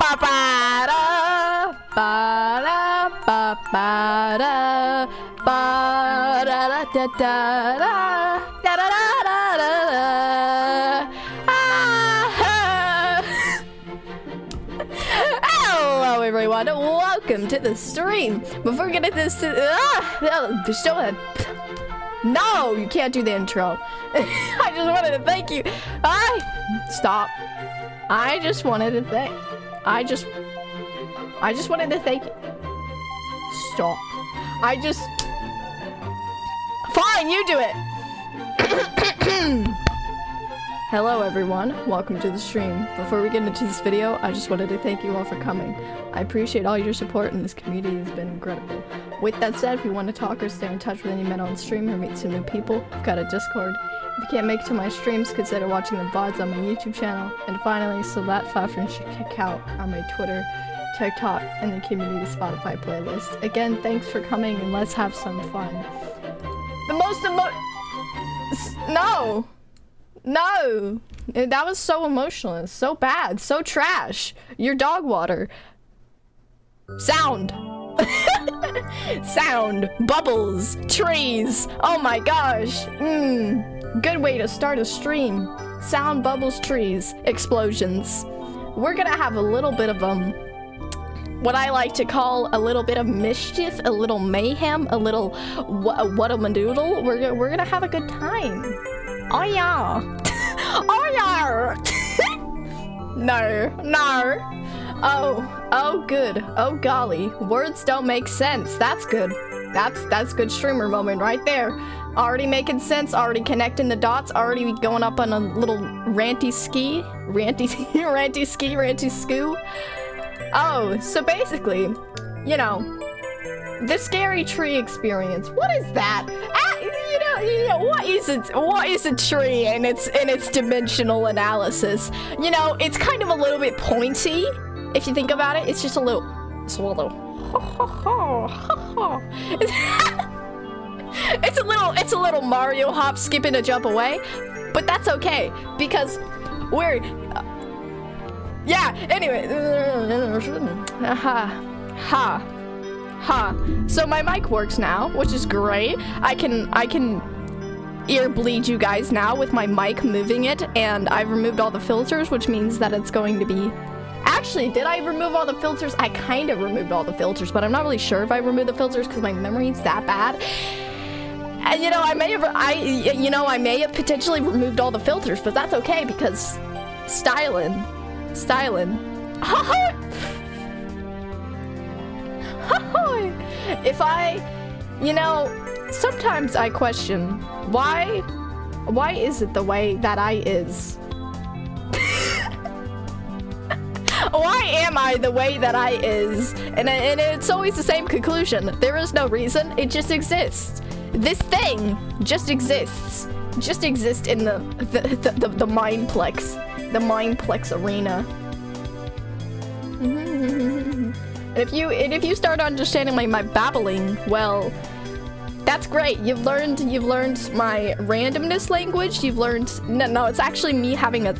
Hello everyone, welcome to the stream. Before we get into this, no, you can't do the intro. I just wanted to thank you. Stop. I just wanted to thank you. Stop. Fine, you do it. Hello everyone, welcome to the stream. Before we get into this video, I just wanted to thank you all for coming. I appreciate all your support and this community has been incredible. With that said, if you want to talk or stay in touch with any men on stream or meet some new people, I've got a Discord. If you can't make it to my streams, consider watching the VODs on my YouTube channel. And finally, so that Fafrin should check out on my Twitter, TikTok, and the community Spotify playlist. Again, thanks for coming and let's have some fun. No! That was so emotional, so bad, so trash. Your dog water. Sound. Sound, bubbles, trees. Oh my gosh. Good way to start a stream. Sound, bubbles, trees, explosions. We're gonna have a little bit of what I like to call a little bit of mischief, a little mayhem, a little what-a-madoodle. We're gonna have a good time. Oh yeah. Oh yeah. No. Oh good. Oh golly. Words don't make sense. That's good. That's good streamer moment right there. Already making sense, already connecting the dots, already going up on a little ranty skoo. Oh, so basically, you know, the scary tree experience. What is that? You know, what is a tree in its dimensional analysis? You know, it's kind of a little bit pointy. If you think about it, it's a little it's a little Mario hop, skip and a jump away, but that's okay because we're anyway. So my mic works now, which is great. I can ear bleed you guys now with my mic moving it, and I've removed all the filters, which means that it's going to be. Actually, did I remove all the filters? I kind of removed all the filters, but I'm not really sure if I removed the filters because my memory's that bad. And you know, I may have potentially removed all the filters, but that's okay because styling. If sometimes I question why is it the way that I is? Why am I the way that I is? And it's always the same conclusion. There is no reason. It just exists. This thing just exists. Just exists in the Mindplex. The Mindplex arena. And if you start understanding my babbling, well, that's great. You've learned my randomness language. You've learned no, it's actually me having a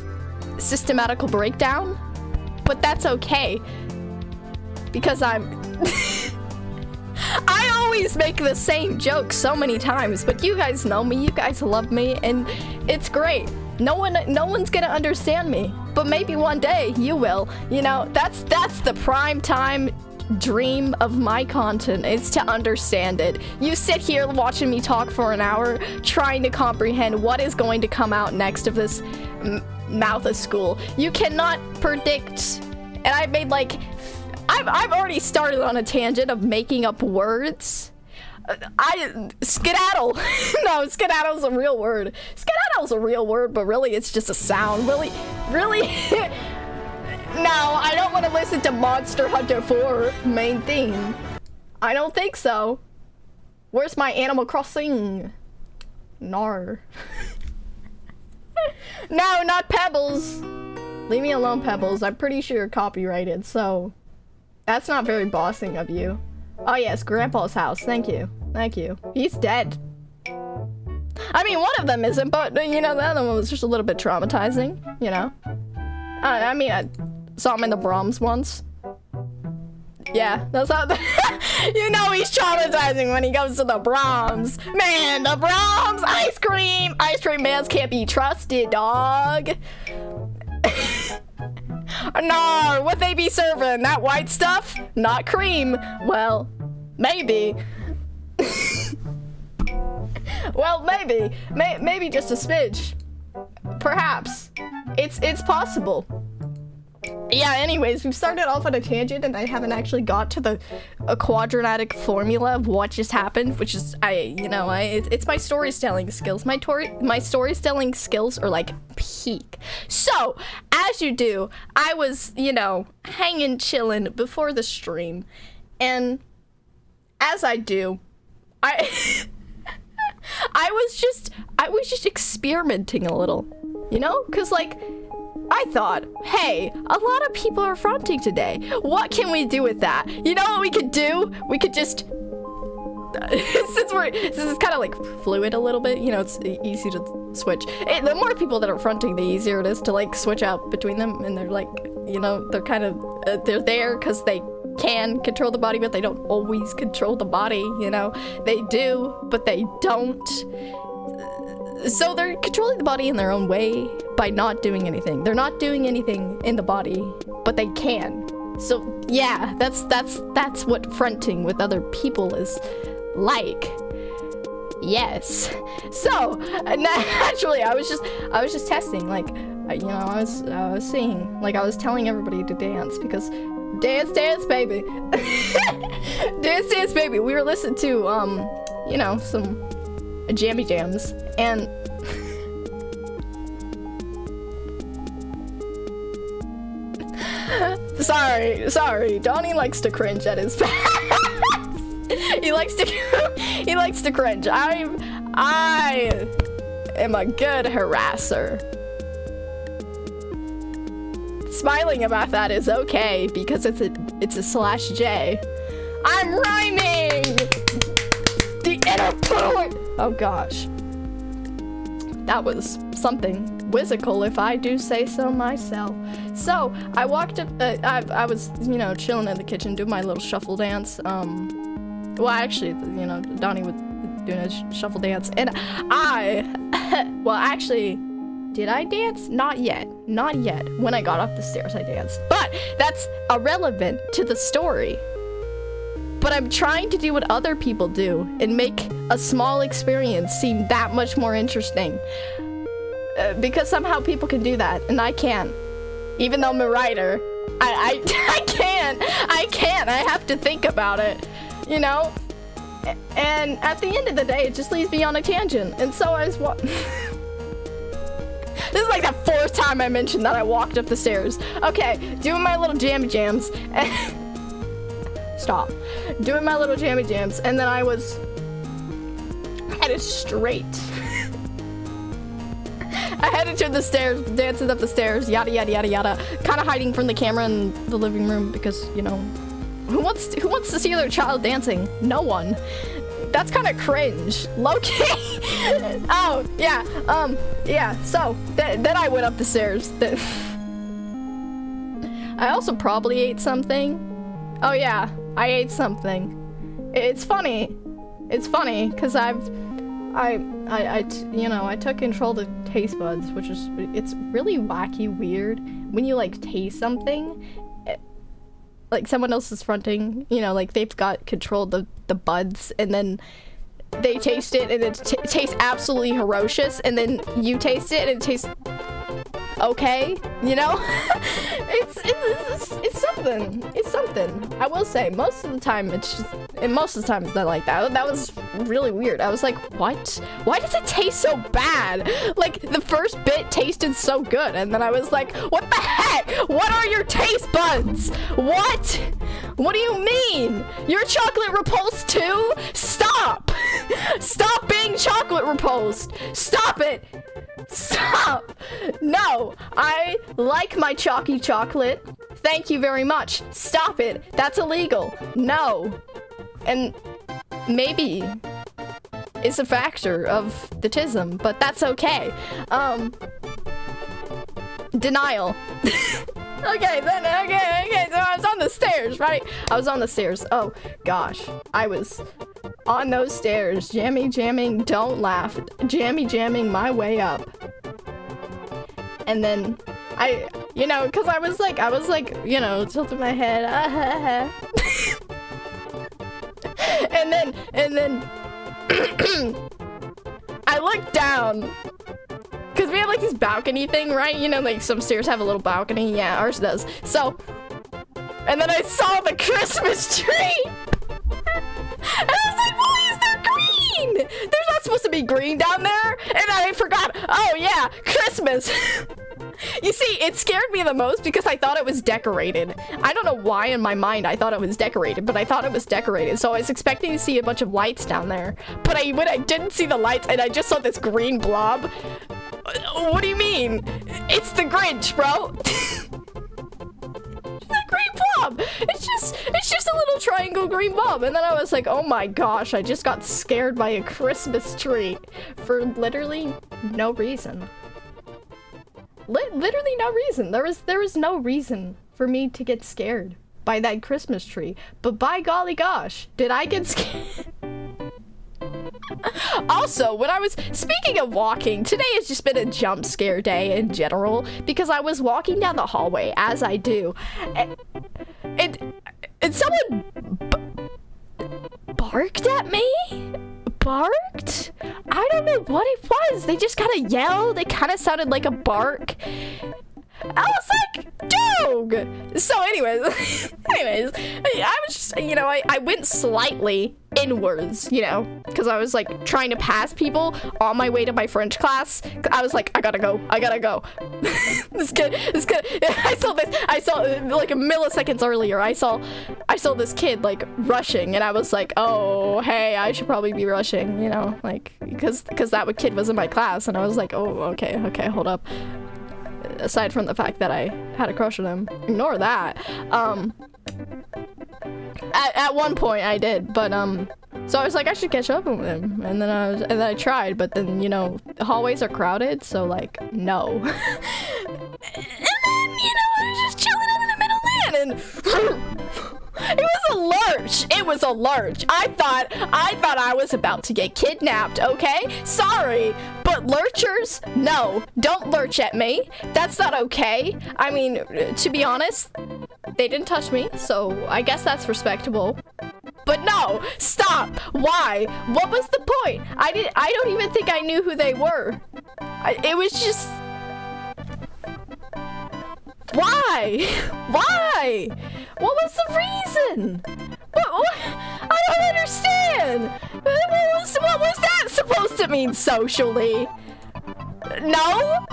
systematical breakdown. But that's okay, because I always make the same joke so many times, but you guys know me, you guys love me, and it's great. No one's gonna understand me, but maybe one day you will. You know, that's the prime time dream of my content, is to understand it. You sit here watching me talk for an hour, trying to comprehend what is going to come out next of this mouth of school. You cannot predict, and I've made I've already started on a tangent of making up words. Skedaddle. No, skedaddle's a real word. Skedaddle's a real word, but really it's just a sound. Really. No, I don't want to listen to Monster Hunter 4 main theme. I don't think so. Where's my Animal Crossing? Nar. No, not Pebbles. Leave me alone, Pebbles. I'm pretty sure you're copyrighted, so that's not very bossing of you. Oh yes, Grandpa's house. Thank you. He's dead. I mean, one of them isn't, but you know, the other one was just a little bit traumatizing, you know. saw him in the Brahms once. Yeah, that's how. You know he's traumatizing when he goes to the Brahms. Man, the Brahms ice cream. Ice cream mans can't be trusted, dog. No, what they be serving? That white stuff? Not cream. Well, maybe. Well, maybe. Maybe just a smidge. Perhaps. It's possible. Yeah, anyways, we've started off on a tangent and I haven't actually got to a quadratic formula of what just happened, which is, it's my storytelling skills. My storytelling skills are like peak. So, as you do, I was, hanging, chilling before the stream. And as I do, I was just experimenting a little, because I thought, hey, a lot of people are fronting today. What can we do with that? You know what we could do? We could just, since this is kind of like fluid a little bit, it's easy to switch. The more people that are fronting, the easier it is to like switch out between them. And they're like, they're kind of, they're there because they can control the body, but they don't always control the body, They do, but they don't. So they're controlling the body in their own way by not doing anything. They're not doing anything in the body, but they can. So yeah, that's what fronting with other people is like. Yes. So naturally, I was just testing. Like, I was seeing, like, I was telling everybody to dance because dance, baby. dance, baby. We were listening to some jammy jams and sorry, Donnie likes to cringe at his past. he likes to cringe. I am a good harasser. Smiling about that is okay because it's a /J. I'm rhyming. The inner poet. Oh gosh. That was something whimsical if I do say so myself. So I walked up, I was, chilling in the kitchen, doing my little shuffle dance. Well, actually, Donnie was doing a shuffle dance and did I dance? Not yet. When I got up the stairs, I danced. But that's irrelevant to the story. But I'm trying to do what other people do and make a small experience seem that much more interesting. Because somehow people can do that, and I can't. Even though I'm a writer, I can't. I have to think about it, And at the end of the day, it just leads me on a tangent. And so I was This is like the 4th time I mentioned that I walked up the stairs. Okay, doing my little jammy jams. Stop. Doing my little jammy jams, and then I was headed straight. I headed to the stairs, dancing up the stairs, yada yada yada yada. Kind of hiding from the camera in the living room because, who wants to see their child dancing? No one. That's kind of cringe. Low-key. Oh, yeah. Yeah. So, then I went up the stairs. I also probably ate something. Oh, yeah. I ate something. It's funny. Because I took control of the taste buds, which is, it's really wacky weird. When you, like, taste something, like, someone else is fronting, like, they've got control of the buds, and then they taste it, and it tastes absolutely ferocious, and then you taste it, and it tastes okay, it's something. It's something. I will say, most of the time it's not like that. That was really weird. I was like, what? Why does it taste so bad? Like, the first bit tasted so good, and then I was like, what the heck? What are your taste buds? What? What do you mean? You're chocolate repulsed too? Stop! Stop being chocolate repulsed! Stop it! Stop! No, I like my chalky chocolate. Thank you very much. Stop it. That's illegal. No. And maybe it's a factor of the tism, but that's okay. Denial. Okay, so I was on the stairs, right? I was on the stairs. Oh, gosh. I was on those stairs, jamming, don't laugh, jamming my way up. And then you know, cause I was like, you know, tilting my head, and then, I looked down, cause we have like this balcony thing, right? You know, like some stairs have a little balcony. Yeah, ours does. So, and then I saw the Christmas tree. And I was like, why is there green? There's not supposed to be green down there. And I forgot. Oh yeah, Christmas. You see, it scared me the most because I thought it was decorated. I don't know why in my mind I thought it was decorated, but I thought it was decorated. So I was expecting to see a bunch of lights down there. But when I didn't see the lights and I just saw this green blob. What do you mean? It's the Grinch, bro. The green blob. It's just a little triangle green blob. And then I was like, oh my gosh, I just got scared by a Christmas tree for literally no reason. Literally no reason. There was no reason for me to get scared by that Christmas tree. But by golly gosh, did I get scared? Also, when I was speaking of walking, today has just been a jump scare day in general because I was walking down the hallway as I do, and someone barked at me. Barked? I don't know what it was. They just kind of yelled. It kind of sounded like a bark. I was like, dog. So anyways, I was just, you know, I went slightly inwards, you know, because I was like trying to pass people on my way to my French class. I was like, I gotta go. This kid, I saw like a milliseconds earlier, I saw this kid like rushing, and I was like, oh, hey, I should probably be rushing, you know, like, because that kid was in my class, and I was like, oh, okay, hold up. Aside from the fact that I had a crush on him, ignore that. At one point I did, but so I was like, I should catch up with him, and then I tried, but then, you know, the hallways are crowded, so like, no. And then, you know, I was just chilling out in the middle land, and it was a lurch. I thought I was about to get kidnapped, okay? Sorry, but lurchers, no, don't lurch at me. That's not okay. I mean, to be honest, they didn't touch me, so I guess that's respectable. But no, stop. Why? What was the point? I don't even think I knew who they were. It was just... Why? Why? What was the reason? What? I don't understand. What was that supposed to mean socially? No?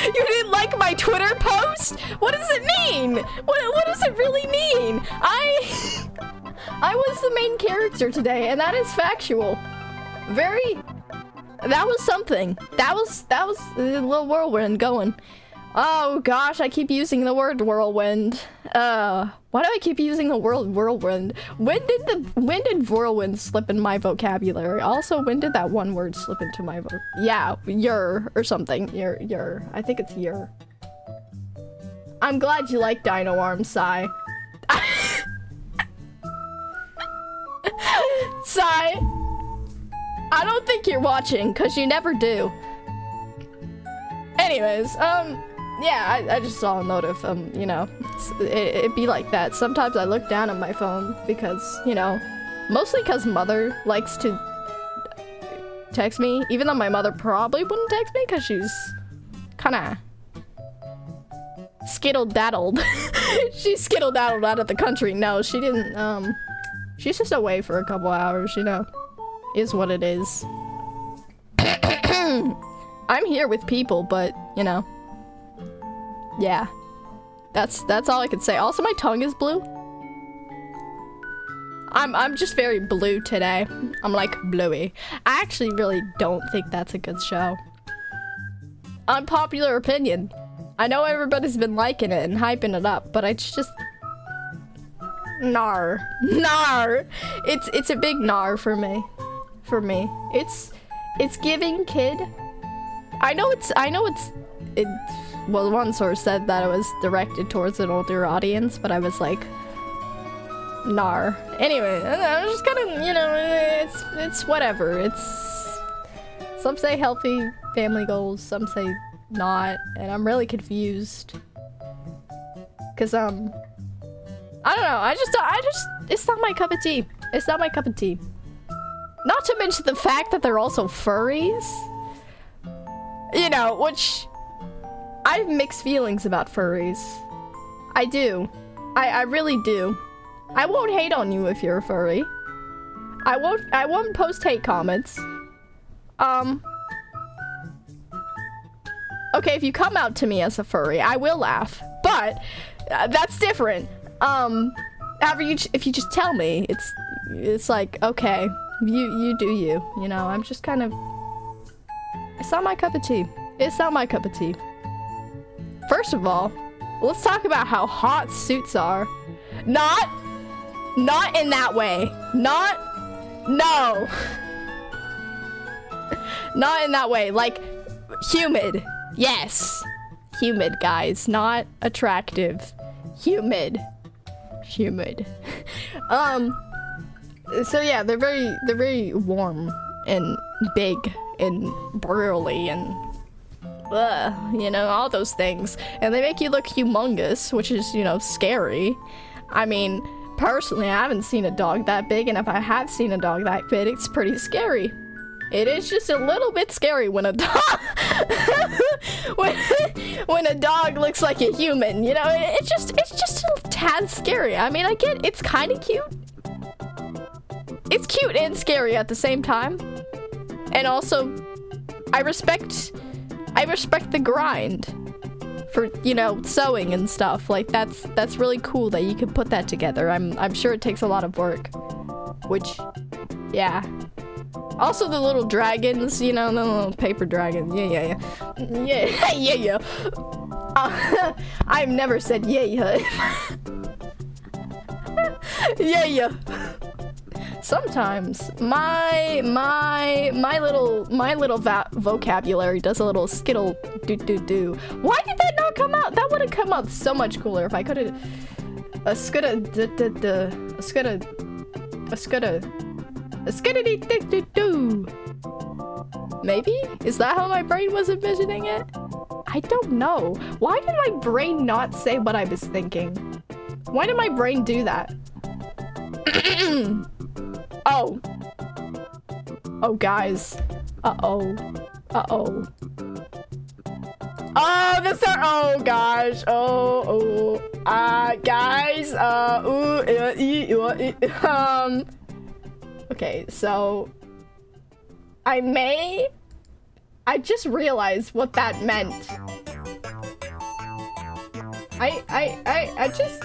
You didn't like my Twitter post? What does it mean? What does it really mean? I was the main character today, and that is factual. That was something. That was a little whirlwind going. Oh gosh, I keep using the word whirlwind. Why do I keep using the word whirlwind? When did whirlwind slip in my vocabulary? Also, when did that one word slip into my yeah, your or something. Your. I think it's your. I'm glad you like Dino Arms, Sai. Sai, I don't think you're watching, cause you never do. Anyways, yeah, I just saw a notif, you know, it'd be like that. Sometimes I look down at my phone because, you know, mostly because mother likes to text me, even though my mother probably wouldn't text me because she's kind of skittle-daddled. She's skittle-daddled out of the country. No, she didn't, she's just away for a couple hours, you know, is what it is. I'm here with people, but, you know. Yeah, that's all I can say. Also, my tongue is blue. I'm just very blue today. I'm like bluey. I actually really don't think that's a good show. Unpopular opinion. I know everybody's been liking it and hyping it up, but it's just nar. It's a big nar for me. It's giving kid. I know it's well, one source said that it was directed towards an older audience, but I was like, nar. Anyway, I was just kind of, you know, it's whatever. It's, some say healthy family goals, some say not, and I'm really confused. Cause I don't know, I just, it's not my cup of tea. It's not my cup of tea. Not to mention the fact that they're also furries. You know, which, I have mixed feelings about furries. I do. I really do. I won't hate on you if you're a furry. I won't post hate comments. Okay, if you come out to me as a furry, I will laugh. But that's different. If you just tell me, it's like, okay, you do you. You know, I'm just kind of, it's not my cup of tea. It's not my cup of tea. First of all, let's talk about how hot suits are. Not in that way. No. Not in that way. Like, humid. Yes. Humid, guys. Not attractive. Humid. So yeah, they're very warm and big and burly and you know, all those things. And they make you look humongous, which is, you know, scary. I mean, personally, I haven't seen a dog that big, and if I have seen a dog that big, it's pretty scary. It is just a little bit scary when a dog when a dog looks like a human, you know. It's just a tad scary. I mean, I get it's kind of cute. It's cute and scary at the same time. And also, I respect the grind for, you know, sewing and stuff. Like, that's really cool that you can put that together. I'm sure it takes a lot of work, which, yeah. Also the little dragons, you know, the little paper dragons. Yeah. I've never said yeah. Yeah. Sometimes my little vocabulary does a little skittle do. Why did that not come out? That would have come out so much cooler if I could have a skittle do. Maybe? Is that how my brain was envisioning it? I don't know. Why did my brain not say what I was thinking? Why did my brain do that? Oh, guys. Oh, this are, oh gosh. Guys. Okay, so I just realized what that meant. I just,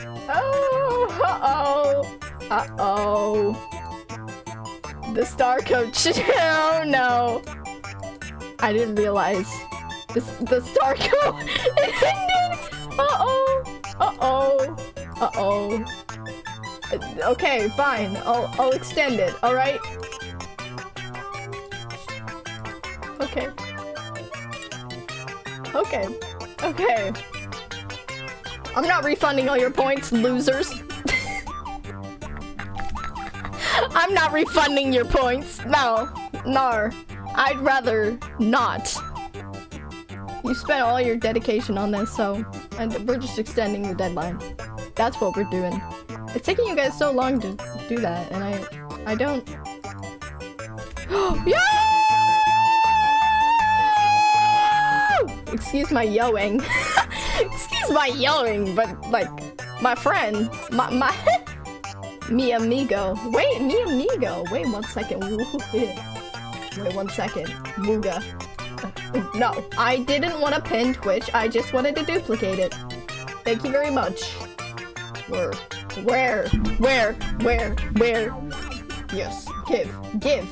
the star coach. Oh no, I didn't realize the star coach ended. Okay, fine. I'll extend it. All right. Okay. I'm not refunding all your points, losers. I'm not refunding your points. No. I'd rather not. You spent all your dedication on this, so we're just extending the deadline. That's what we're doing. It's taking you guys so long to do that, and I don't. Yo! Excuse my yelling. Excuse my yelling, but like my friend, my mi amigo. Wait, mi amigo. Wait 1 second. Wait 1 second. Muga. No, I didn't want to pin Twitch. I just wanted to duplicate it. Thank you very much. Where? Yes. Give.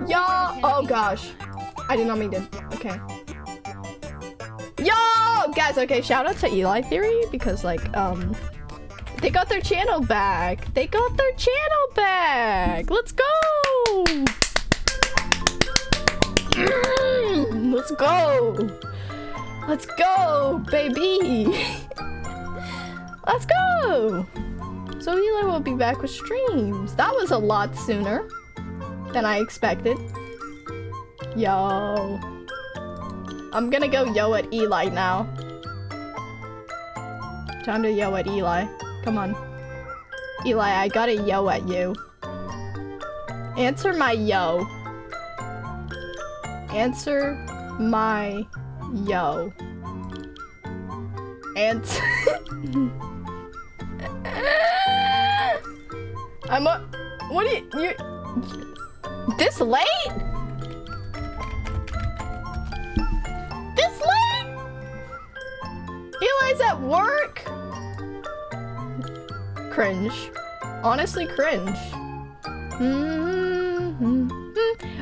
Yo! Oh gosh. I did not mean to. Okay. Yo! Guys, okay, shout out to Eli Theory because like, they got their channel back. Let's go! Let's go. Let's go, baby. Let's go. So Eli will be back with streams. That was a lot sooner than I expected. Yo. I'm gonna go yo at Eli now. Time to yo at Eli. Come on. Eli, I gotta yo at you. Answer my yo. Answer my yo. Answer. I'm a. What are you? This late? This late? Eli's at work? Cringe. Honestly, cringe.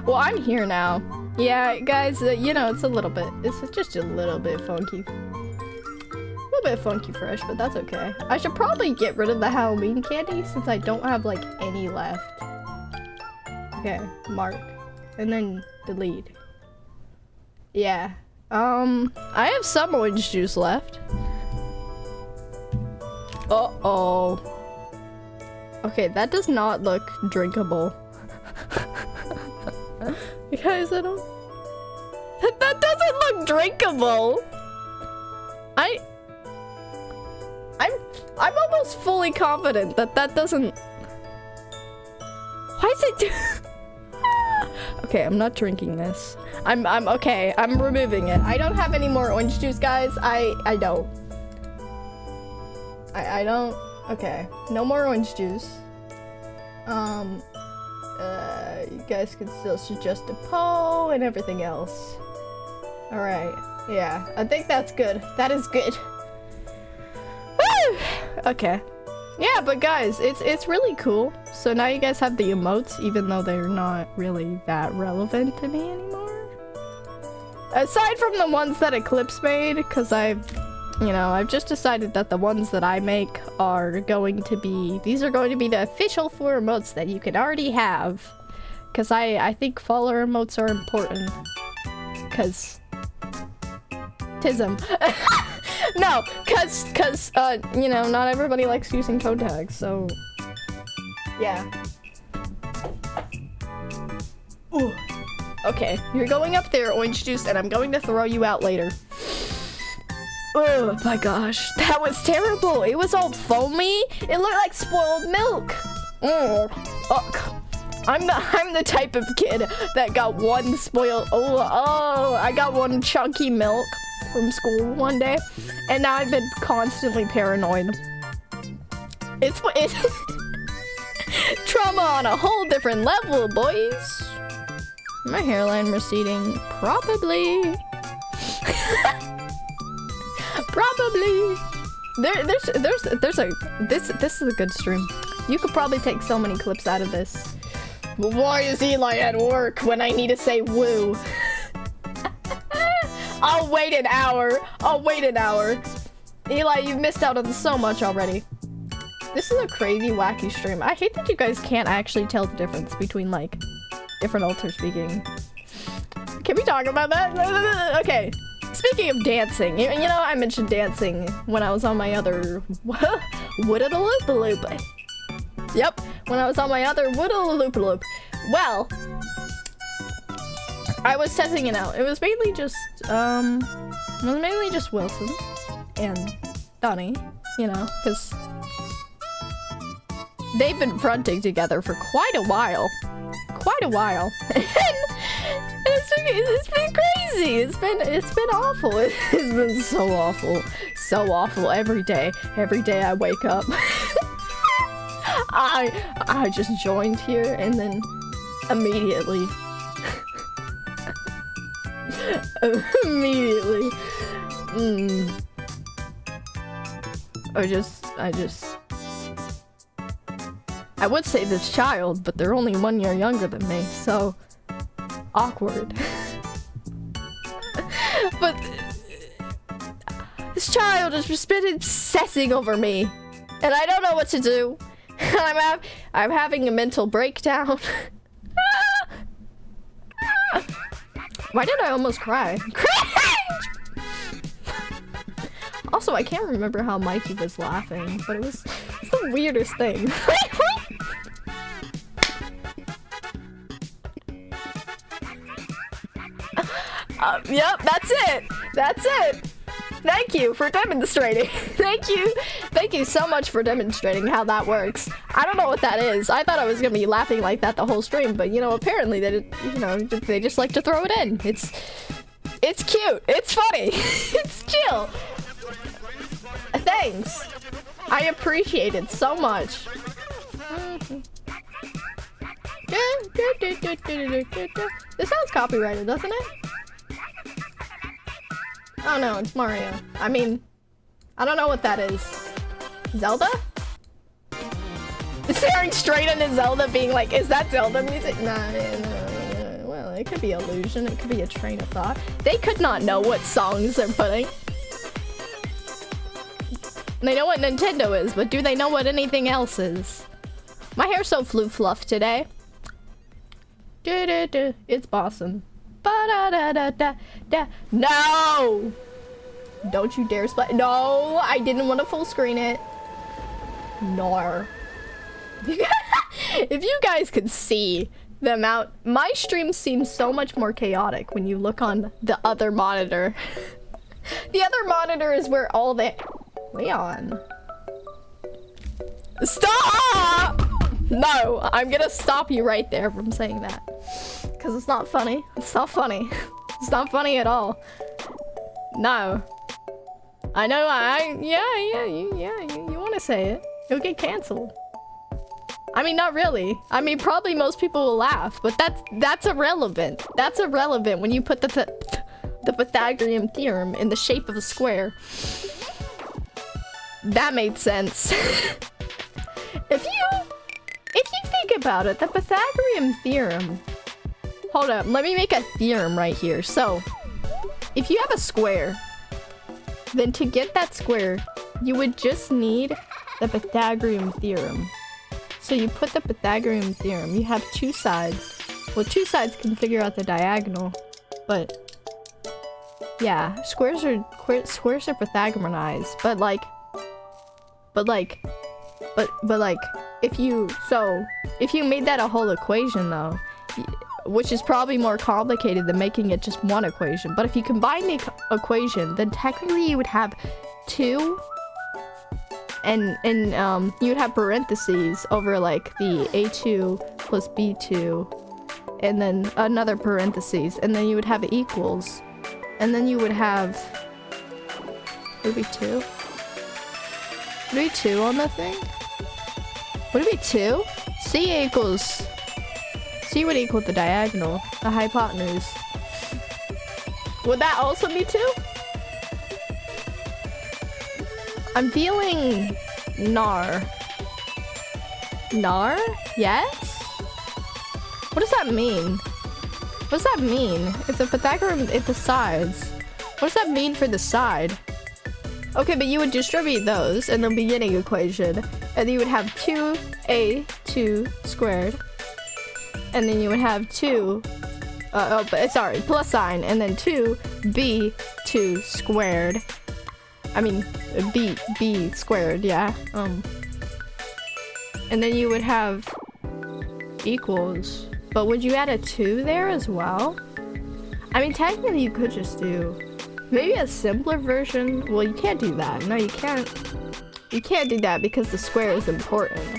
Well, I'm here now. Yeah, guys, you know, it's a little bit. It's just a little bit funky. A little bit funky fresh, but that's okay. I should probably get rid of the Halloween candy since I don't have, like, any left. Okay, mark. And then delete. Yeah. I have some orange juice left. Uh-oh. Okay, that does not look drinkable. You guys, I don't... That doesn't look drinkable! I'm almost fully confident that that doesn't... Why is it do... Okay, I'm not drinking this. I'm okay, I'm removing it. I don't have any more orange juice, guys. I don't. I don't... Okay, no more orange juice. You guys can still suggest a poll and everything else. Alright, yeah, I think that's good. That is good. Woo! Okay. Yeah, but guys, it's really cool. So now you guys have the emotes, even though they're not really that relevant to me anymore. Aside from the ones that Eclipse made, because I've just decided that the ones that I make are going to be, these are going to be the official 4 emotes that you can already have. Because I think follower emotes are important. Because... Tism. No, cause, you know, not everybody likes using toe tags, so... Yeah. Ooh. Okay, you're going up there, orange juice, and I'm going to throw you out later. Oh my gosh, that was terrible. It was all foamy. It looked like spoiled milk. Ugh. I'm the type of kid that got one spoiled. Oh, I got one chunky milk from school one day, and now I've been constantly paranoid. It's trauma on a whole different level, boys. My hairline receding, probably. Probably. This is a good stream. You could probably take so many clips out of this. But why is Eli at work when I need to say woo? I'll wait an hour. I'll wait an hour. Eli, you've missed out on so much already. This is a crazy, wacky stream. I hate that you guys can't actually tell the difference between, like, different alter speaking. Can we talk about that? Okay. Speaking of dancing, you know, I mentioned dancing when I was on my other Woodaloop-a-loop. Yep, when I was on my other Woodaloop-a-loop. Well, I was testing it out. It was mainly just Wilson and Donnie, you know, because they've been fronting together for quite a while. It's been crazy. It's been awful. It's been so awful every day. Every day I wake up. I just joined here and then immediately I would say this child, but they're only 1 year younger than me, so awkward. But this child has just been obsessing over me, and I don't know what to do. I'm having a mental breakdown. Why did I almost cry? Cringe! Also, I can't remember how Mikey was laughing, but it's the weirdest thing. Yep, that's it. That's it. Thank you for demonstrating. Thank you so much for demonstrating how that works. I don't know what that is. I thought I was gonna be laughing like that the whole stream, but you know, apparently they just like to throw it in. It's cute. It's funny. It's chill. Thanks. I appreciate it so much. This sounds copyrighted, doesn't it? Oh no, it's Mario. I mean, I don't know what that is. Zelda? Staring straight into Zelda being like, is that Zelda music? Nah, well, it could be illusion, it could be a train of thought. They could not know what songs they're putting. They know what Nintendo is, but do they know what anything else is? My hair's so fluff today. It's awesome. No! Don't you dare split. No, I didn't want to full screen it. Nor. If you guys could see the amount, my stream seems so much more chaotic when you look on the other monitor. The other monitor is where all the Leon. Stop! No, I'm gonna stop you right there from saying that. Because it's not funny. It's not funny. It's not funny at all. No. I know, you want to say it. You'll get canceled. I mean, not really. I mean, probably most people will laugh, but that's irrelevant. That's irrelevant when you put the Pythagorean theorem in the shape of a square. That made sense. If you think about it, the Pythagorean theorem. Hold up, let me make a theorem right here. So, if you have a square, then to get that square, you would just need the Pythagorean theorem. So you put the Pythagorean theorem, you have two sides. Well, two sides can figure out the diagonal, but yeah, squares are Pythagoreanized, but if you made that a whole equation though, which is probably more complicated than making it just one equation, but if you combine the equation, then technically you would have two, and you'd have parentheses over like the a2 plus b2, and then another parentheses, and then you would have equals, and then you would have, would it be 2? Would it be 2 on the thing? Would it be 2? C would equal the diagonal, the hypotenuse. Would that also be 2? I'm feeling nar. Nar? Yes? What does that mean? What does that mean? If the Pythagorean, if the sides. What does that mean for the side? Okay, but you would distribute those in the beginning equation, and then you would have 2a2 squared, and then you would have 2, plus sign, and then 2b2 squared. I mean, b squared, yeah. And then you would have equals. But would you add a 2 there as well? I mean, technically you could just do maybe a simpler version. Well, you can't do that. No, you can't. You can't do that because the square is important.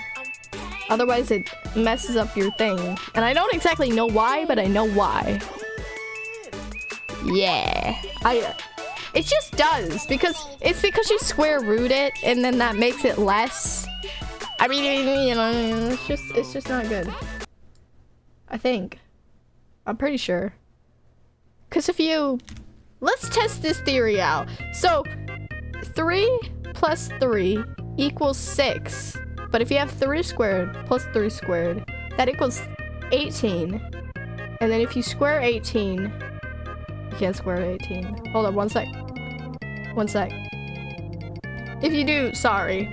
Otherwise, it messes up your thing. And I don't exactly know why, but I know why. Yeah. It just does, because you square root it, and then that makes it less. I mean, you know, it's just not good. I think. I'm pretty sure. Because if you... Let's test this theory out. So, 3 plus 3 equals 6. But if you have 3 squared plus 3 squared, that equals 18. And then if you square 18... You can't square 18. Hold on, one sec. One sec. If you do... Sorry.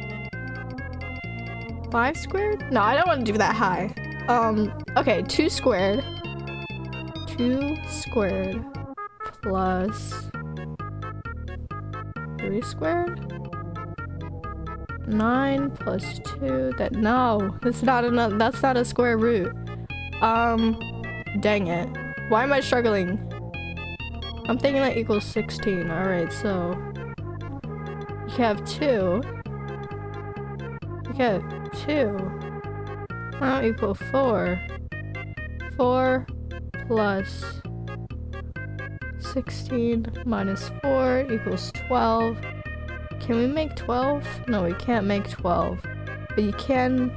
5 squared? No, I don't want to do that high. Okay, 2 squared. 2 squared plus 3 squared. 9 plus 2. No, that's not enough. That's not a square root. Dang it. Why am I struggling? I'm thinking that equals 16. Alright, so you have 2. You get 2. Now equal 4. 4 plus 16 minus 4 equals 12. Can we make 12? No, we can't make 12. But you can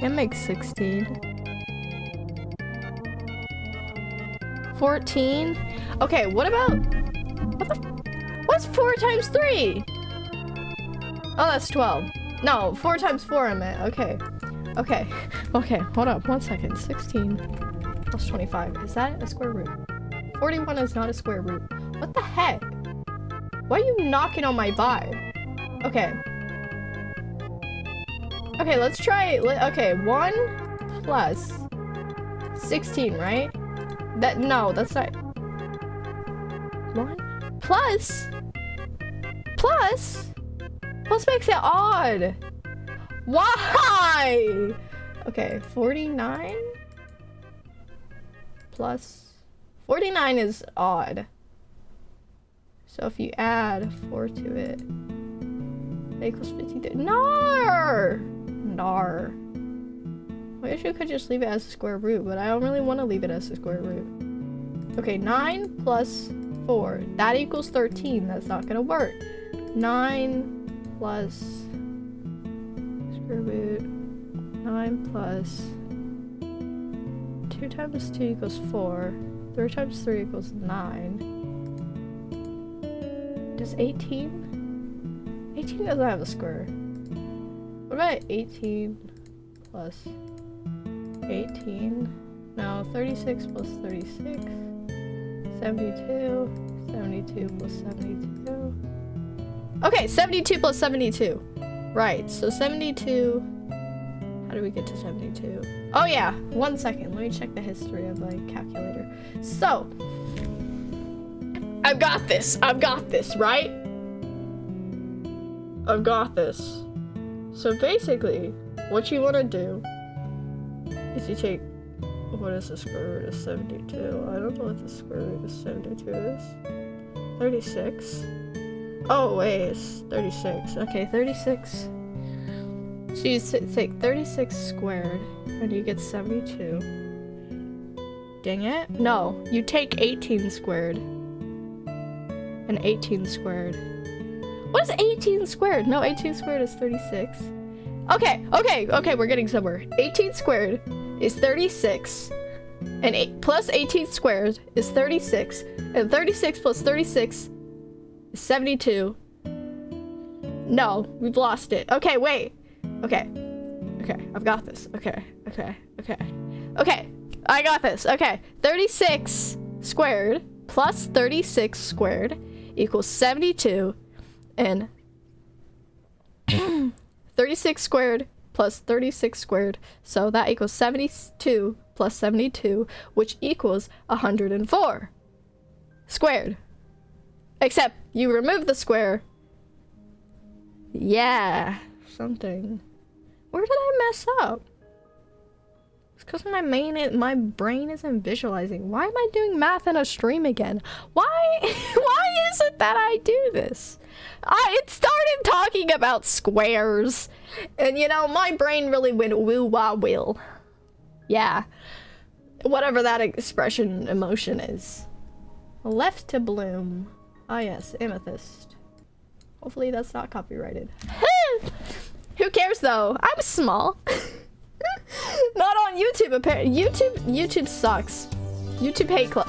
make 16. 14? Okay, what's 4 times 3? Oh, that's 12. No, 4 times 4 I meant. Okay, hold up 1 second. 16 plus 25. Is that a square root? 41 is not a square root. What the heck? Why are you knocking on my vibe? Okay, let's try. Okay, 1 plus 16, right? No, that's not. 1 plus makes it odd. Why? Okay, 49 plus 49 is odd. So if you add 4 to it, that equals 52. Nar! I wish you could just leave it as a square root, but I don't really want to leave it as a square root. Okay, 9 plus 4. That equals 13. That's not gonna work. 9 plus square root. 9 plus 2 times 2 equals 4. 3 times 3 equals 9. Does 18? 18 doesn't have a square. What about 18 plus 18? No, 36 plus 36. 72. 72 plus 72. Okay, 72 plus 72. Right, so 72. How do we get to 72? Oh yeah, 1 second. Let me check the history of my calculator. So, I've got this, right? I've got this. So basically, what you want to do is you take, what is the square root of 72? I don't know what the square root of 72 is. 36. Oh wait, it's 36. Okay, 36. So you take 36 squared, and you get 72. Dang it. No, you take 18 squared. And 18 squared. What is 18 squared? No, 18 squared is 36. Okay, we're getting somewhere. 18 squared is 36. And 8 plus 18 squared is 36. And 36 plus 36 is 72. No, we've lost it. Okay, wait. Okay, I've got this. Okay. I got this. Okay, 36 squared plus 36 squared equals 72, and 36 squared plus 36 squared, so that equals 72 plus 72, which equals 104 squared. Except you remove the square. Yeah, something. Where did I mess up? It's because my brain isn't visualizing. Why am I doing math in a stream again? Why is it that I do this? It started talking about squares, and you know, my brain really went woo-wah-will. Yeah, whatever that expression emotion is. Left to bloom. Ah yes, amethyst. Hopefully that's not copyrighted. Who cares though? I'm small. Not on YouTube apparently. YouTube sucks. YouTube hate club.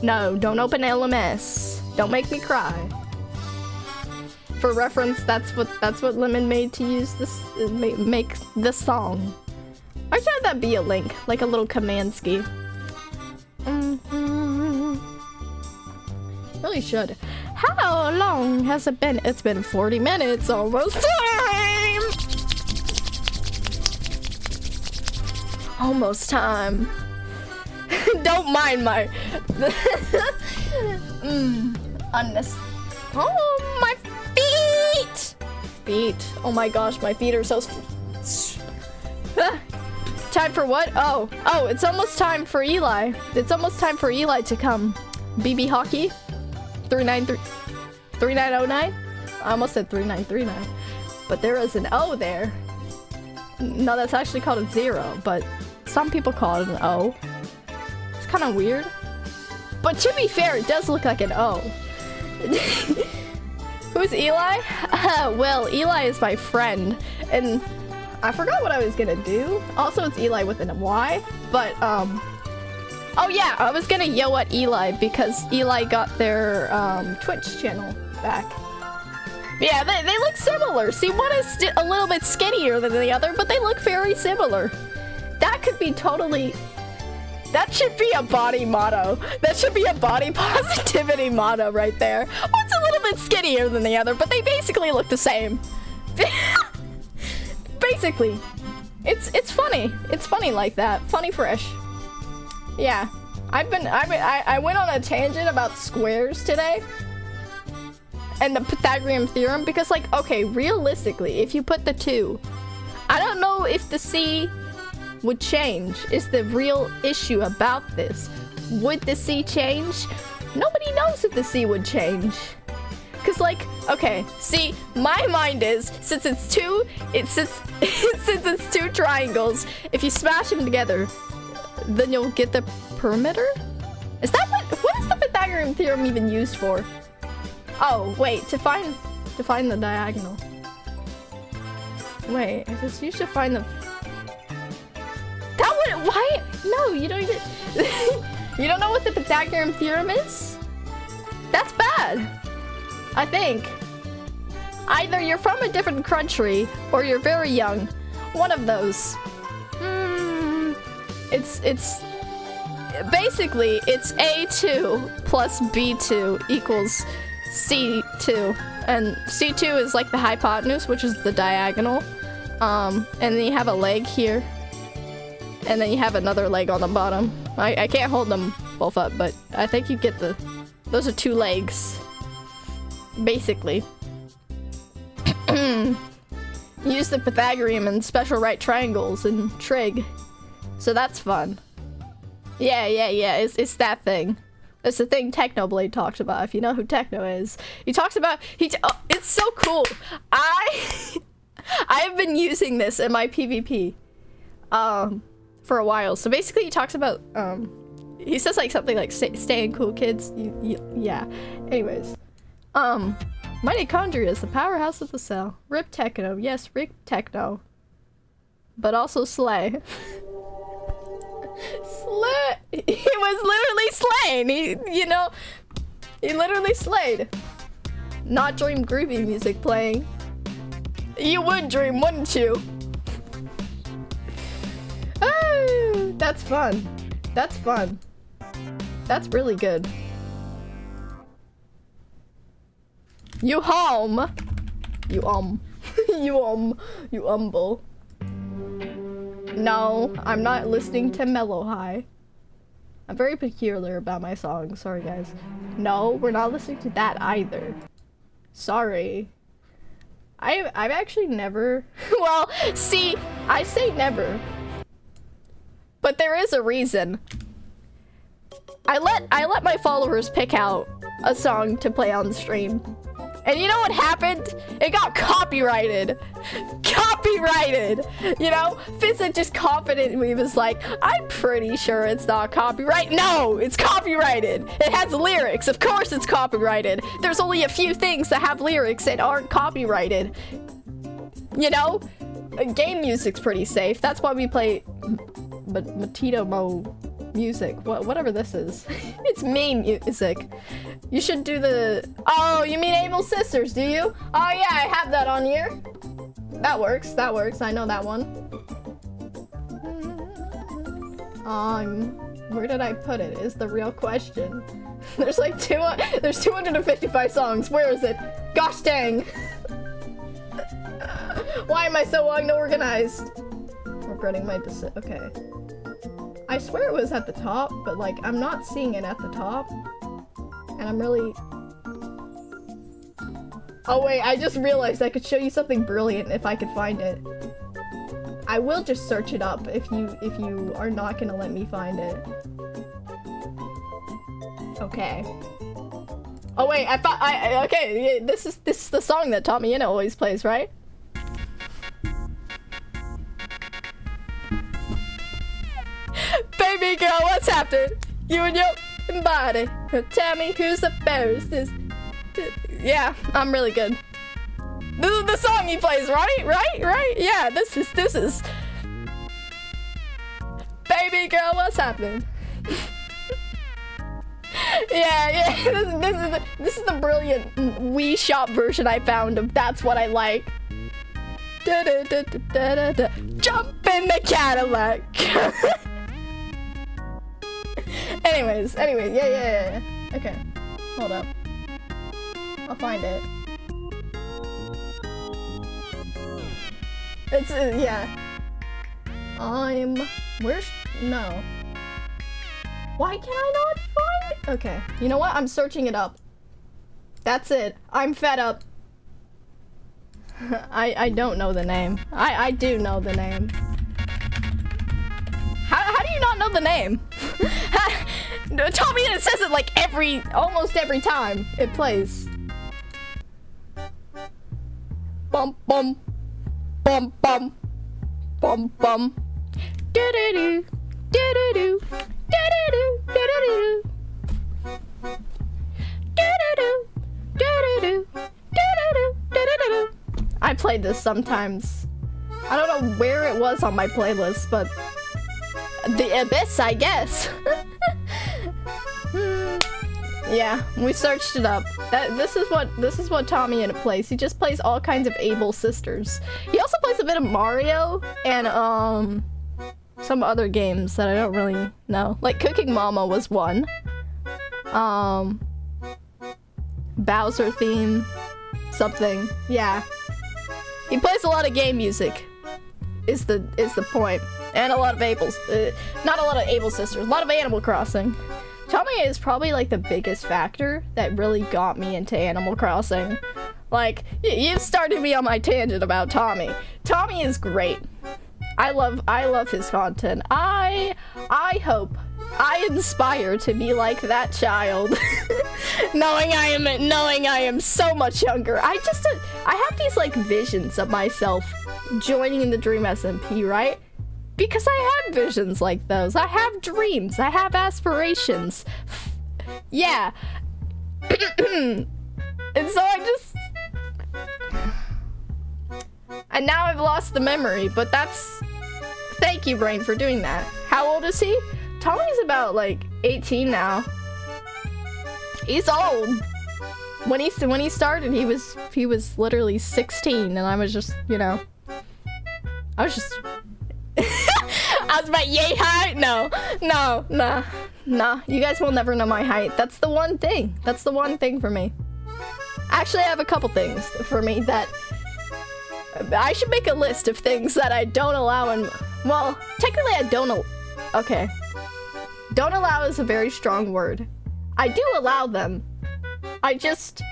No, don't open LMS. Don't make me cry. For reference, that's what Lemon made to use this make this song. Why should that be a link, like a little command ski? Really should. How long has it been? It's been 40 minutes, almost time! Almost time. Don't mind my... Oh, my feet! Feet. Oh my gosh, my feet are so... Time for what? Oh, it's almost time for Eli. It's almost time for Eli to come. BB Hockey? 3909? I almost said 3939. But there is an O there. No, that's actually called a 0, but some people call it an O. It's kind of weird. But to be fair, it does look like an O. Who's Eli? Well, Eli is my friend, and I forgot what I was gonna do. Also, it's Eli with an Y, but, oh yeah, I was gonna yell at Eli because Eli got their, Twitch channel back. Yeah, they look similar. See, one is a little bit skinnier than the other, but they look very similar. That could be totally... That should be a body motto. That should be a body positivity motto right there. One's a little bit skinnier than the other, but they basically look the same. Basically. It's funny. It's funny like that. Funny fresh. Yeah. I went on a tangent about squares today. And the Pythagorean theorem, because like, okay, realistically, if you put the 2, I don't know if the C would change, is the real issue about this. Would the C change? Nobody knows if the C would change. Cause like, okay, see, my mind is, since it's two triangles, if you smash them together, then you'll get the perimeter? Is that what is the Pythagorean theorem even used for? Oh, wait, to find the diagonal. Wait, it's used to find the... That would... Why? No, you don't even... You don't know what the Pythagorean theorem is? That's bad. I think. Either you're from a different country, or you're very young. One of those. It's... Basically, it's A2 plus B2 equals... C2, and C2 is like the hypotenuse, which is the diagonal, and then you have a leg here, and then you have another leg on the bottom. I can't hold them both up, but I think you get those are 2 legs, basically. Use the Pythagorean and special right triangles and trig, so that's fun. Yeah, it's that thing. It's the thing Technoblade talks about, if you know who Techno is. He talks about... it's so cool. I have been using this in my PvP for a while. So basically he talks about... he says like something like, staying cool, kids. Yeah. Anyways. Mitochondria is the powerhouse of the cell. Rip Techno. Yes, Rip Techno. But also Slay. He was literally slain. He literally slayed. Not dream groovy music playing. You would dream, wouldn't you? Oh, that's fun. That's fun. That's really good. You home. You humble. No, I'm not listening to Mellow High. I'm very peculiar about my songs. Sorry, guys. No, we're not listening to that either. Sorry. I've actually never... Well, see, I say never. But there is a reason. I let my followers pick out a song to play on stream. And you know what happened? It got copyrighted. Copyrighted! You know? Fizza just confidently was like, I'm pretty sure it's not copyright. No! It's copyrighted! It has lyrics. Of course it's copyrighted. There's only a few things that have lyrics that aren't copyrighted. You know? Game music's pretty safe. That's why we play Matito Mo music. Whatever this is. It's mean music. You should do the... Oh, you mean Able Sisters, do you? Oh yeah, I have that on here. That works, I know that one. Where did I put it is the real question. There's like there's 255 songs. Where is it? Gosh dang. Why am I so unorganized? Regretting my decision. Okay. I swear it was at the top, but like I'm not seeing it at the top. And I'm really... Oh wait, I just realized I could show you something brilliant if I could find it. I will just search it up if you are not gonna let me find it. Okay. Oh wait, okay, yeah, this is the song that Tommy Ina always plays, right? Baby girl, what's happening? You and your body. Tell me who's the fairest. Yeah, I'm really good. This is the song he plays, right? Yeah, this is. Baby girl, what's happening? Yeah. This is the brilliant Wii Shop version I found of That's What I Like. Jump in the Cadillac. Anyways, yeah. Okay, hold up. I'll find it. It's, yeah. No. Why can I not find it? Okay, you know what? I'm searching it up. That's it. I'm fed up. I don't know the name. I do know the name. How do you not know the name? Tommy Ina says it like almost every time it plays. Bum bum bum bum bum bum. Do do do do do do do do do do do. I played this sometimes. I don't know where it was on my playlist, but the Abyss, I guess. Yeah, we searched it up. This is what Tommy Ina plays. He just plays all kinds of Able sisters. He also plays a bit of Mario and some other games that I don't really know. Like Cooking Mama was one. Bowser theme, something. Yeah. He plays a lot of game music. Is the point. And a lot of Able's, not a lot of Able sisters, a lot of Animal Crossing. Tommy is probably like the biggest factor that really got me into Animal Crossing. Like, you started me on my tangent about Tommy. Tommy is great. I love his content. I hope I inspire to be like that child. knowing I am so much younger. I have these like visions of myself joining in the Dream SMP, right? Because I have visions like those. I have dreams. I have aspirations. Yeah. And so and now I've lost the memory, but that's... Thank you, Brain, for doing that. How old is he? Tommy's about, like, 18 now. He's old. When he started, he was literally 16, and I was just, you know... I was just... I was about yay height? No. You guys will never know my height. That's the one thing. That's the one thing for me. Actually, I have a couple things for me that... I should make a list of things that I don't allow in... Well, technically I don't okay. Don't allow is a very strong word. I do allow them. I just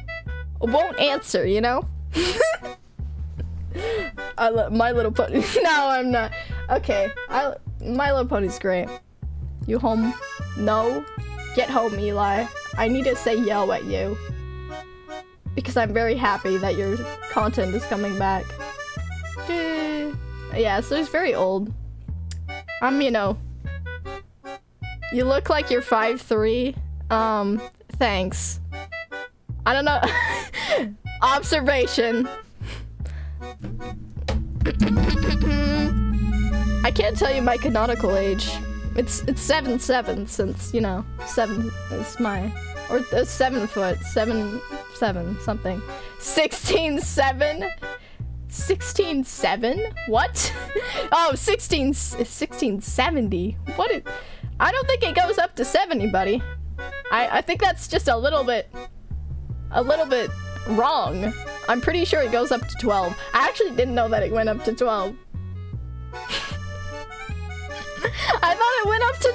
won't answer, you know? My Little Pony. No, I'm not. Okay, My Little Pony's great. You home? No? Get home, Eli. I need to say yo at you. Because I'm very happy that your content is coming back. Yeah, so he's very old. You know. You look like you're 5'3". Thanks. I don't know. Observation. I can't tell you my canonical age. It's 7'7", since, you know, 7 is my... Or 7 foot, 7 something. 16'7"? 16'7"? What? Oh, 1670. What is... I don't think it goes up to 70, buddy. I think that's just a little bit wrong. I'm pretty sure it goes up to 12. I actually didn't know that it went up to 12. I thought it went up to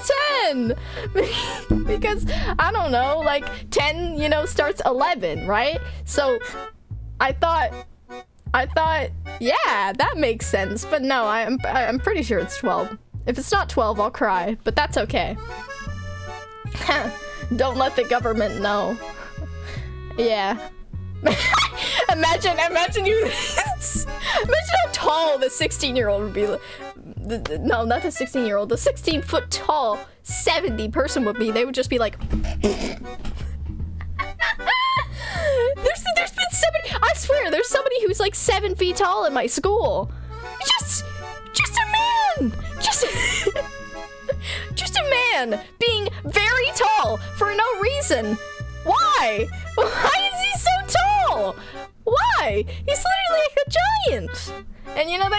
10 because I don't know, like 10, you know, starts 11, right? So I thought, yeah, that makes sense. But no, I'm pretty sure it's 12. If it's not 12, I'll cry, but that's okay. Don't let the government know. Yeah. imagine you. Imagine how tall the 16-year-old would be. No, not the 16-year-old. The 16-foot tall 70 person would be. They would just be like. There's been somebody. I swear, there's somebody who's like 7 feet tall in my school. Just a man. Just a man being very tall for no reason. Why? Why is he so tall? Why? He's literally like a giant. And you know,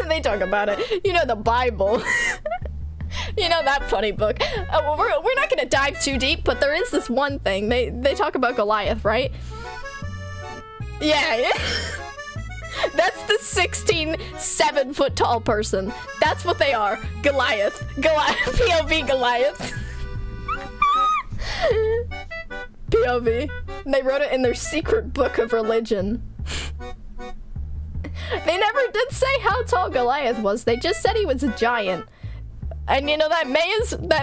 they talk about it. You know, the Bible. You know, that funny book. Well, we're not gonna dive too deep, but there is this one thing. They talk about Goliath, right? Yeah. That's the 7 foot tall person. That's what they are. Goliath. POV Goliath. POV. They wrote it in their secret book of religion. They never did say how tall Goliath was. They just said he was a giant. And you know, that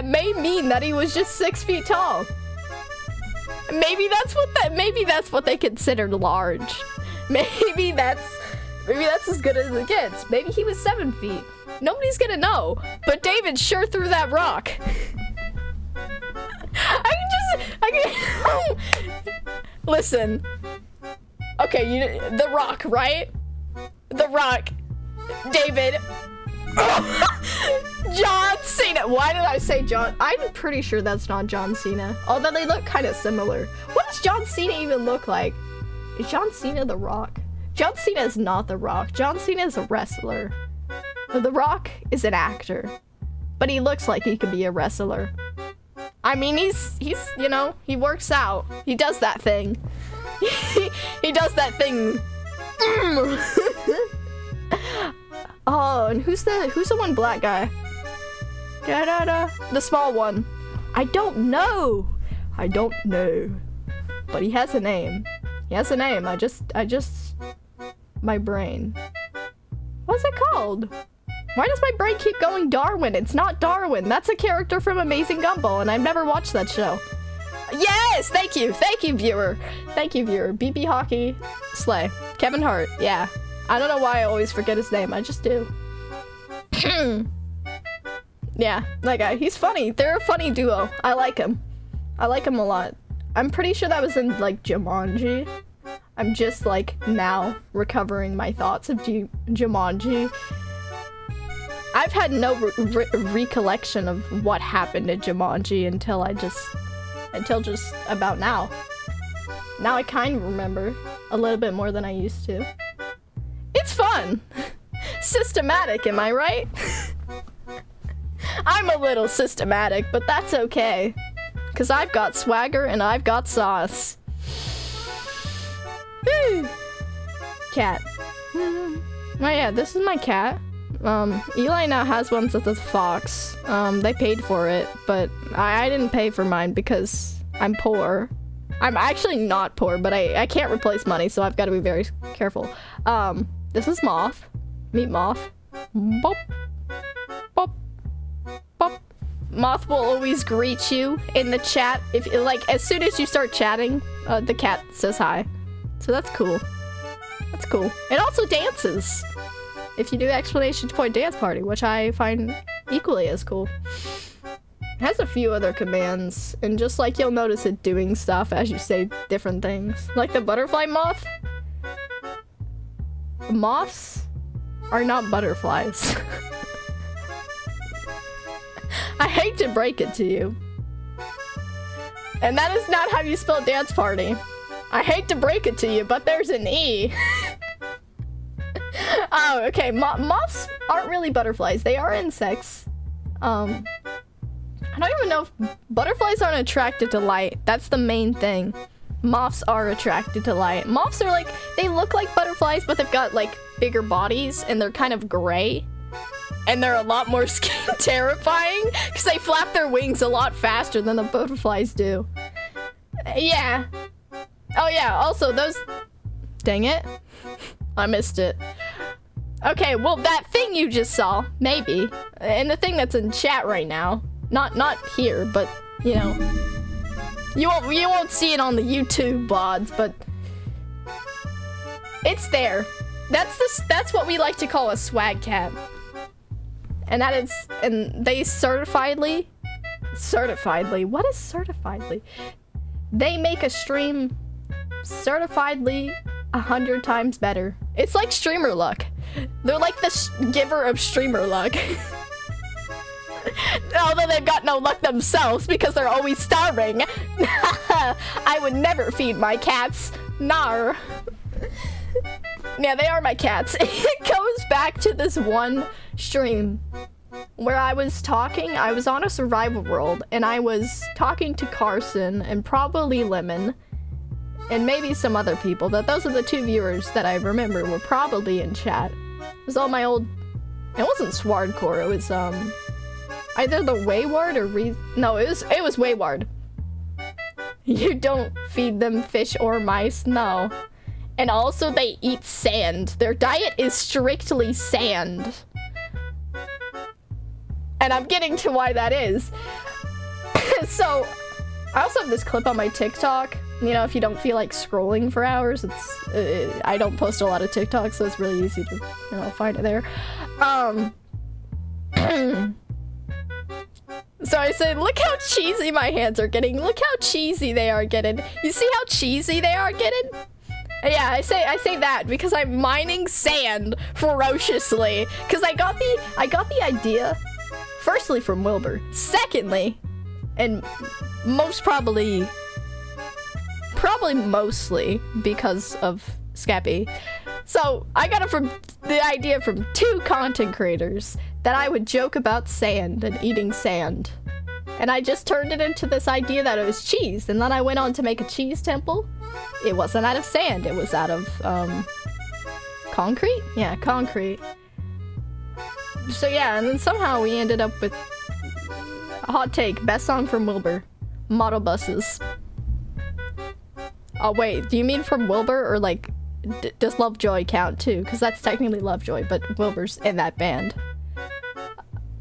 may mean that he was just 6 feet tall. Maybe that's what they considered large. Maybe that's as good as it gets. Maybe he was 7 feet. Nobody's gonna know. But David sure threw that rock. Listen. Okay, The Rock, right? The Rock. David. John Cena. Why did I say John? I'm pretty sure that's not John Cena. Although they look kind of similar. What does John Cena even look like? Is John Cena The Rock? John Cena is not The Rock. John Cena is a wrestler. The Rock is an actor. But he looks like he could be a wrestler. I mean, he's you know, he works out. He does that thing. He does that thing. Oh, and who's the one black guy? The small one. I don't know. But he has a name. I just my brain. What's it called? Why does my brain keep going Darwin? It's not Darwin. That's a character from Amazing Gumball, and I've never watched that show. Yes! Thank you, viewer. BB Hockey, Slay. Kevin Hart, yeah. I don't know why I always forget his name. I just do. Yeah, that guy. He's funny. They're a funny duo. I like him. a lot. I'm pretty sure that was in, like, Jumanji. I'm just, like, now recovering my thoughts of Jumanji. I've had no recollection of what happened in Jumanji until just about now. Now I kind of remember a little bit more than I used to. It's fun. Systematic, am I right? I'm a little systematic, but that's okay. 'Cause I've got swagger and I've got sauce. Cat. Oh yeah, this is my cat. Eli now has one that says Fox. They paid for it, but I didn't pay for mine because I'm poor. I'm actually not poor, but I can't replace money, so I've got to be very careful. This is Moth. Meet Moth. Bop. Bop. Bop. Moth will always greet you in the chat. If, like, as soon as you start chatting, the cat says hi. So that's cool. That's cool. It also dances. If you do exclamation point dance party, which I find equally as cool. It has a few other commands, and just like you'll notice it doing stuff as you say different things. Like the butterfly moth. Moths are not butterflies. I hate to break it to you. And that is not how you spell dance party. I hate to break it to you, but there's an E. Oh, okay. Moths aren't really butterflies. They are insects. I don't even know if butterflies aren't attracted to light. That's the main thing. Moths are attracted to light. Moths are like, they look like butterflies, but they've got like bigger bodies and they're kind of gray. And they're a lot more terrifying because they flap their wings a lot faster than the butterflies do. Yeah. Oh yeah, also those... Dang it. I missed it. Okay, well that thing you just saw, maybe. And the thing that's in chat right now. Not here, but, you know. You won't see it on the YouTube VODs, but... It's there. That's what we like to call a swag cap. And that is... And they certifiedly... What is certifiedly? They make a stream certifiedly 100 times better. It's like streamer luck. They're like the giver of streamer luck. Although they've got no luck themselves because they're always starving. I would never feed my cats. Nar. Yeah, they are my cats. It goes back to this one stream where I was on a survival world, and I was talking to Carson and probably Lemon and maybe some other people, but those are the two viewers that I remember were probably in chat. It was all my old... It wasn't Swardcore, it was either the Wayward or No, it was Wayward. You don't feed them fish or mice, no. And also they eat sand. Their diet is strictly sand. And I'm getting to why that is. So, I also have this clip on my TikTok. You know, if you don't feel like scrolling for hours, I don't post a lot of TikToks, so it's really easy to, you know, find it there. So I said, look how cheesy my hands are getting. Look how cheesy they are getting. You see how cheesy they are getting? Yeah, I say that because I'm mining sand ferociously. Because I got the idea, firstly from Wilbur. Secondly, and most probably mostly because of Scappy. So I got it from the idea from two content creators that I would joke about sand and eating sand. And I just turned it into this idea that it was cheese. And then I went on to make a cheese temple. It wasn't out of sand. It was out of, concrete? Yeah, concrete. So yeah, and then somehow we ended up with a hot take. Best song from Wilbur. Model buses. Oh wait, do you mean from Wilbur or like, does Lovejoy count too? Because that's technically Lovejoy, but Wilbur's in that band.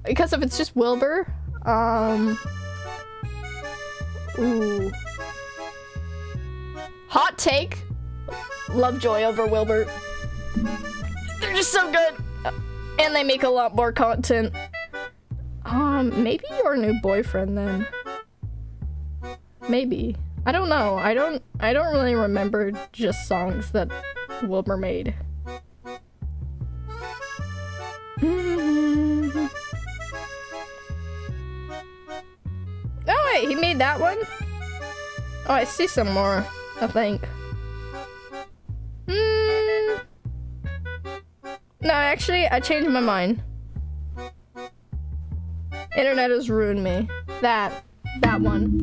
Because if it's just Wilbur, ooh. Hot take. Lovejoy over Wilbur. They're just so good. And they make a lot more content. Maybe your new boyfriend then. Maybe. I don't know. I don't really remember just songs that Wilbur made. Oh wait, he made that one? Oh, I see some more, I think. No, actually, I changed my mind. Internet has ruined me. That one.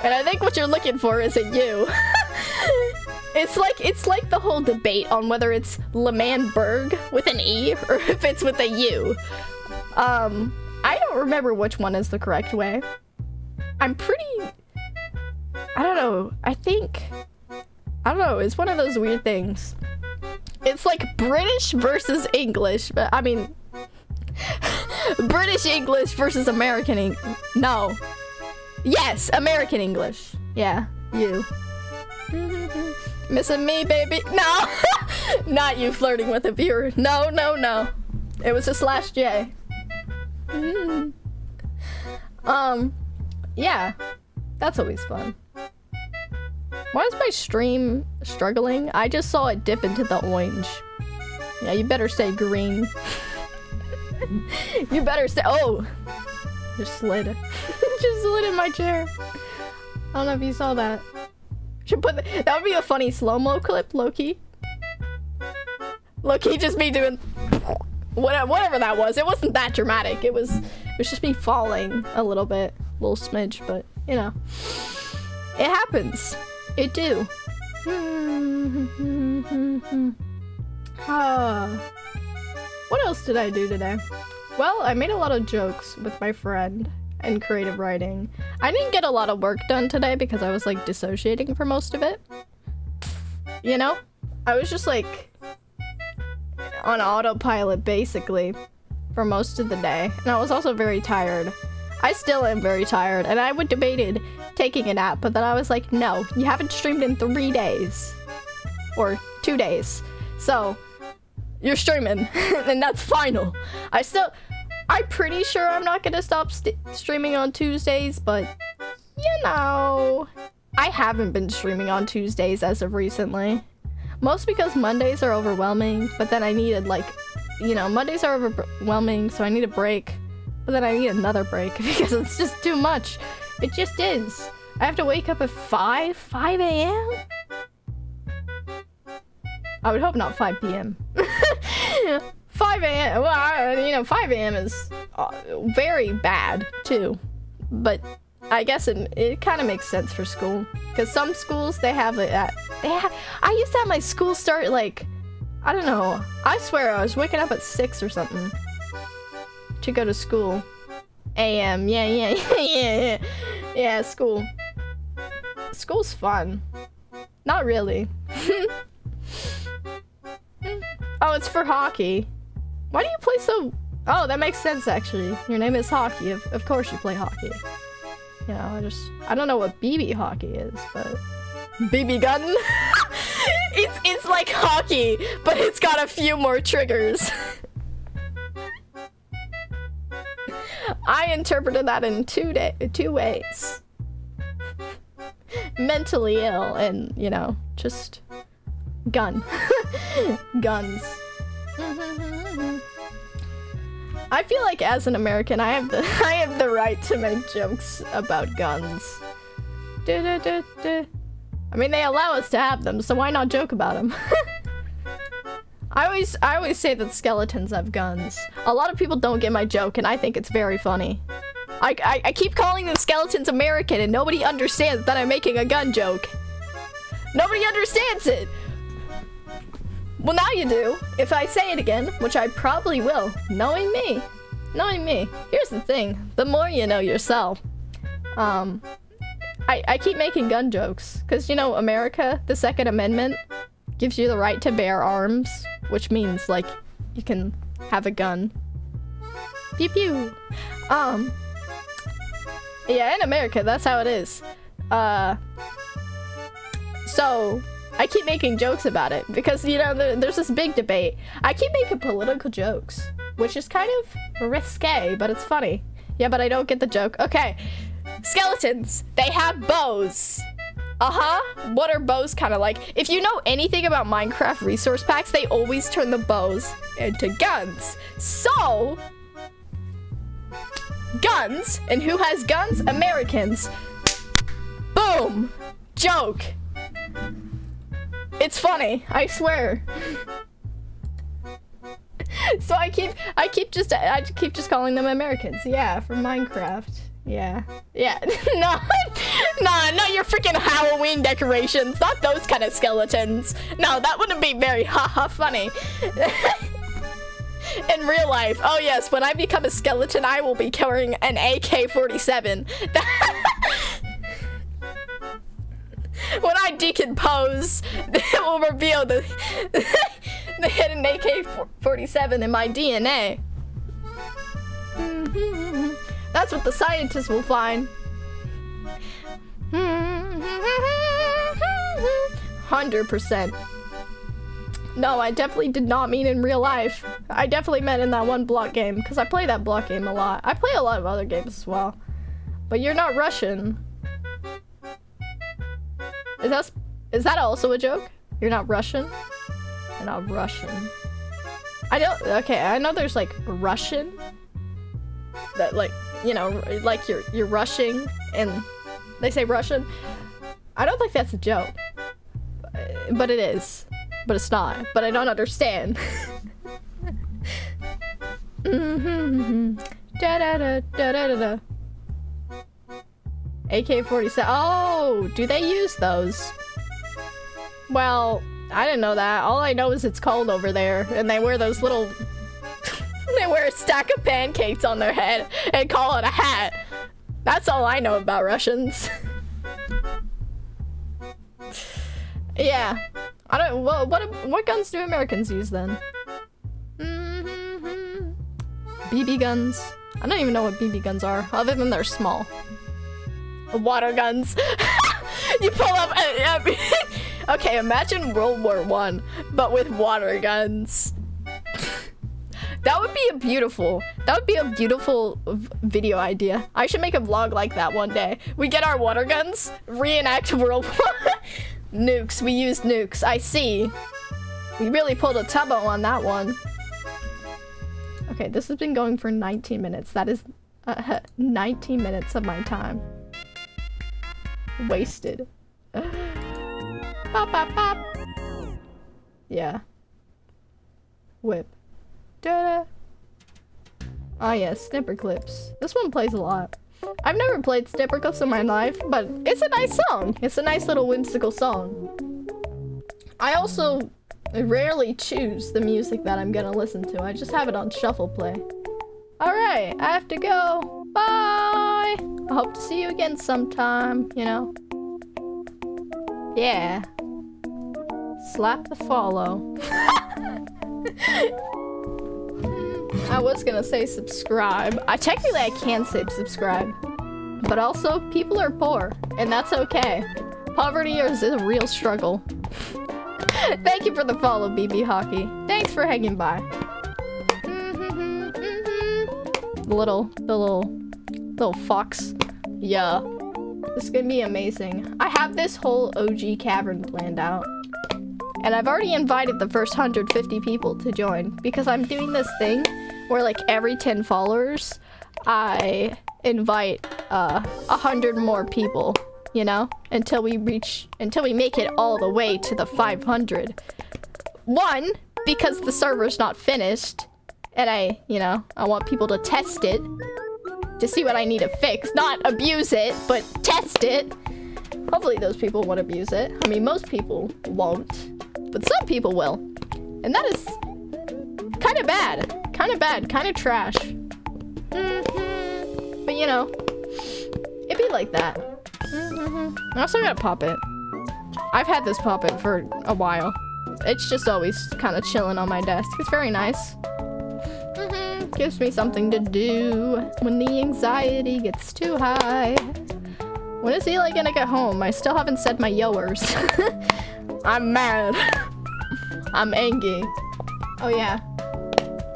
And I think what you're looking for is a U. It's like the whole debate on whether it's Lemanberg with an E or if it's with a U. I don't remember which one is the correct way. I'm pretty... I don't know. I don't know. It's one of those weird things. It's like British versus English, but I mean... British English versus American English. No. Yes, American English. Yeah, you. Missing me, baby? No! Not you flirting with a viewer. No, no, no. It was a /J. Yeah. That's always fun. Why is my stream struggling? I just saw it dip into the orange. Yeah, you better stay green. You better stay- oh! Just slid. Just slid in my chair. I don't know if you saw that. Should put that would be a funny slow-mo clip, Loki. Loki, just me doing whatever that was. It wasn't that dramatic. It was just me falling a little bit, a little smidge, but you know, it happens. It do. What else did I do today? Well, I made a lot of jokes with my friend and creative writing. I didn't get a lot of work done today because I was like dissociating for most of it. You know? I was just like on autopilot basically for most of the day. And I was also very tired. I still am very tired, and I would debated taking a nap, but then I was like, no, you haven't streamed in 3 days. Or 2 days. So, you're streaming, and that's final. I'm pretty sure I'm not gonna stop streaming on Tuesdays, but, you know, I haven't been streaming on Tuesdays as of recently. Most because Mondays are overwhelming, but then I needed, like, you know, Mondays are overwhelming, so I need a break. But then I need another break because it's just too much. It just is. I have to wake up at 5 a.m.? I would hope not 5 p.m. 5 a.m. Well, you know, 5 a.m. is very bad too. But I guess it kind of makes sense for school. Because some schools, they have it at... I used to have my school start like... I don't know. I swear I was waking up at 6 or something. To go to school. AM, yeah, school. School's fun. Not really. Oh, it's for hockey. Why do you play so... Oh, that makes sense, actually. Your name is Hockey. Of course you play hockey. You know, I don't know what BB hockey is, but... BB gun? It's like hockey, but it's got a few more triggers. I interpreted that in two ways. Mentally ill and, you know, just gun. Guns. I feel like as an American, I have the right to make jokes about guns. I mean, they allow us to have them, so why not joke about them? I always say that skeletons have guns. A lot of people don't get my joke, and I think it's very funny. I keep calling the skeletons American, and nobody understands that I'm making a gun joke. Nobody understands it. Well, now you do. If I say it again, which I probably will, knowing me. Here's the thing. The more you know yourself. I keep making gun jokes. Because, you know, America, the Second Amendment, gives you the right to bear arms. Which means, like, you can have a gun. Pew pew. Yeah, in America, that's how it is. So, I keep making jokes about it. Because, you know, there's this big debate. I keep making political jokes. Which is kind of risque, but it's funny. Yeah, but I don't get the joke. Okay. Skeletons. They have bows. What are bows kind of like? If you know anything about Minecraft resource packs, they always turn the bows into guns. So, guns. And who has guns? Americans. Boom. Joke. It's funny. I swear. So I keep just calling them Americans. Yeah, from Minecraft. Yeah. No, your freaking Halloween decorations. Not those kind of skeletons. No, that wouldn't be very funny. In real life. Oh yes, when I become a skeleton, I will be carrying an AK-47. When I decompose, it will reveal the hidden AK-47 in my DNA. That's what the scientists will find. 100%. No, I definitely did not mean in real life. I definitely meant in that one block game, because I play that block game a lot. I play a lot of other games as well. But you're not Russian. Is that also a joke? You're not Russian? You're not Russian. Okay, I know there's like Russian. That like, you know, like you're rushing and they say Russian. I don't think that's a joke. But it is. But it's not. But I don't understand. Da-da-da-da-da-da. AK-47. Oh, do they use those? Well, I didn't know that. All I know is it's cold over there, and they wear those little They wear a stack of pancakes on their head and call it a hat. That's all I know about Russians. Yeah. I don't. What guns do Americans use then? BB guns. I don't even know what BB guns are, other than they're small. Water guns. You pull up. Okay, imagine World War I, but with water guns. That would be a beautiful video idea. I should make a vlog like that one day. We get our water guns, reenact World War. Nukes. We used nukes. I see. We really pulled a tubbo on that one. Okay, this has been going for 19 minutes. That is 19 minutes of my time. Wasted. Bop, bop, bop. Yeah. Whip. Da-da. Oh yeah, Snipper Clips. This one plays a lot. I've never played Snipper Clips in my life, but it's a nice song. It's a nice little whimsical song. I also rarely choose the music that I'm gonna listen to. I just have it on shuffle play. Alright, I have to go. Bye! I hope to see you again sometime, you know. Yeah. Slap the follow. I was gonna say subscribe. Technically I can say subscribe. But also, people are poor, and that's okay. Poverty is a real struggle. Thank you for the follow, BB Hockey. Thanks for hanging by. The little fox. Yeah. This is gonna be amazing. I have this whole OG cavern planned out. And I've already invited the first 150 people to join because I'm doing this thing where like every 10 followers, I invite 100 more people, you know, until we make it all the way to the 500. One, because the server's not finished, and I want people to test it to see what I need to fix, not abuse it, but test it. Hopefully those people won't abuse it. I mean, most people won't, but some people will. And that is kind of bad, kind of trash. But you know, it'd be like that. I also got a puppet. I've had this puppet for a while. It's just always kind of chilling on my desk. It's very nice. Gives me something to do when the anxiety gets too high. When is Eli gonna get home? I still haven't said my yoers. I'm mad. I'm angry. Oh yeah.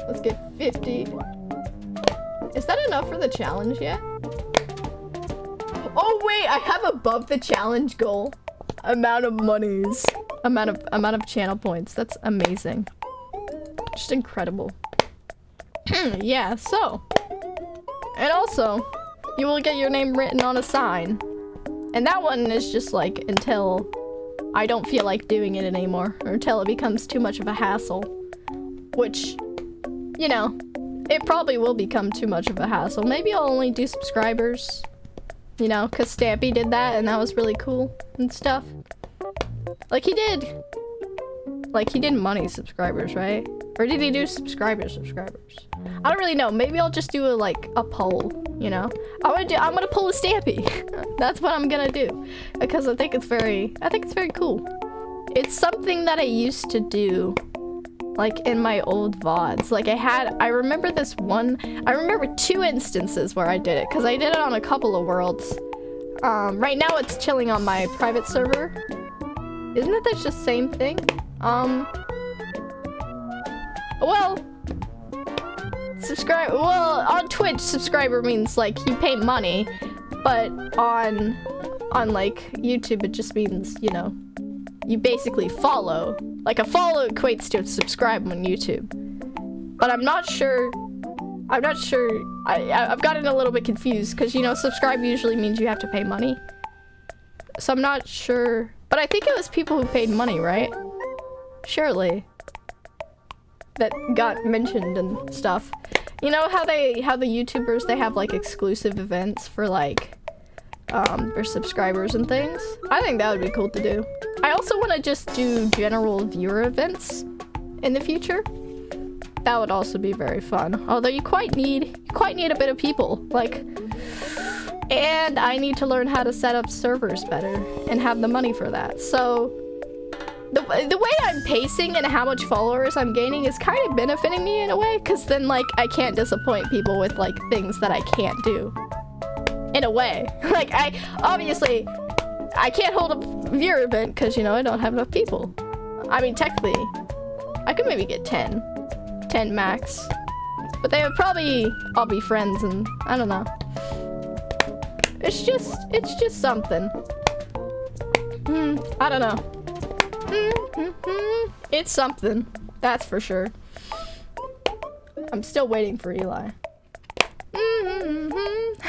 Let's get 50. Is that enough for the challenge yet? Oh wait, I have above the challenge goal. Amount of monies. Amount of channel points. That's amazing. Just incredible. Yeah, so. And also, you will get your name written on a sign. And that one is just like until I don't feel like doing it anymore. Or until it becomes too much of a hassle. Which, you know, it probably will become too much of a hassle. Maybe I'll only do subscribers. You know, because Stampy did that and that was really cool and stuff. Like he did money subscribers, right? Or did he do subscribers? I don't really know. Maybe I'll just do a poll, you know? I'm gonna pull a Stampy. That's what I'm gonna do. Because I think it's very cool. It's something that I used to do like in my old VODs. Like I remember two instances where I did it, because I did it on a couple of worlds. Right now it's chilling on my private server. Isn't it that's just same thing? Well, on Twitch, subscriber means like you pay money, but on like YouTube it just means, you know, you basically follow. Like a follow equates to a subscribe on YouTube. But I'm not sure. I've gotten a little bit confused because, you know, subscribe usually means you have to pay money. So I'm not sure. But I think it was people who paid money, right? Surely. That got mentioned and stuff. You know how the YouTubers, they have like exclusive events for like for subscribers and things? I think that would be cool to do. I also want to just do general viewer events in the future. That would also be very fun. Although you quite need a bit of people. Like, and I need to learn how to set up servers better and have the money for that. So the way I'm pacing and how much followers I'm gaining is kind of benefiting me in a way, because then like I can't disappoint people with like things that I can't do. In a way. Like I can't hold a viewer event because, you know, I don't have enough people. I mean, technically, I could maybe get 10 max, but they would probably all be friends, and I don't know. It's just something. I don't know. It's something, that's for sure. I'm still waiting for Eli.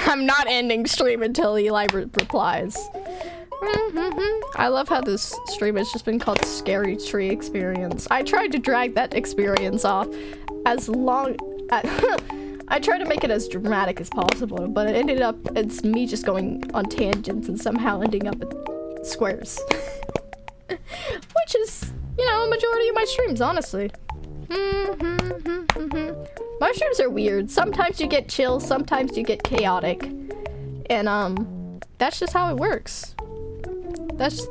I'm not ending stream until Eli replies. I love how this stream has just been called Scary Tree Experience. I tried to drag that experience off as long as I tried to make it as dramatic as possible, but it ended up, it's me just going on tangents and somehow ending up at squares. Which is, you know, a majority of my streams, honestly. My streams are weird. Sometimes you get chill, sometimes you get chaotic. And that's just how it works. That's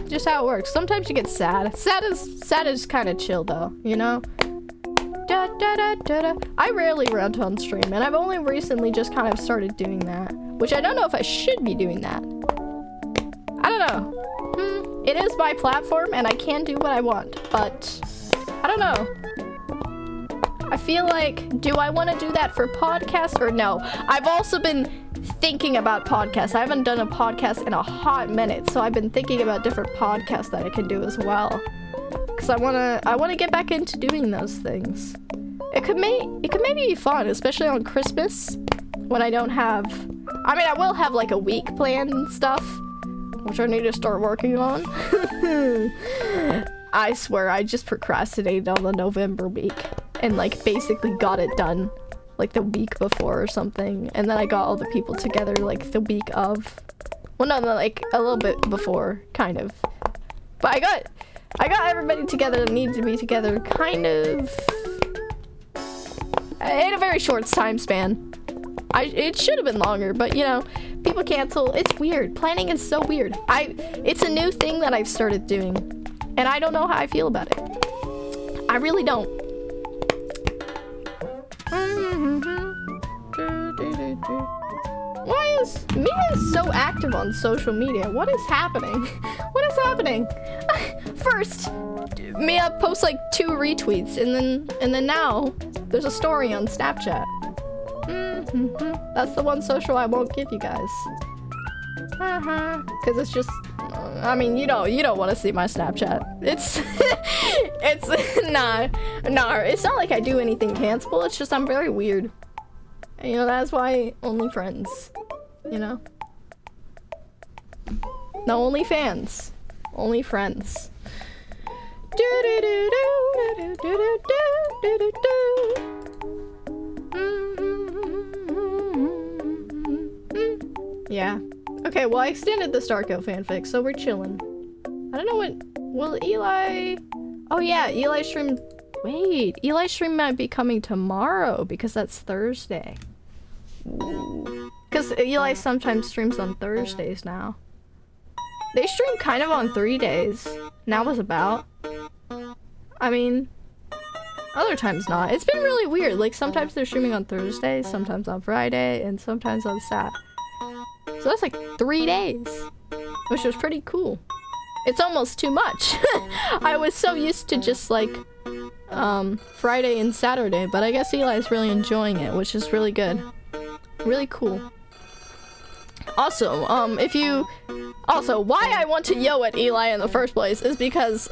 just how it works. Sometimes you get sad. Sad is kind of chill though, you know? I rarely rant on stream, and I've only recently just kind of started doing that, which I don't know if I should be doing that. I don't know. It is my platform and I can do what I want, but I don't know. I feel like, do I want to do that for podcasts or no? I've also been thinking about podcasts. I haven't done a podcast in a hot minute, so I've been thinking about different podcasts that I can do as well. Cause I wanna get back into doing those things. It could maybe be fun, especially on Christmas when I don't have. I mean, I will have like a week planned and stuff, which I need to start working on. I swear, I just procrastinated on the November week and like basically got it done like the week before or something, and then I got all the people together like the week of. Well, no, like a little bit before, kind of. But I got everybody together that needed to be together, kind of, in a very short time span. It should have been longer, but you know, people cancel. It's weird. Planning is so weird. It's a new thing that I've started doing, and I don't know how I feel about it. I really don't. Why is Mia so active on social media? What is happening? What is happening? First, Mia posts like 2 retweets, and then now there's a story on Snapchat. That's the one social I won't give you guys. Cause it's just, I mean, you don't want to see my Snapchat. It's nah. It's not like I do anything cancelable. It's just I'm very weird. And, you know, that's why only friends. You know. No, only fans. Only friends. Yeah. Okay, well, I extended the Starco fanfic, so we're chilling. I don't know what... Will Eli... Oh, yeah, Eli stream... Wait, Eli stream might be coming tomorrow, because that's Thursday. Because Eli sometimes streams on Thursdays now. They stream kind of on 3 days. Now is about. I mean, other times not. It's been really weird. Like, sometimes they're streaming on Thursday, sometimes on Friday, and sometimes on Sat. So that's like 3 days, which was pretty cool. It's almost too much. I was so used to just like Friday and Saturday, but I guess Eli's really enjoying it, which is really good. Really cool. Also, why I want to yo at Eli in the first place is because,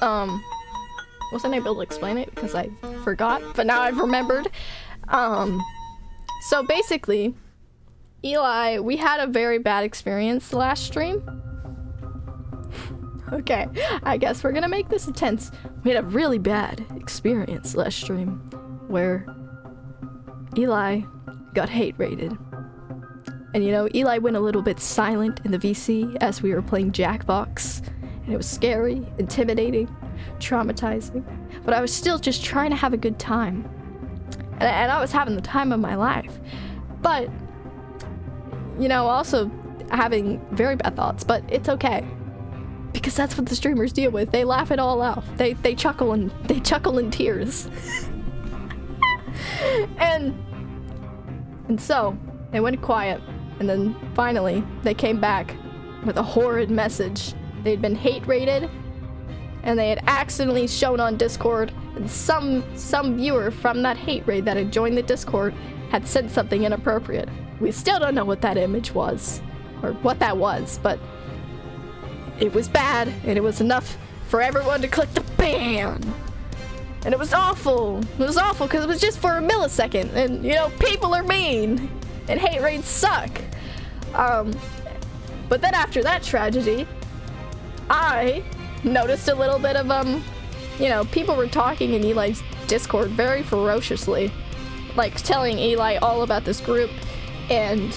wasn't able to explain it because I forgot, but now I've remembered. So basically, Eli, we had a very bad experience the last stream. Okay, I guess we're gonna make this intense. We had a really bad experience last stream where Eli got hate rated. And you know, Eli went a little bit silent in the VC as we were playing Jackbox. And it was scary, intimidating, traumatizing. But I was still just trying to have a good time. And I was having the time of my life. But, you know, also having very bad thoughts, but it's okay. Because that's what the streamers deal with. They laugh it all out. They chuckle in tears. and so they went quiet, and then finally they came back with a horrid message. They'd been hate rated, and they had accidentally shown on Discord, and some viewer from that hate raid that had joined the Discord had said something inappropriate. We still don't know what that image was, or what that was, but it was bad, and it was enough for everyone to click the ban. And it was awful. It was awful because it was just for a millisecond, and you know, people are mean, and hate raids suck. But then after that tragedy, I noticed a little bit of, you know, people were talking in Eli's Discord very ferociously, like telling Eli all about this group and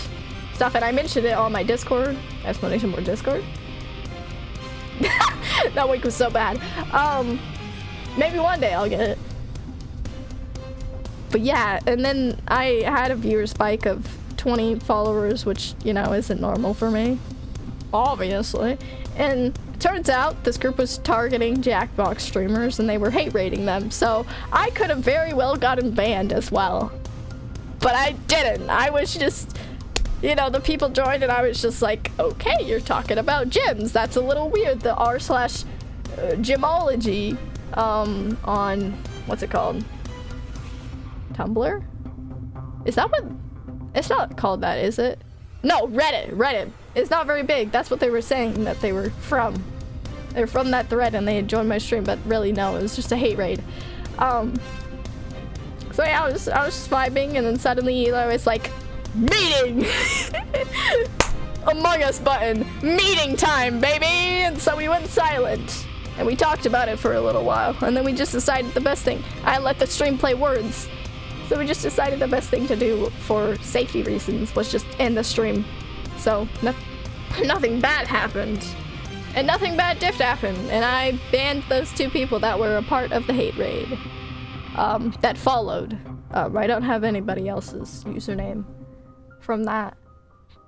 stuff, and I mentioned it on my Discord, explanation board Discord. That week was so bad. Maybe one day I'll get it. But yeah, and then I had a viewer spike of 20 followers, which, you know, isn't normal for me, obviously. And it turns out this group was targeting Jackbox streamers and they were hate rating them, so I could have very well gotten banned as well. But I didn't. I was just, you know, the people joined and I was just like, okay, you're talking about gyms. That's a little weird. The r/gymology on, what's it called? Tumblr? Is that what? It's not called that, is it? No, Reddit. It's not very big. That's what they were saying that they were from. They were from that thread and they had joined my stream, but really no, it was just a hate raid. So yeah, I was just vibing, and then suddenly Eli was like, meeting! Among Us button. Meeting time, baby! And so we went silent. And we talked about it for a little while. And then we just decided the best thing. I let the stream play words. So we just decided the best thing to do for safety reasons was just end the stream. So nothing bad happened. And nothing bad did happen. And I banned those two people that were a part of the hate raid. That followed. I don't have anybody else's username from that.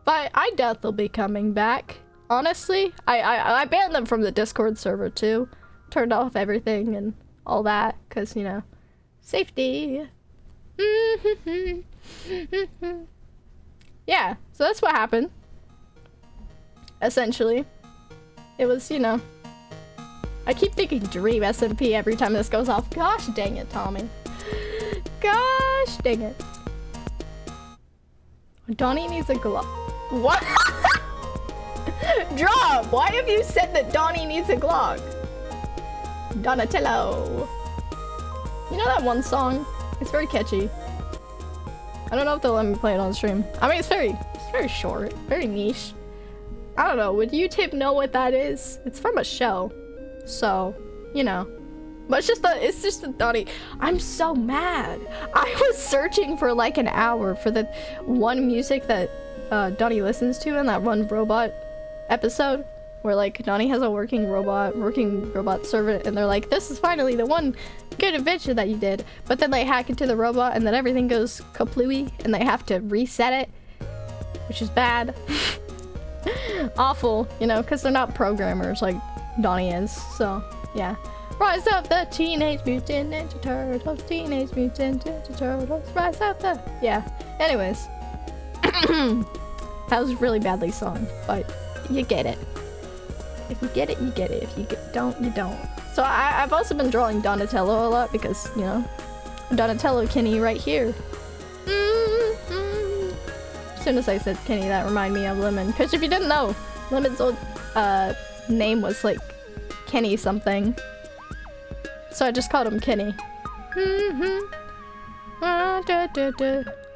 But I doubt they'll be coming back. Honestly, I banned them from the Discord server too. Turned off everything and all that, cause you know, safety. Yeah, so that's what happened. Essentially, it was, you know, I keep thinking Dream SMP every time this goes off. Gosh dang it, Tommy. Gosh dang it. Donnie needs a glove. What? Drop! Why have you said that Donnie needs a Glock? Donatello. You know that one song? It's very catchy. I don't know if they'll let me play it on stream. I mean, it's very short, very niche. I don't know, would YouTube know what that is? It's from a show. So, you know. But it's just the Donnie. I'm so mad. I was searching for like an hour for the one music that Donnie listens to in that one robot episode where like Donnie has a working robot servant, and they're like, this is finally the one good adventure that you did. But then they hack into the robot and then everything goes kaplooey and they have to reset it, which is bad. Awful, you know, because they're not programmers like Donnie is. So yeah. Rise up the Teenage Mutant Ninja Turtles, Teenage Mutant Ninja Turtles, rise up the... Yeah, anyways. That was really badly sung, but you get it. If you get it, you get it. If you don't, you don't. So I've also been drawing Donatello a lot because, you know, Donatello Kenny right here. As soon as I said Kenny, that reminded me of Lemon. Because if you didn't know, Lemon's old name was like Kenny something. So I just called him Kenny.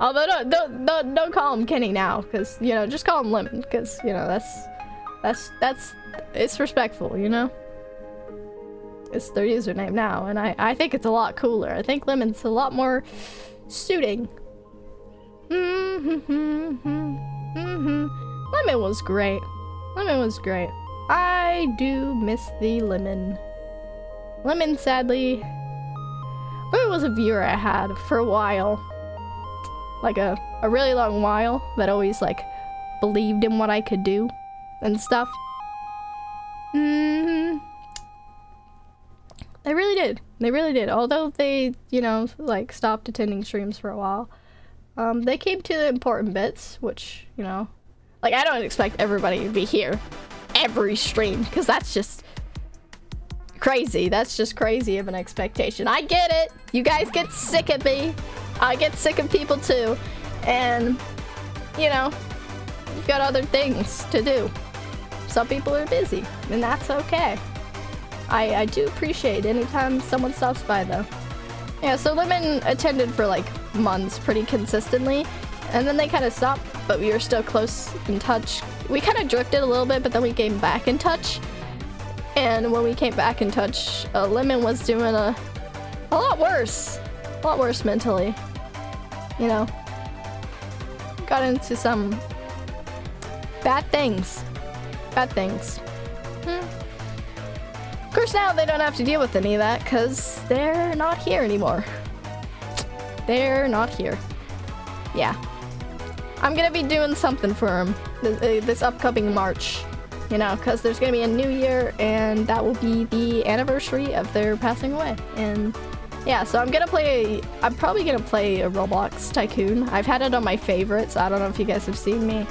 Although don't call him Kenny now, because you know, just call him Lemon, because you know that's it's respectful, you know. It's their username now, and I think it's a lot cooler. I think Lemon's a lot more suiting. Lemon was great. Lemon was great. I do miss the Lemon. Lemon sadly Who was a viewer I had for a while? Like a really long while that always like believed in what I could do and stuff. They really did. They really did. Although they, you know, like stopped attending streams for a while. They came to the important bits, which, you know, like I don't expect everybody to be here every stream because that's just crazy. That's just crazy of an expectation. I get it. You guys get sick of me. I get sick of people too. And, you know, you've got other things to do. Some people are busy, and that's okay. I do appreciate anytime someone stops by though. Yeah, so Lemon attended for like months pretty consistently, and then they kind of stopped, but we were still close in touch. We kind of drifted a little bit, but then we came back in touch. And when we came back in touch, Lemon was doing a lot worse mentally. You know, got into some bad things. Of course, now they don't have to deal with any of that because they're not here anymore. They're not here. Yeah. I'm gonna be doing something for them this upcoming March, you know, because there's gonna be a new year and that will be the anniversary of their passing away. And yeah, so I'm probably gonna play a Roblox Tycoon. I've had it on my favorites. I don't know if you guys have seen me.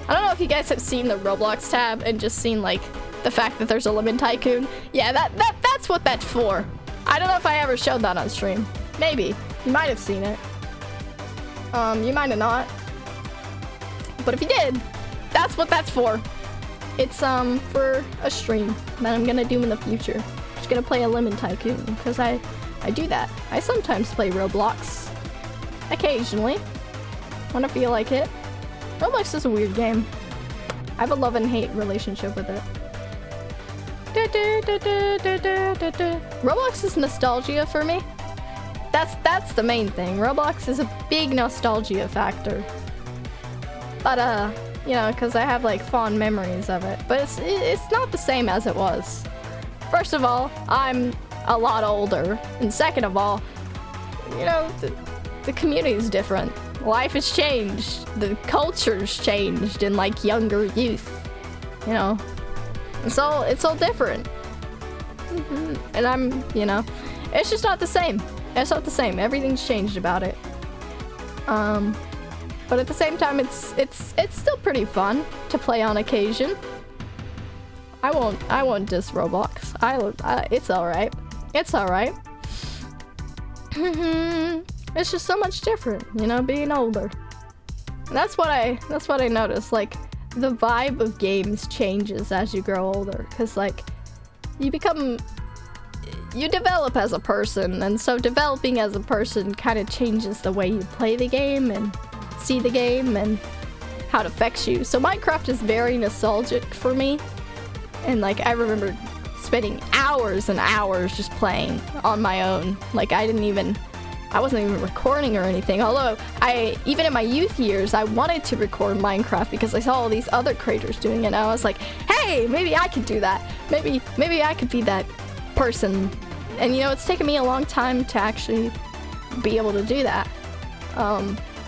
I don't know if you guys have seen the Roblox tab and just seen like the fact that there's a Lemon Tycoon. Yeah, that's what that's for. I don't know if I ever showed that on stream. Maybe. You might have seen it. You might have not. But if you did, that's what that's for. It's for a stream that I'm gonna do in the future. I'm just gonna play a Lemon Tycoon because I do that. I sometimes play Roblox. Occasionally. When I feel like it. Roblox is a weird game. I have a love and hate relationship with it. Roblox is nostalgia for me. That's the main thing. Roblox is a big nostalgia factor. But you know, because I have like fond memories of it. But it's not the same as it was. First of all, I'm a lot older, and second of all, you know, the community is different. Life has changed. The culture's changed in like younger youth. You know, it's all different. And I'm, you know, it's just not the same. It's not the same. Everything's changed about it. But at the same time, it's still pretty fun to play on occasion. I won't diss Roblox. It's all right. It's all right. It's just so much different, you know, being older. And that's what I noticed. Like, the vibe of games changes as you grow older, because like you develop as a person, and so developing as a person kind of changes the way you play the game and see the game and how it affects you. So Minecraft is very nostalgic for me, and like I remember spending hours and hours just playing on my own. Like I wasn't even recording or anything, although even in my youth years, I wanted to record Minecraft because I saw all these other creators doing it, and I was like, hey, maybe I could do that. Maybe I could be that person. And you know, it's taken me a long time to actually be able to do that.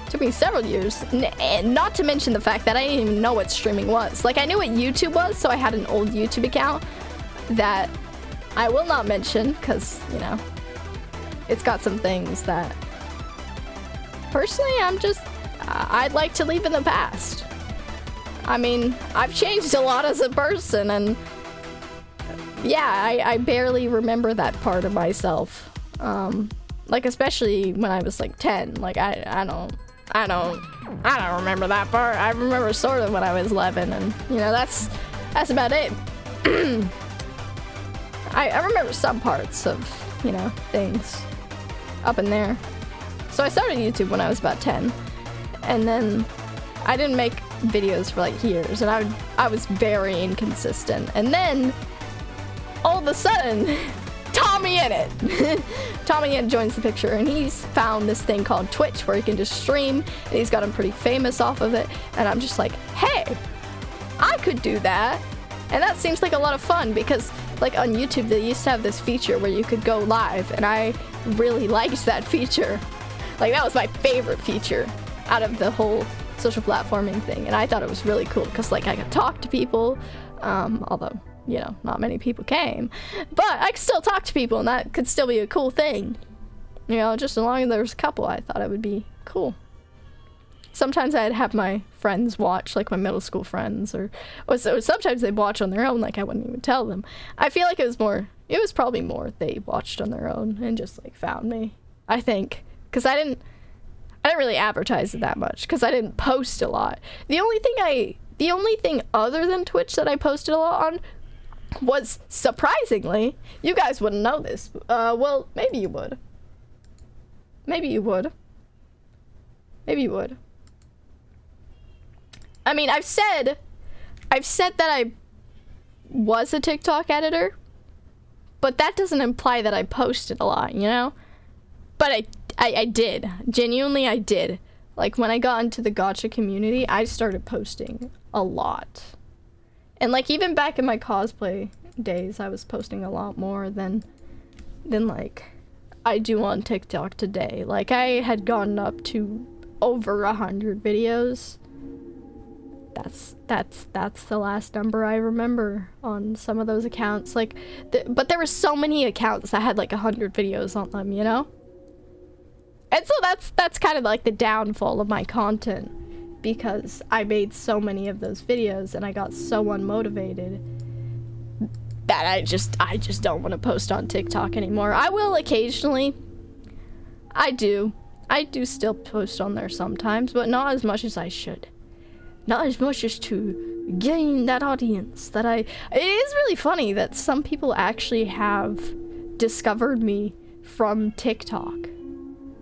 Took me several years, and not to mention the fact that I didn't even know what streaming was. Like, I knew what YouTube was, so I had an old YouTube account that I will not mention because, you know, it's got some things that personally I'd like to leave in the past. I mean, I've changed a lot as a person, and yeah, I barely remember that part of myself. Like especially when I was like 10. Like I don't remember that part. I remember sort of when I was 11, and you know, that's about it. I remember some parts of, you know, things up in there. So I started YouTube when I was about 10, and then I didn't make videos for like years, and I was very inconsistent, and then all of a sudden TommyInnit TommyInnit joins the picture, and he's found this thing called Twitch where he can just stream, and he's gotten pretty famous off of it, and I'm just like, hey, I could do that. And that seems like a lot of fun because like on YouTube, they used to have this feature where you could go live, and I really liked that feature. Like, that was my favorite feature out of the whole social platforming thing, and I thought it was really cool because, like, I could talk to people, although, you know, not many people came, but I could still talk to people, and that could still be a cool thing. You know, just as long as there was a couple, I thought it would be cool. Sometimes I'd have my friends watch, like my middle school friends, or sometimes they'd watch on their own, like I wouldn't even tell them. I feel like it was probably more they watched on their own and just like found me, I think, because I didn't really advertise it that much, because I didn't post a lot. The only thing other than Twitch that I posted a lot on was, surprisingly, you guys wouldn't know this, well, maybe you would. Maybe you would. I mean, I've said that I was a TikTok editor, but that doesn't imply that I posted a lot, you know? But I did. Genuinely, I did. Like, when I got into the gacha community, I started posting a lot. And, like, even back in my cosplay days, I was posting a lot more than like, I do on TikTok today. Like, I had gotten up to over 100 videos. That's the last number I remember on some of those accounts. Like, but there were so many accounts that had like 100 videos on them, you know? And so that's kind of like the downfall of my content, because I made so many of those videos and I got so unmotivated that I just don't want to post on TikTok anymore. I will occasionally. I do still post on there sometimes, but not as much as I should. Not as much as to gain that audience that it is really funny that some people actually have discovered me from TikTok.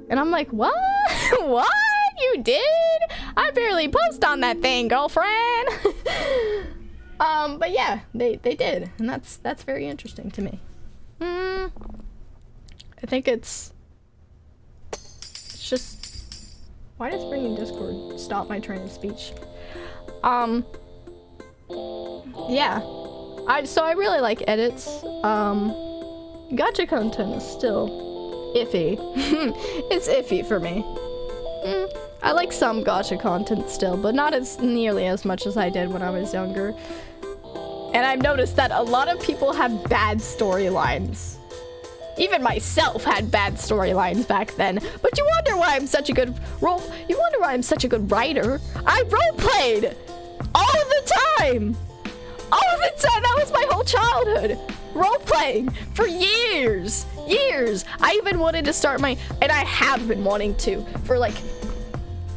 And I'm like, what? What? You did? I barely post on that thing, girlfriend. But yeah, they did. And that's very interesting to me. I think it's just, why does bringing Discord stop my train of speech? Yeah. So I really like edits. Gacha content is still iffy. It's iffy for me. I like some gacha content still, but not as nearly as much as I did when I was younger. And I've noticed that a lot of people have bad storylines. Even myself had bad storylines back then. But you wonder why I'm such a good writer. I roleplayed all the time. All the time. That was my whole childhood. Roleplaying for years. I even wanted to start and I have been wanting to for like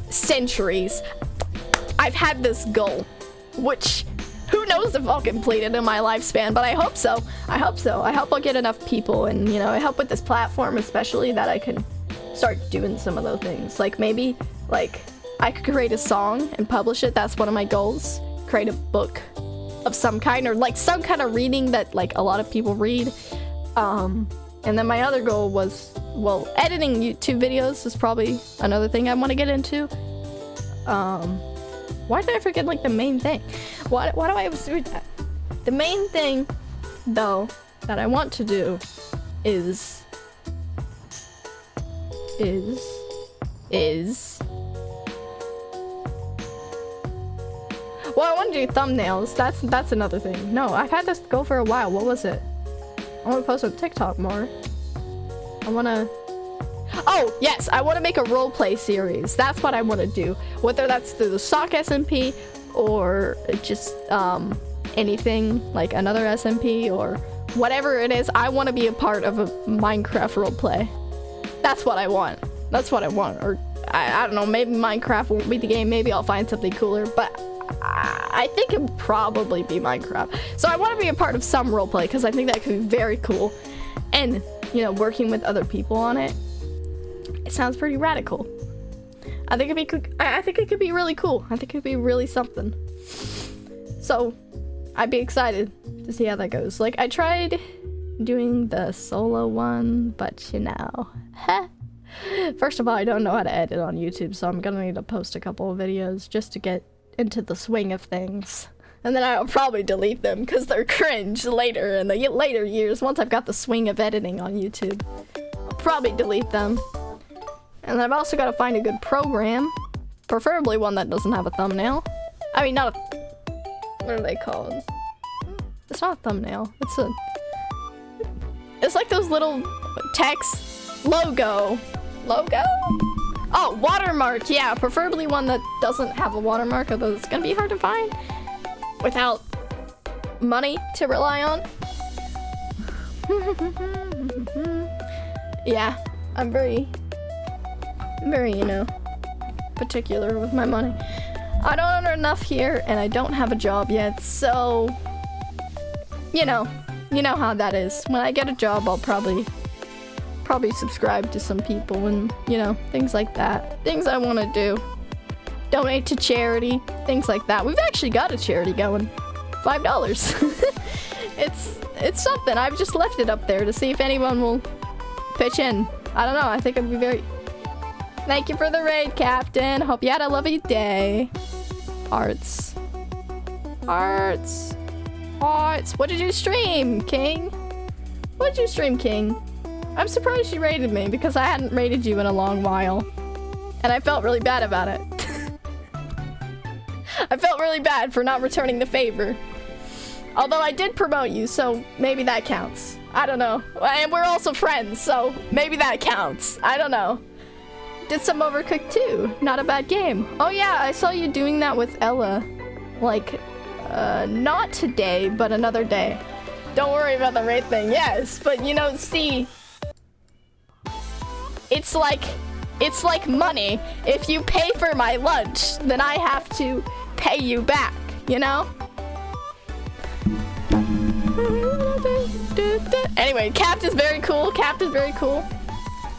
centuries. I've had this goal, which who knows if I'll complete it in my lifespan, but I hope so. I hope I'll get enough people, and you know, I hope with this platform especially that I can start doing some of those things. Like maybe like I could create a song and publish it. That's one of my goals. Create a book of some kind, or like some kind of reading that like a lot of people read. And then my other goal was, well, editing YouTube videos is probably another thing I want to get into. Why did I forget like the main thing? Why do I always do that? The main thing, though, that I want to do is well, I want to do thumbnails. That's another thing. No, I've had this goal for a while. What was it? I want to post on TikTok more. Oh, yes, I want to make a roleplay series. That's what I want to do. Whether that's through the SOC SMP or just anything like another SMP or whatever it is, I want to be a part of a Minecraft roleplay. That's what I want. Or I don't know, maybe Minecraft won't be the game. Maybe I'll find something cooler, but I think it would probably be Minecraft. So I want to be a part of some roleplay because I think that could be very cool. And, you know, working with other people on it, it sounds pretty radical. I think it could be really cool. I think it could be really something. So, I'd be excited to see how that goes. Like, I tried doing the solo one, but you know, first of all, I don't know how to edit on YouTube, so I'm gonna need to post a couple of videos just to get into the swing of things. And then I'll probably delete them because they're cringe later in the later years. Once I've got the swing of editing on YouTube, I'll probably delete them. And then I've also got to find a good program. Preferably one that doesn't have a thumbnail. I mean, not a... What are they called? It's not a thumbnail. It's a... It's like those little text logo. Logo? Oh, watermark. Yeah, preferably one that doesn't have a watermark, although it's gonna be hard to find without money to rely on. Yeah, I'm very, you know, particular with my money. I don't earn enough here, and I don't have a job yet, so you know how that is. When I get a job, I'll probably subscribe to some people and, you know, things like that. Things I want to do. Donate to charity, things like that. We've actually got a charity going. $5. It's something. I've just left it up there to see if anyone will pitch in. I don't know. I think it'd be very... Thank you for the raid, Captain. Hope you had a lovely day. Arts. What did you stream, King? What did you stream, King? I'm surprised you raided me because I hadn't raided you in a long while. And I felt really bad about it. I felt really bad for not returning the favor. Although I did promote you, so maybe that counts. I don't know. And we're also friends, so maybe that counts. I don't know. Did some Overcooked too. Not a bad game. Oh yeah, I saw you doing that with Ella. Like, not today, but another day. Don't worry about the raid thing. Yes, but you know, see... It's like money. If you pay for my lunch, then I have to pay you back, you know? Anyway, Capt is very cool.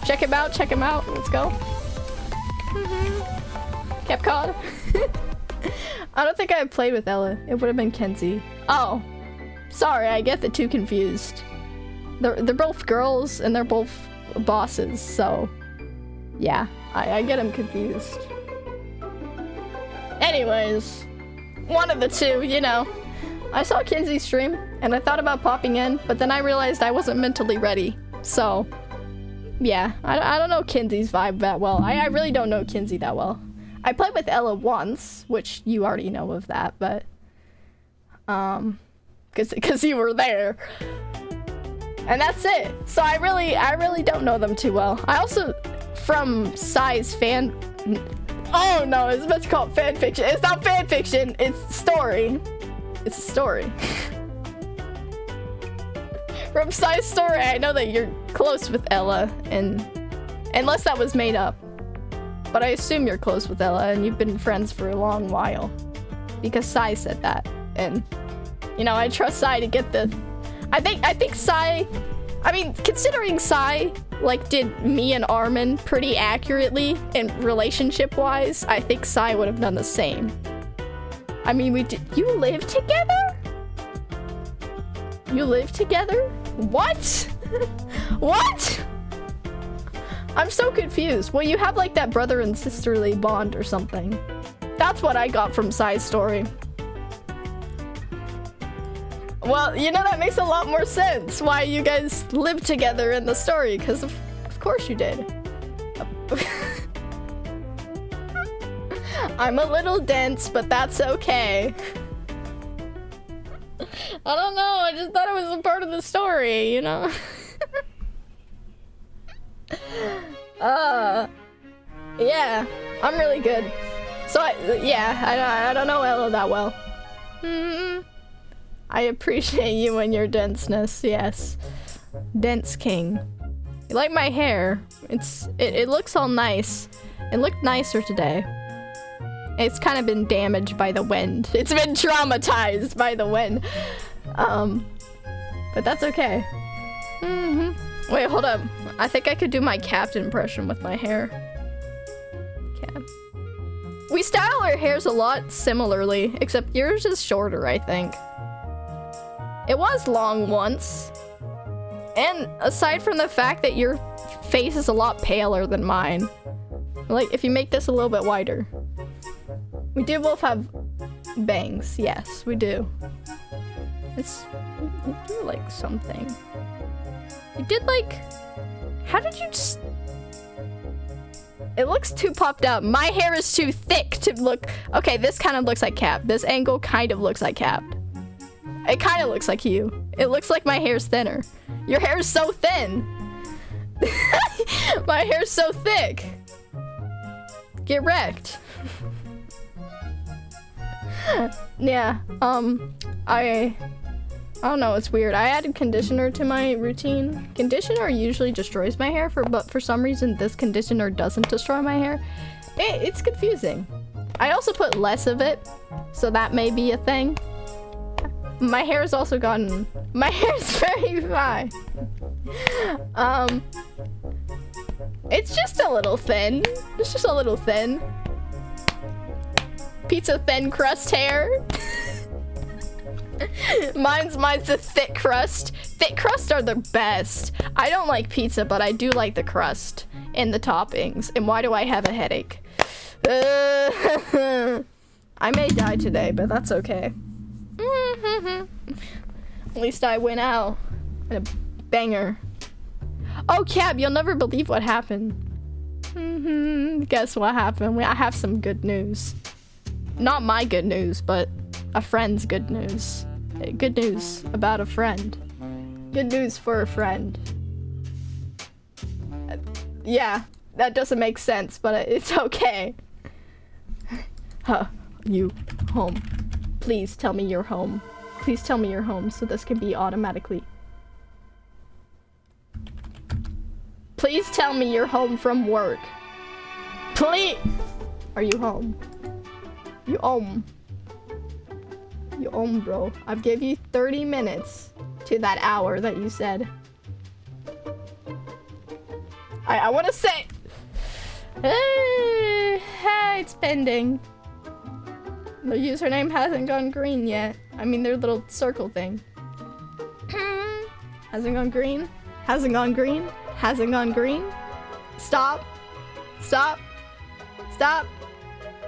Check him out. Let's go. Capcom. I don't think I played with Ella. It would have been Kenzie. Oh. Sorry, I get the two confused. They're both girls and they're both bosses, so yeah, I get them confused. Anyways, one of the two, you know. I saw Kenzie's stream and I thought about popping in, but then I realized I wasn't mentally ready. So yeah, I don't know Kenzie's vibe that well. I really don't know Kenzie that well. I played with Ella once, which you already know of that, but because you were there. And that's it. So I really don't know them too well. I also, from Sai's fan... Oh no, it's meant to call it fan fiction. It's not fan fiction, it's story. It's a story. From Sai's story, I know that you're close with Ella, and unless that was made up. But I assume you're close with Ella, and you've been friends for a long while. Because Sai said that, and, you know, I trust Sai to get the... I think Sai, I mean, considering Sai, like, did me and Armin pretty accurately in relationship-wise, I think Sai would have done the same. I mean, you live together? You live together? What? What? I'm so confused. Well, you have, like, that brother and sisterly bond or something. That's what I got from Sai's story. Well, you know, that makes a lot more sense why you guys lived together in the story, because of course you did. I'm a little dense, but that's okay. I don't know, I just thought it was a part of the story, you know? Yeah, I'm really good. So, I don't know Ella that well. I appreciate you and your denseness, yes. Dense King. You like my hair? It looks all nice. It looked nicer today. It's kind of been damaged by the wind. It's been traumatized by the wind. But that's okay. Wait, hold up. I think I could do my Captain impression with my hair. Cap. We style our hairs a lot similarly, except yours is shorter, I think. It was long once. And aside from the fact that your face is a lot paler than mine. Like, if you make this a little bit wider. We do both have bangs. Yes, we do. We do like something. You did like... How did you just... It looks too popped out. My hair is too thick to look... Okay, this kind of looks like Cap. This angle kind of looks like Cap. It kind of looks like you. It looks like my hair's thinner. Your hair is so thin. My hair's so thick. Get wrecked. Yeah, I don't know, it's weird. I added conditioner to my routine. Conditioner usually destroys my hair, but for some reason this conditioner doesn't destroy my hair. It's confusing. I also put less of it, so that may be a thing. My hair's also gotten... My hair's very fine. It's just a little thin. It's just a little thin. Pizza thin crust hair. Mine's the thick crust. Thick crust are the best. I don't like pizza, but I do like the crust and the toppings. And why do I have a headache? I may die today, but that's okay. At least I went out. A banger. Oh, Cab, you'll never believe what happened. Guess what happened? I have some good news. Not my good news, but a friend's good news. Good news about a friend. Good news for a friend. Yeah, that doesn't make sense, but it's okay. Huh, you home. Please tell me you're home. Please tell me you're home so this can be automatically. Please tell me you're home from work. Please! Are you home? You home. You home, bro. I've gave you 30 minutes to that hour that you said. I want to say... Hey, it's pending. The username hasn't gone green yet. I mean, their little circle thing. Hasn't gone green? Hasn't gone green? Hasn't gone green? Stop. Stop. Stop.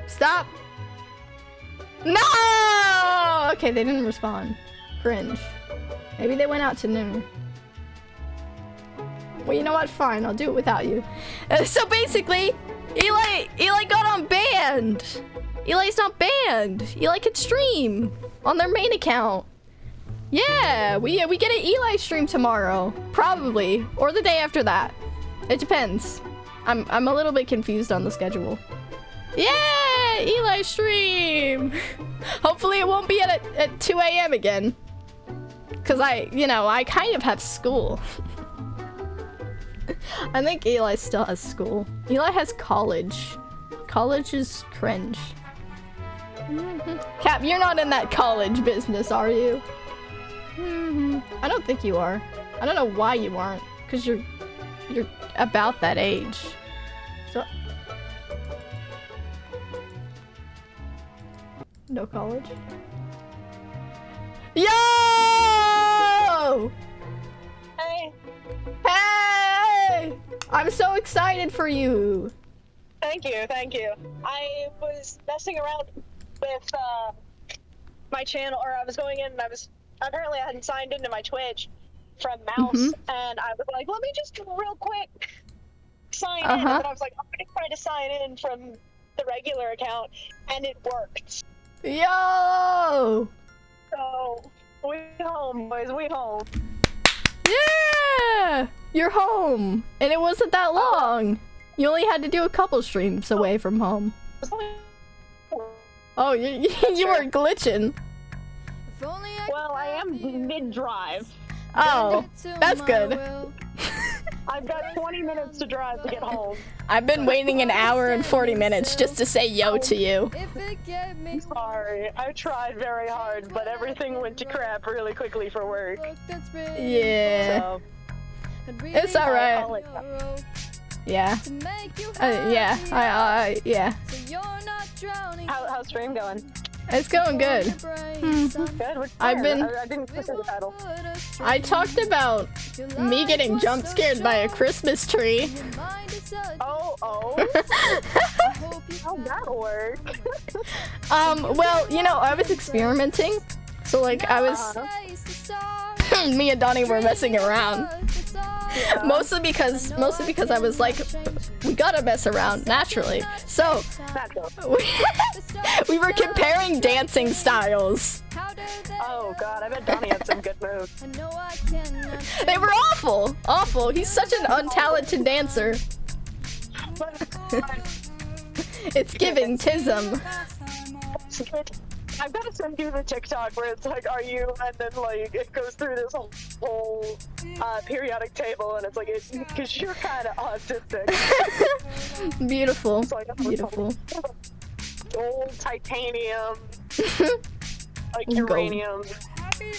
Stop. No! Okay, they didn't respond. Cringe. Maybe they went out to noon. Well, you know what? Fine, I'll do it without you. So basically, Eli got unbanned. Eli's not banned. Eli can stream on their main account. Yeah, we get an Eli stream tomorrow, probably, or the day after that. It depends. I'm a little bit confused on the schedule. Yeah, Eli stream. Hopefully it won't be at 2 a.m. again. Cause I kind of have school. I think Eli still has school. Eli has college. College is cringe. Cap, you're not in that college business, are you? I don't think you are. I don't know why you aren't. Cause you're about that age. So no college. Yo! Hey! Hey! I'm so excited for you. Thank you, thank you. I was messing around with my channel, or I was going in and apparently I hadn't signed into my Twitch from Mouse, and I was like, let me just real quick sign in, and then I was like, I'm gonna try to sign in from the regular account, and it worked. Yo! So, we home, boys, we home. Yeah! You're home! And it wasn't that long! You only had to do a couple streams away from home. Oh, you were glitching. Well, I am mid-drive. Oh, that's good. I've got 20 minutes to drive to get home. I've been waiting an hour and 40 minutes just to say yo to you. I'm sorry. I tried very hard, but everything went to crap really quickly for work. Yeah. So, it's alright. Yeah. Yeah. How's stream going? It's going good. Good. I didn't listen to the title. I talked about me getting jump scared by a Christmas tree. Oh, How'd that work? Well, you know, I was experimenting. So, like, I was... me and Donnie were messing around. Yeah. Mostly because I was like, we gotta mess around naturally. So, we were comparing dancing styles. Oh god, I bet Donnie had some good moves. They were awful! Awful. He's such an untalented dancer. It's giving tism. I've got to send you the TikTok where it's like, are you, and then like it goes through this whole periodic table, and it's like, because you're kind of autistic. Beautiful. It's like, Beautiful. Gold, titanium, like uranium,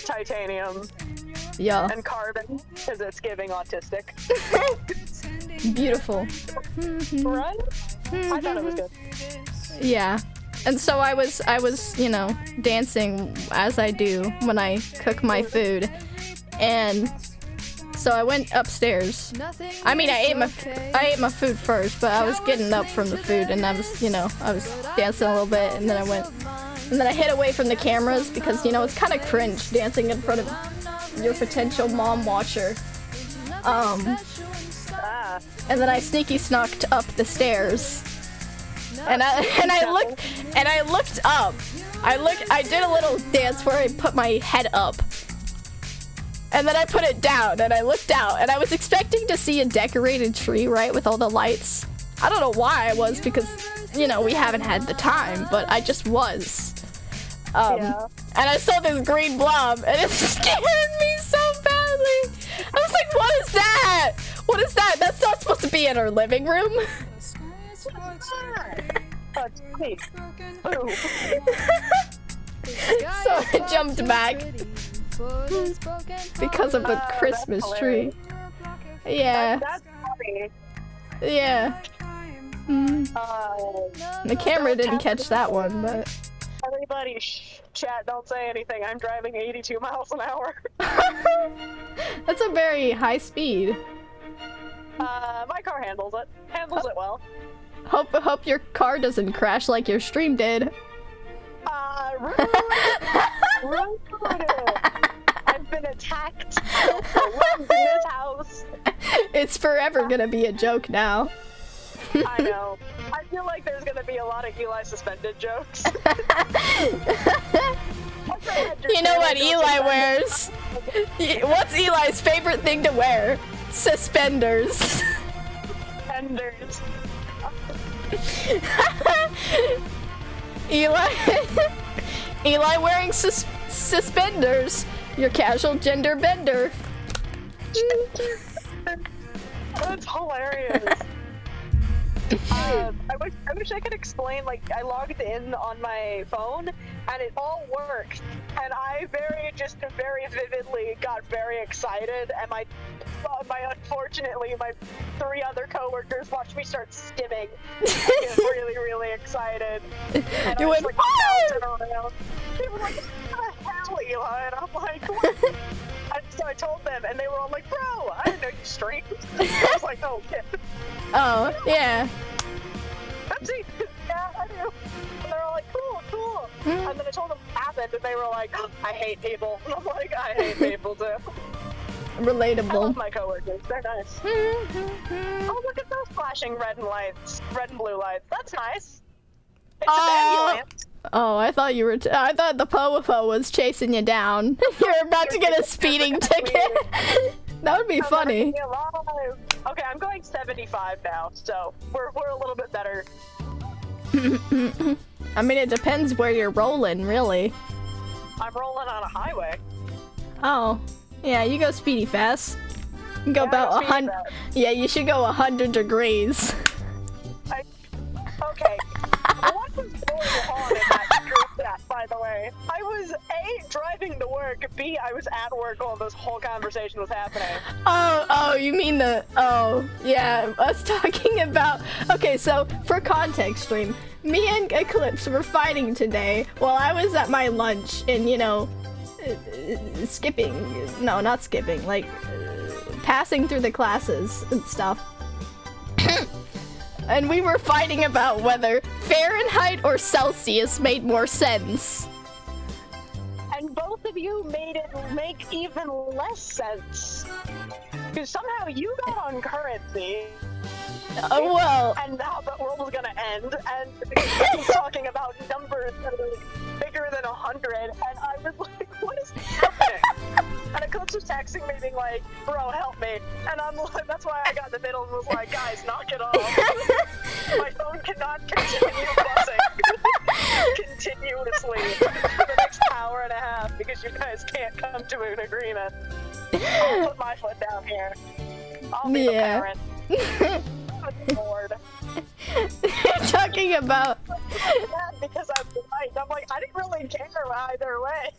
titanium, Yeah. and carbon, because it's giving autistic. Beautiful. Right? I thought it was good. Yeah. And so I was, you know, dancing as I do when I cook my food. And so I went upstairs. I mean, I ate my food first, but I was getting up from the food, and I was, you know, I was dancing a little bit, and then I hid away from the cameras because, you know, it's kind of cringe dancing in front of your potential mom watcher. And then I sneaky snucked up the stairs. And I looked up. I did a little dance where I put my head up. And then I put it down and I looked out, and I was expecting to see a decorated tree, right, with all the lights. I don't know why I was, because, you know, we haven't had the time, but I just was. And I saw this green blob, and it scared me so badly. I was like, what is that? What is that? That's not supposed to be in our living room. So I jumped back because of the Christmas tree. Yeah. That's funny. Yeah. The camera didn't catch that one, but... Everybody, chat, don't say anything. I'm driving 82 miles an hour. That's a very high speed. My car handles it. Handles it well. Hope your car doesn't crash like your stream did. Rude. Rude. I've been attacked in this house. It's forever gonna be a joke now. I know. I feel like there's gonna be a lot of Eli suspended jokes. You know what Eli wears? What's Eli's favorite thing to wear? Suspenders. Suspenders. Eli wearing suspenders. Your casual gender bender. That's hilarious. I wish I could explain, like, I logged in on my phone and it all worked, and I very vividly got very excited, and unfortunately my 3 other coworkers watched me start stimming and get really excited. And You went, like, bouncing around. They were like, what the hell, Eli? And I'm like, what? And so I told them, and they were all like, bro, I didn't know you streamed. I was like, oh, shit. Oh, yeah. Oopsie. Yeah, I do. And they're all like, cool. And then I told them what happened, and they were like, oh, I hate people. And I'm like, I hate people too. Relatable. I love my coworkers. They're nice. Oh, look at those flashing red and blue lights. That's nice. It's an ambulance. Oh, I thought you were. I thought the Poafo was chasing you down. You're about to get a speeding ticket. That would be funny. Okay, I'm going 75 now, so we're a little bit better. I mean, it depends where you're rolling, really. I'm rolling on a highway. Oh, yeah, you go speedy fast. You go Yeah, about speedy 100. fast. Yeah, you should go 100 degrees. Okay. What was going on in that group chat, by the way? I was A, driving to work, B, I was at work while this whole conversation was happening. Oh, you mean oh, yeah, us talking about, okay, so, for context stream, me and Eclipse were fighting today while I was at my lunch and, you know, not skipping, like, passing through the classes and stuff. and we were fighting about whether Fahrenheit or Celsius made more sense. And both of you made it make even less sense. Because somehow you got on currency. Well, And how the world was gonna end, and he's talking about numbers that are bigger than 100, and I was like, what is happening? And Eclipse was texting me being like, bro, help me. And I'm like, that's why I got in the middle and was like, guys, knock it off. My phone cannot continue buzzing continuously for the next hour and a half because you guys can't come to an agreement. I'll put my foot down here. I'll be the parent. Good Lord. Talking about because I'm right. I'm like, I didn't really care either way.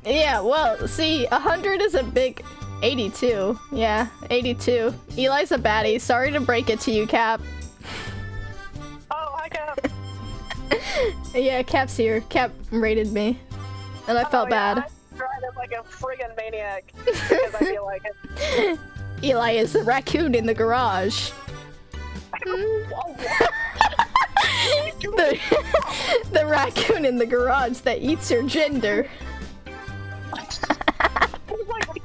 yeah, well, see, 100 is a big 82. Yeah, 82. Eli's a baddie. Sorry to break it to you, Cap. Oh, hi, Cap. Yeah, Cap's here. Cap rated me, and I felt bad. I tried him like a friggin' maniac because I feel like it. Eli is the raccoon in the garage. the raccoon in the garage that eats your gender. I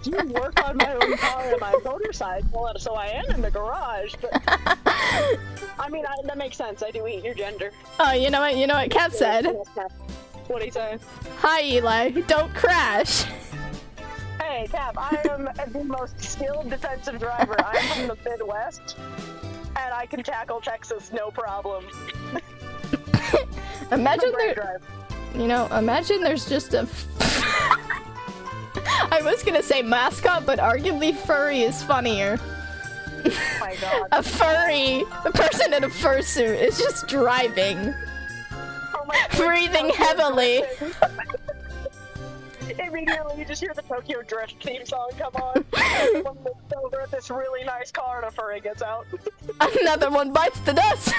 do work on my own car and my motorcycle, so I am in the garage. But I mean, that makes sense. I do eat your gender. Oh, you know what? You know what Cap said? What'd he say? Hi, Eli. Don't crash. Hey, Cap. I am the most skilled defensive driver. I'm from the Midwest, and I can tackle Texas no problem. Imagine imagine there's just a. I was gonna say mascot, but arguably furry is funnier. Oh my god. A person in a fursuit is just driving. Oh my god. Breathing heavily. Immediately you just hear the Tokyo Drift theme song come on. Everyone looks over at this really nice car and a furry gets out. Another one bites the dust.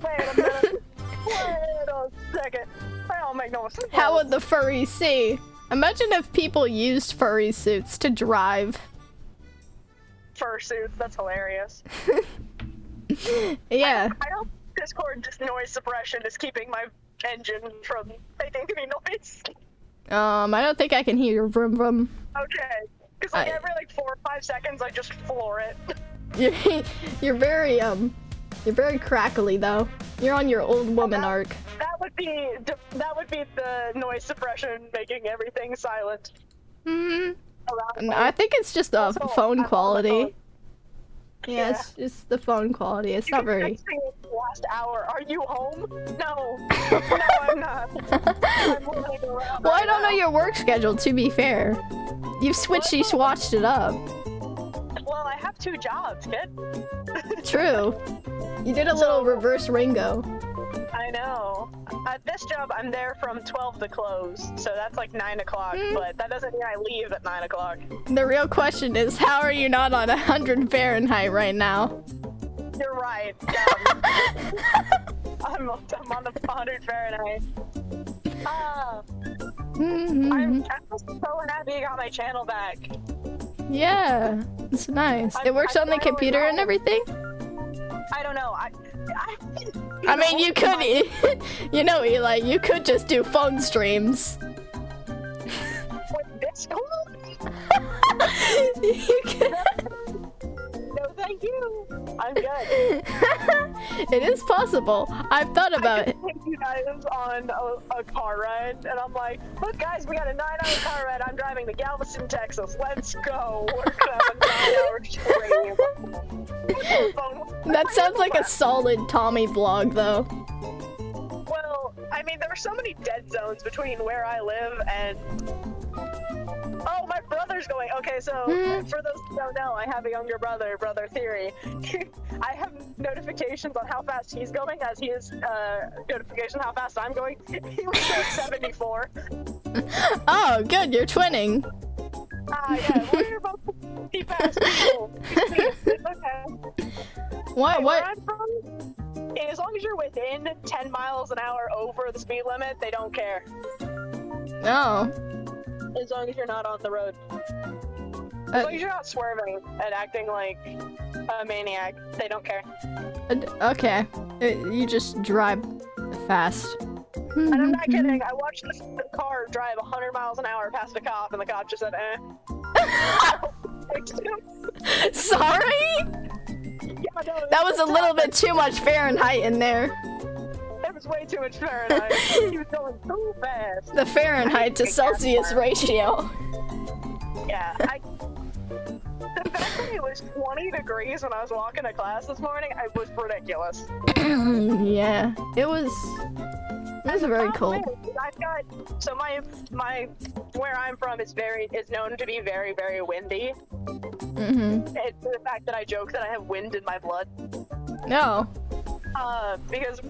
Wait a minute. Wait a second. That don't make no sense. How would the furry see? Imagine if people used furry suits to drive. Fursuits, that's hilarious. Yeah. I hope Discord just noise suppression is keeping my engine from making any noise. I don't think I can hear your vroom vroom. Okay. Because like every like 4 or 5 seconds I just floor it. You're very crackly though. You're on your old woman arc. That would be the noise suppression making everything silent. I think it's just a phone quality. Yeah, it's just the phone quality. It's not very. Last hour. Are you home? No. No, I'm not. I'm running around. Well, I don't know your work schedule. To be fair, you swatched it up. Well, I have 2 jobs, kid. True. You did a little reverse Ringo. I know. At this job, I'm there from 12 to close, so that's like 9 o'clock, but that doesn't mean I leave at 9 o'clock. The real question is, how are you not on 100 Fahrenheit right now? You're right. I'm on 100 Fahrenheit. I'm so happy I got my channel back. Yeah, it's nice. It works on the computer and everything? I don't know. I mean, you could, you know, Eli, you could just do phone streams. With Discord? You could. No, thank you. I'm good. It is possible. I've thought about it. I take you guys on a car ride, and I'm like, look, guys, we got a 9-hour car ride. I'm driving to Galveston, Texas. Let's go. We're gonna have a 9-hour stream. That sounds like a solid Tommy vlog, though. Well, I mean, there are so many dead zones between where I live and... Oh, my brother's going. Okay, so for those who don't know, I have a younger brother, Brother Theory. I have notifications on how fast he's going, as he has notification how fast I'm going. He was at 74. Oh, good, you're twinning. Yeah, we're both pretty fast people. It's okay. What? Where I'm from, as long as you're within 10 miles an hour over the speed limit, they don't care. Oh. As long as you're not on the road. As long as you're not swerving and acting like a maniac, they don't care. Okay. You just drive fast. And I'm not kidding, I watched this car drive 100 miles an hour past a cop, and the cop just said, eh. Sorry? Yeah, no, That was a little bit too much Fahrenheit in there. That was way too much Fahrenheit. He was going so fast. The Fahrenheit to Celsius ratio. Yeah, the fact that it was 20 degrees when I was walking to class this morning, it was ridiculous. Yeah, it was very cold. I've got, so my where I'm from is known to be very, very windy. It's the fact that I joke that I have wind in my blood. No. Because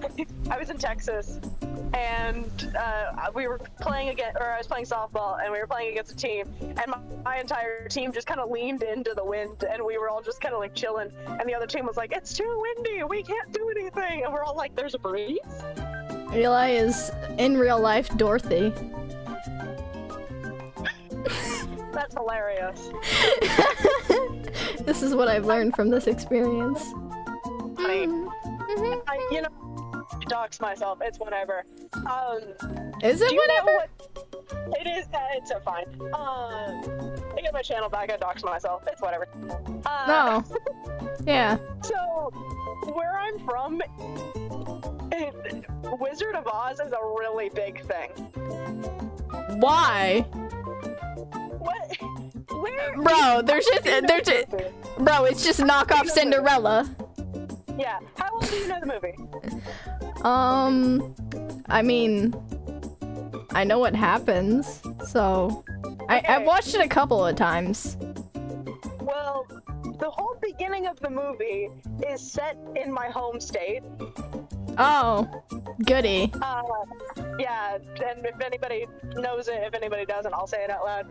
I was in Texas, and we were playing I was playing softball, and we were playing against a team, and my entire team just kind of leaned into the wind, and we were all just kind of like chilling, and the other team was like, it's too windy, we can't do anything, and we're all like, there's a breeze? Eli is, in real life, Dorothy. That's hilarious. This is what I've learned from this experience. Funny. You know, dox myself. It's whatever. Is it whatever? It is. It's so fine. I get my channel back. I dox myself. It's whatever. No. Yeah. So, where I'm from, Wizard of Oz is a really big thing. Why? What? Where? Bro, bro, it's just knockoff Cinderella. Yeah. How well do you know the movie? I mean, I know what happens, so I've watched it a couple of times. Well, the whole beginning of the movie is set in my home state. Oh, goody. Yeah, and if anybody knows it, if anybody doesn't, I'll say it out loud.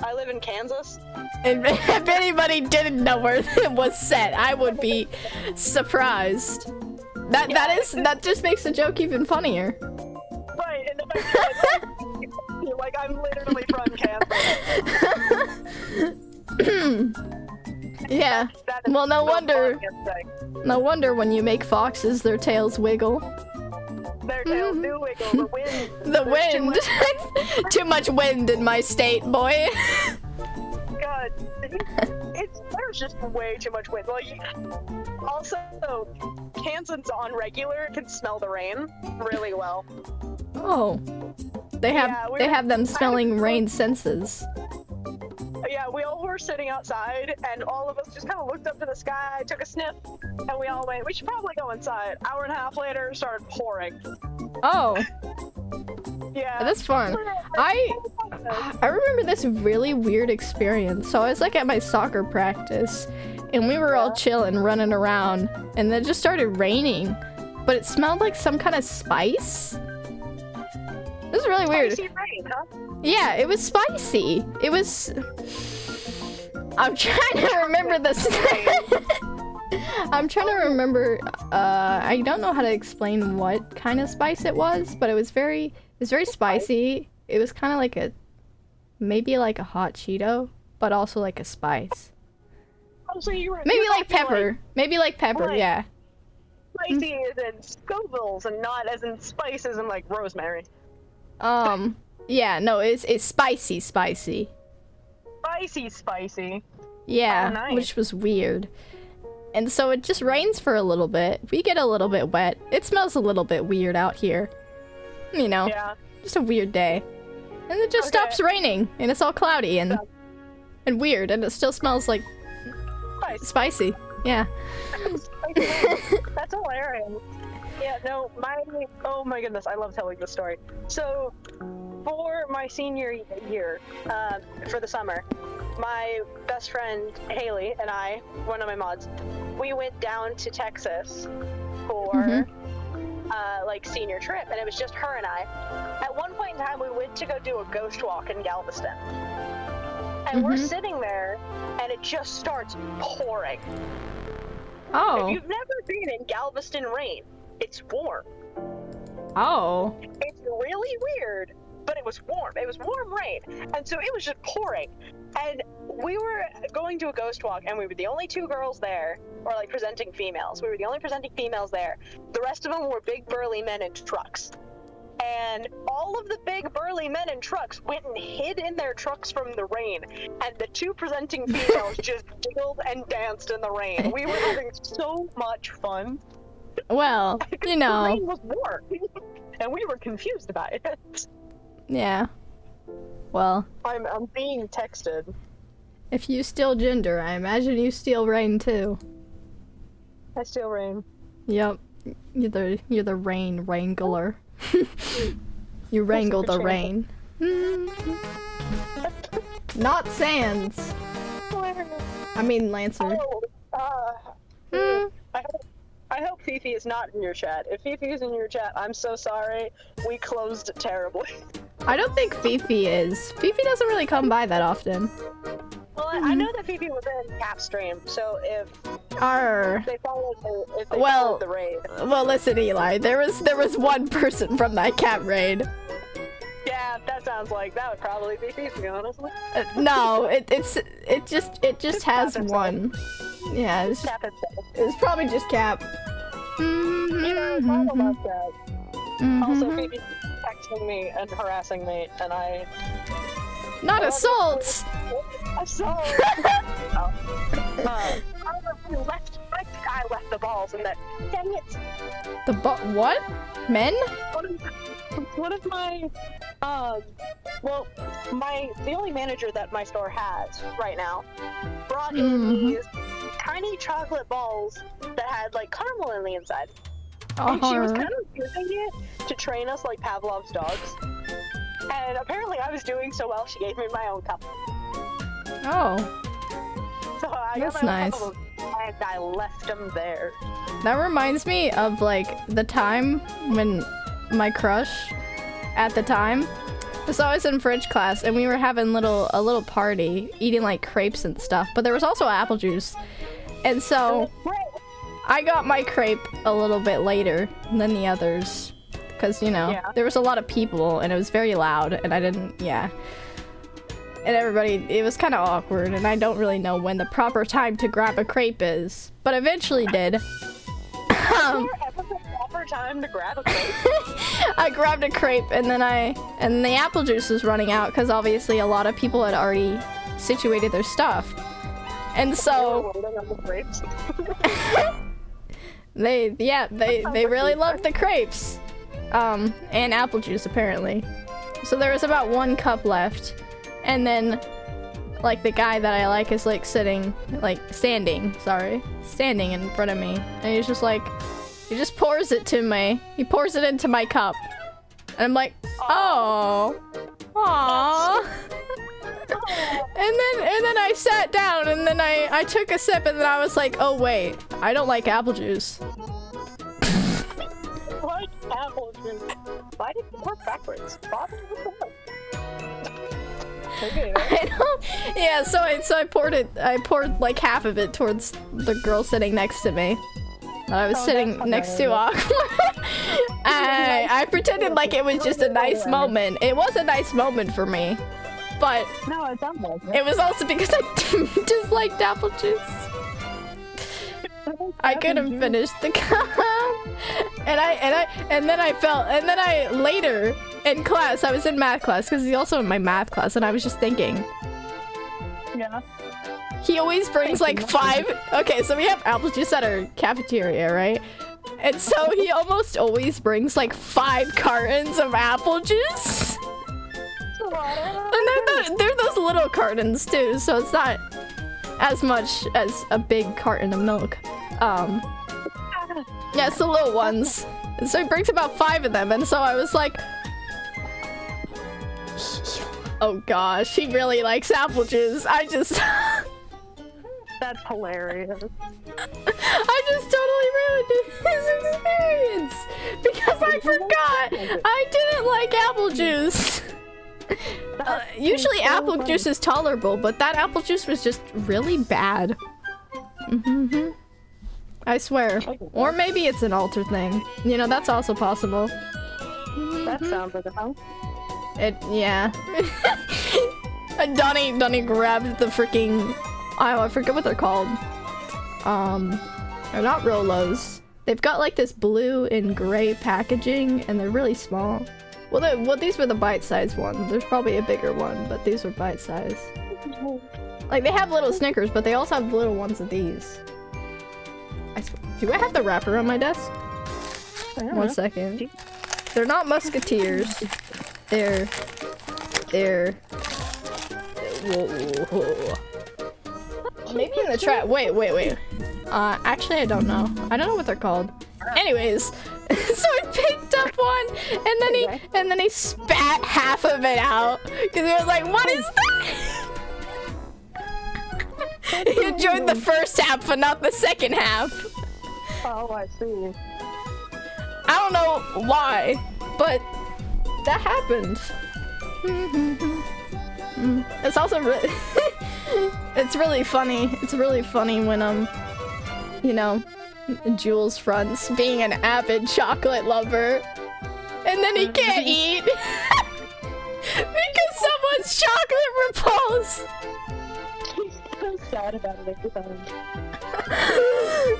I live in Kansas. If anybody didn't know where it was set, I would be surprised. That just makes the joke even funnier. Right, and the fact that like I'm literally from Kansas. Yeah. Well, no wonder when you make foxes, their tails wiggle. Their tails do wiggle. The wind. The wind. Too much wind in my state, boy. God, there's just way too much wind. Like, also, Kansans on regular can smell the rain really well. Oh, they have them smelling rain senses. Yeah, we all were sitting outside, and all of us just kind of looked up to the sky, took a sniff, and we all went, we should probably go inside. Hour and a half later, it started pouring. Oh. Yeah. That's fun. I remember this really weird experience. So I was like at my soccer practice, and we were all chilling, running around, and then it just started raining, but it smelled like some kind of spice. It was really weird. Spicy rain, huh? Yeah, it was spicy. It was... I'm trying to remember this. I'm trying to remember, I don't know how to explain what kind of spice it was, but it was very spicy. It was kind of like maybe like a hot Cheeto, but also like a spice. Oh, so maybe like pepper. Maybe like pepper, like, yeah. Spicy as in Scovilles and not as in spices and like rosemary. Yeah, no, it's spicy. Spicy. Yeah, oh, nice. Which was weird. And so it just rains for a little bit. We get a little bit wet. It smells a little bit weird out here. You know, just a weird day. And it just stops raining, and it's all cloudy and weird, and it still smells like spicy. Yeah. That's hilarious. Yeah, no, oh my goodness, I love telling this story. So, for my senior year, for the summer, my best friend Haley and I, one of my mods, we went down to Texas for like senior trip, and it was just her and I. At one point in time, we went to go do a ghost walk in Galveston, and we're sitting there, and it just starts pouring. Oh. If you've never been in Galveston rain, it's warm. Oh. It's really weird, but it was warm. It was warm rain. And so it was just pouring. And we were going to a ghost walk, and we were the only 2 girls there, or like presenting females. We were the only presenting females there. The rest of them were big burly men in trucks. And all of the big burly men in trucks went and hid in their trucks from the rain. And the 2 presenting females just giggled and danced in the rain. We were having so much fun. Well, you The know. rain was warm. And we were confused about it. Yeah. Well, I'm being texted. if you steal gender, I imagine you steal rain too. I steal rain. Yep. You're the rain wrangler. You wrangle the rain. Not Sans. I mean Lancer. Oh, I hope Fifi is not in your chat. If Fifi is in your chat, I'm so sorry. We closed terribly. I don't think Fifi is. Fifi doesn't really come by that often. Well, I know that Fifi was in Cap stream, so if Arr. they followed Well- the raid. Well, listen, Eli. There was one person from that cat raid. Yeah, that sounds like that would probably be Fifi, honestly. No, it just has Cap one. Yeah, Cap himself. it's probably just Cap. Yeah, it's all about that. Also, Mhm. Phoebe texting me and harassing me, and I... Not assaults. Assault! I don't know who left, I think I left the balls in that. Dang it! The what? Men? One of my, well, the only manager that my store has right now brought in these tiny chocolate balls that had, like, caramel in the inside. And she was kind of using it to train us like Pavlov's dogs. And apparently I was doing so well, she gave me my own cup. Oh, So I That's got my own nice. cup of them, and I left them there. that reminds me of like the time when my crush at the time. So I was in French class and we were having a little party, eating like crepes and stuff. But there was also apple juice, and so I got my crepe a little bit later than the others, because you know Yeah. there was a lot of people and it was very loud, and I didn't, yeah. And everybody, it was kind of awkward, and I don't really know when the proper time to grab a crepe is, but eventually did. Ever the proper time to grab a crepe? I grabbed a crepe, and then the apple juice was running out because obviously a lot of people had already situated their stuff, and so Waiting on the crepes. they really loved the crepes, and apple juice apparently. So there was about 1 cup left, and then like the guy that I like is like standing in front of me, and he's just like, he just pours it to me. He pours it into my cup, and I'm like, oh, aww. And then I sat down, and then I took a sip, and then I was like, oh wait, I don't like apple juice. What apple juice? Why did you work backwards? Bottom of the book. Okay. I don't. Yeah, so I poured like half of it towards the girl sitting next to me. That I was sitting that's next to awkward. I pretended like it was just a nice moment. It was a nice moment for me, but No, it sounds like it was also because I disliked apple juice. I couldn't finish the cup, and then I later in class, I was in math class because he's also in my math class, and I was just thinking, Yeah. he always brings like 5. Okay, so we have apple juice at our cafeteria, right? And so he almost always brings like 5 cartons of apple juice. And they're those little cartons too, so it's not as much as a big carton of milk. Yeah, it's the little ones. And so he brings about 5 of them, and so I was like, oh gosh, he really likes apple juice. I just That's hilarious. I just totally ruined his experience because I forgot I didn't like apple juice. Usually apple juice is tolerable, but that apple juice was just really bad. I swear. Or maybe it's an alter thing. You know, that's also possible. That sounds like a hell. Yeah. Donnie grabbed the freaking... I forget what they're called. They're not Rolos. They've got like this blue and gray packaging, and they're really small. Well, these were the bite-sized ones. There's probably a bigger one, but these were bite-sized. Like, they have little Snickers, but they also have little ones of these. Do I have the wrapper on my desk? One second. They're not Musketeers. They're... Whoa. Maybe in the trap. Wait. Actually, I don't know. I don't know what they're called. Anyways, so I picked up one, and then he spat half of it out because he was like, "What is that?" He enjoyed the first half, but not the second half. Oh, I see. I don't know why, but that happened. It's also really, it's really funny. It's really funny when you know, Jules fronts being an avid chocolate lover, and then he can't eat because someone's chocolate repulsed. He's so sad about it every time.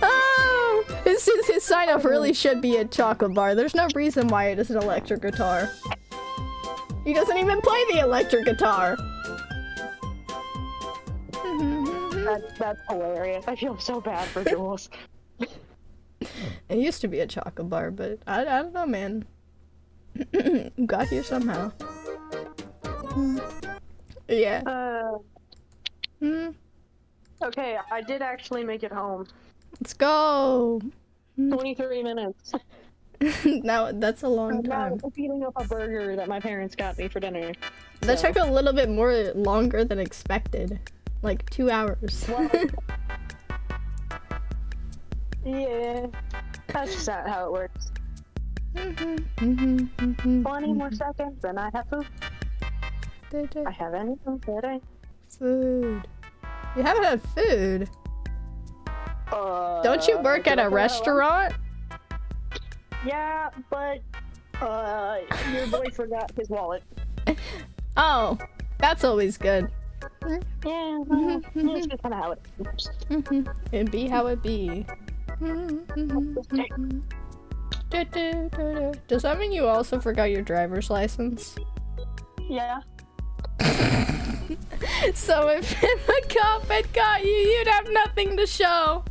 Oh, his sign-off really should be a chocolate bar. There's no reason why it is an electric guitar. He doesn't even play the electric guitar. That's hilarious. I feel so bad for Jules. It used to be a chocolate bar, but I don't know, man. Got here somehow. Yeah. Okay, I did actually make it home. Let's go. 23 minutes. Now that's a long time. I'm eating up a burger that my parents got me for dinner. That took a little bit more longer than expected. Like 2 hours. Well, yeah, that's just not how it works. 20 more seconds, then I have food. I have anything today. Food. You haven't had food. Don't you work at a restaurant? Yeah, but your boy forgot his wallet. Oh, that's always good. Yeah, well, it's just kind of how it is. It be how it be. Does that mean you also forgot your driver's license? Yeah. So if the cop had got you, you'd have nothing to show.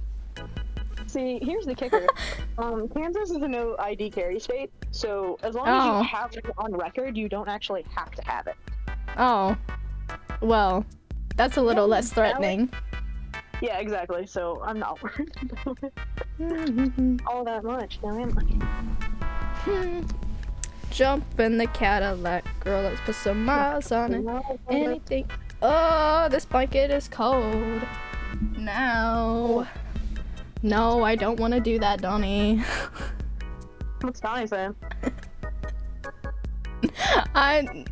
See, here's the kicker. Kansas is a no ID carry state, so as long as you have it on record, you don't actually have to have it. Oh. Well, that's a little less threatening. Yeah, exactly. So I'm not worried about it all that much. Now am I? Jump in the Cadillac, girl. Let's put some miles on it. Anything. Oh, this blanket is cold. No. No, I don't want to do that, Donnie. What's Donnie saying?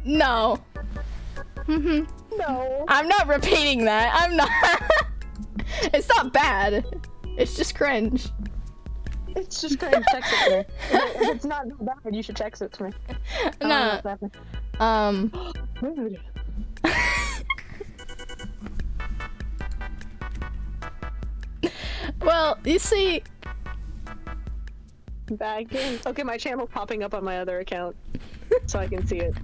No. No. I'm not repeating that. I'm not. It's not bad. It's just cringe. It's just cringe. Text it to me. If it's not bad, you should text it to me. No. Rude. Well, you see. Back in. Okay, my channel's popping up on my other account, so I can see it.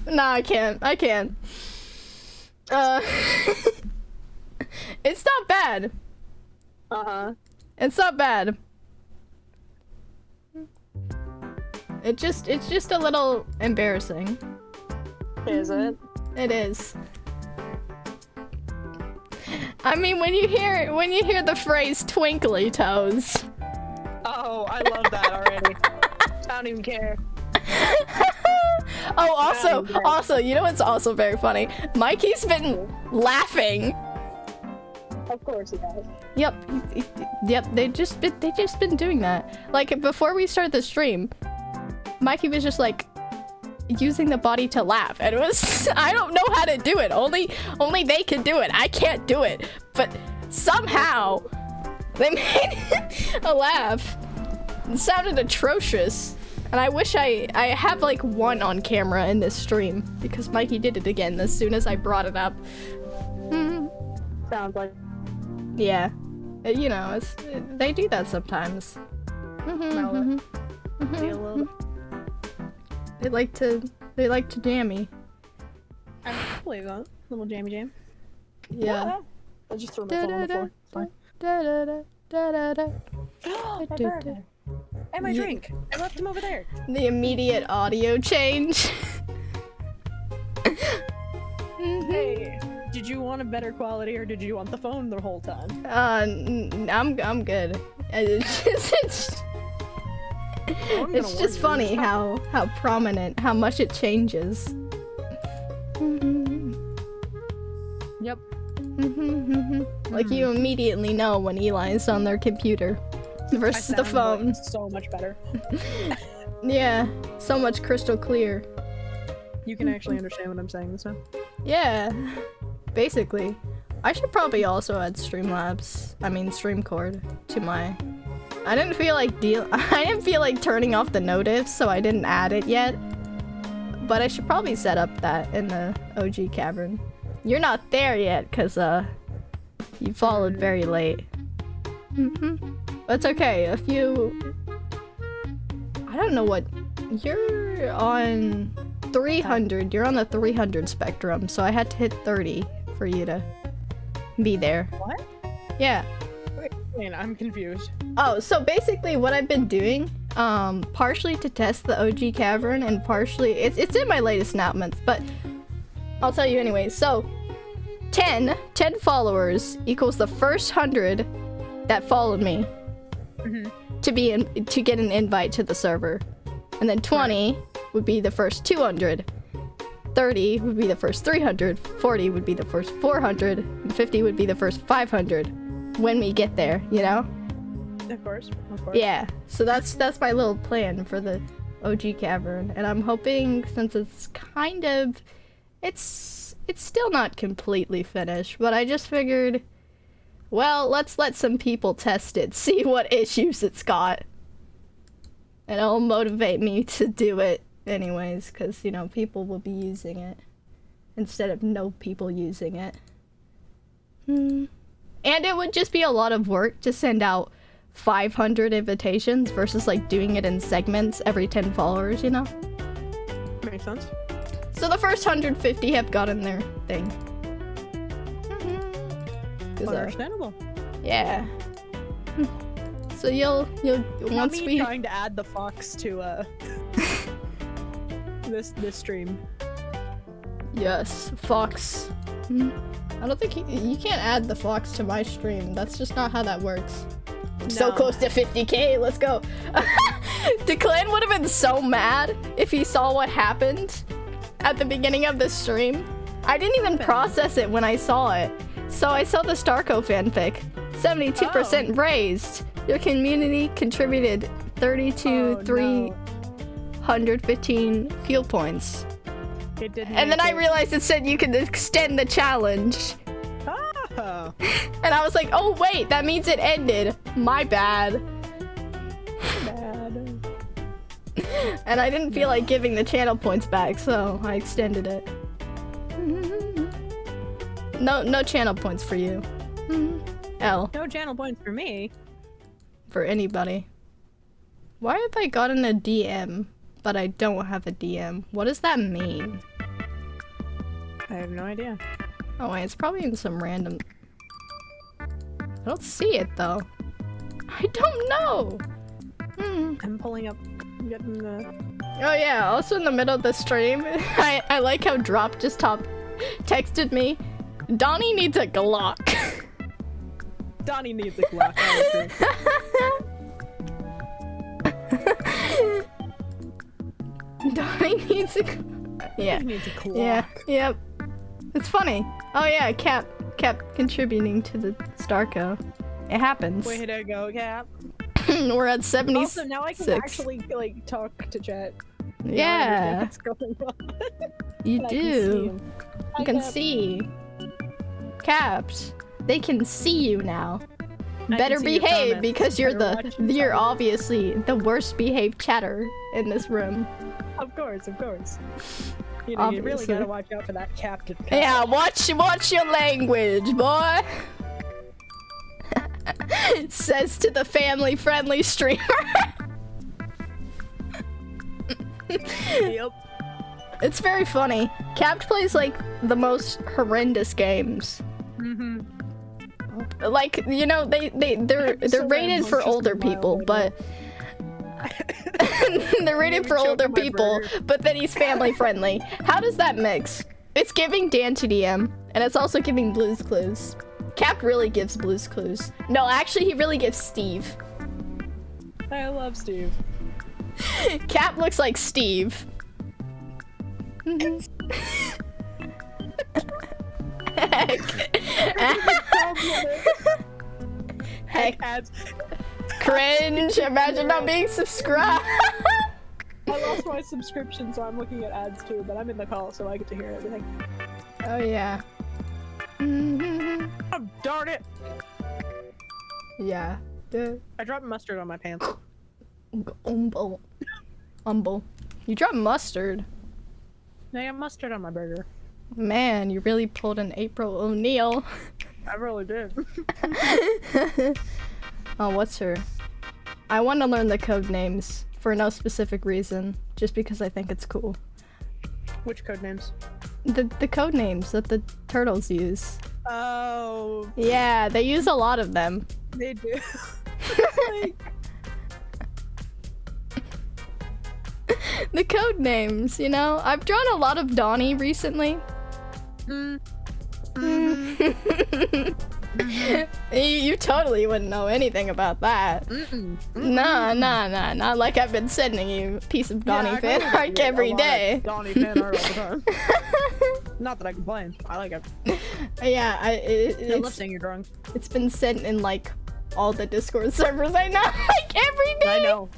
No, I can't. It's not bad. It's not bad. It's just a little embarrassing. Is it? It is. I mean, when you hear the phrase "twinkly toes." Oh, I love that already. I don't even care. Oh, also, you know what's also very funny? Mikey's been laughing. Of course he has. Yep. They just been doing that. Like before we started the stream, Mikey was just like using the body to laugh, and it was I don't know how to do it. Only they can do it. I can't do it. But somehow they made a laugh. It sounded atrocious. And I wish I have like one on camera in this stream because Mikey did it again as soon as I brought it up. Sounds like Yeah. You know, they do that sometimes. Feel a little. They like to jammy. I believe that. Little jammy jam. Yeah. I just threw my phone on the floor. It's fine. My burger. And my drink. I left him over there. The immediate audio change. Hey, did you want a better quality or did you want the phone the whole time? I'm good. It's just funny how prominent, how much it changes. Yep. Like you immediately know when Eli's on their computer versus the phone. Like so much better. Yeah, so much crystal clear. You can actually understand what I'm saying this time. Yeah, basically. I should probably also add Streamcord to my. I didn't feel like turning off the notifs, so I didn't add it yet. But I should probably set up that in the OG Cavern. You're not there yet, cause you followed very late. That's okay. If you, I don't know what you're on. 300. You're on the 300 spectrum, so I had to hit 30 for you to be there. What? Yeah. Wait, I'm confused. Oh, so basically what I've been doing, partially to test the OG Cavern and partially, it's in my latest announcements, but I'll tell you anyway. So 10 followers equals the first 100 that followed me to get an invite to the server. And then 20 would be the first 200, 30 would be the first 300, 40 would be the first 400, and 50 would be the first 500 when we get there, you know? Of course. Yeah, so that's my little plan for the OG Cavern, and I'm hoping, since it's kind of, it's still not completely finished, but I just figured, well, let's let some people test it, see what issues it's got. And it'll motivate me to do it anyways, because, you know, people will be using it instead of no people using it. And it would just be a lot of work to send out 500 invitations versus, like, doing it in segments every 10 followers, you know? Makes sense. So the first 150 have gotten their thing. Understandable. Yeah. So you'll once we trying to add the fox to this stream. Yes, fox. I don't think you can't add the fox to my stream. That's just not how that works. I'm so close to 50k. Let's go. Declan would have been so mad if he saw what happened at the beginning of the stream. I didn't even process it when I saw it. So I saw the Starco fanfic. 72% raised. Your community contributed 315 fuel points. It didn't. And then I realized it said you can extend the challenge. Oh. And I was like, oh wait, that means it ended. My bad. And I didn't feel like giving the channel points back, so I extended it. No channel points for you. L. No channel points for me. For anybody. Why have I gotten a DM, but I don't have a DM? What does that mean? I have no idea. Oh wait, it's probably in some random... I don't see it though. I don't know! I'm pulling up, getting the... Oh yeah, also in the middle of the stream, I like how Drop just texted me, Donnie needs a Glock. Donnie needs a Glock. Donnie needs a... Yeah. He needs a Glock. Yeah, yep. It's funny. Oh yeah, Cap kept contributing to the Starco. It happens. Way to go, Cap. We're at 76. Also, now I can actually, like, talk to chat. Yeah. What's going on. You do. You can see. Caps. They can see you now. Better behave because you're obviously the worst behaved chatter in this room. Of course, of course. You know, you really Obviously. gotta watch out for that Captain. Yeah, watch your language, boy. Says to the family-friendly streamer. Yep. It's very funny. Capped plays like the most horrendous games. Mm-hmm. Like, you know, they're so rated for rambunctious older and people, wild, but they're rated me for choke older on my people, burger. but then he's family friendly. How does that mix? It's giving Dan TDM, and it's also giving Blue's Clues. Cap really gives Blue's Clues. No, actually, he really gives Steve. I love Steve. Cap looks like Steve. Heck, Ads. cringe. Imagine not being subscribed. I lost my subscription, so I'm looking at ads too, but I'm in the call, so I get to hear everything. Oh, yeah. Oh, darn it! Yeah. Duh. I dropped mustard on my pants. Umble. Umble. You dropped mustard. I got mustard on my burger. Man, you really pulled an April O'Neil. I really did. Oh, what's her? I want to learn the code names for no specific reason, just because I think it's cool. Which code names? The code names that the turtles use. Oh, Yeah, they use a lot of them. they do. Like, The code names, you know? I've drawn a lot of Donnie recently. You totally wouldn't know anything about that. Nah, not like I've been sending you a piece of Donnie yeah, I fan know that art you get a every lot of day. Donnie fan art all the time. Not that I complain. I like it. Yeah, I love seeing your drawings. it's been sent in like all the Discord servers I know, like every day. I know.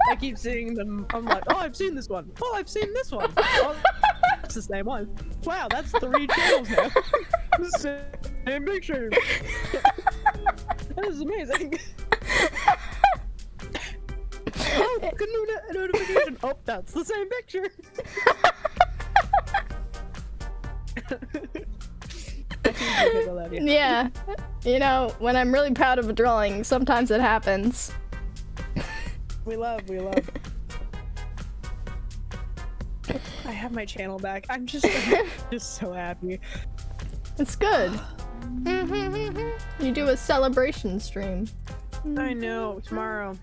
I keep seeing them. I'm like, oh, I've seen this one. Oh, I've seen this one. Oh, that's the same one. Wow, that's 3 channels now. Same picture. That is amazing. Oh, good notification. Oh, that's the same picture. I love you. Yeah, you know, when I'm really proud of a drawing, sometimes it happens. We love. I have my channel back. I'm just so happy. It's good. You do a celebration stream. I know. Tomorrow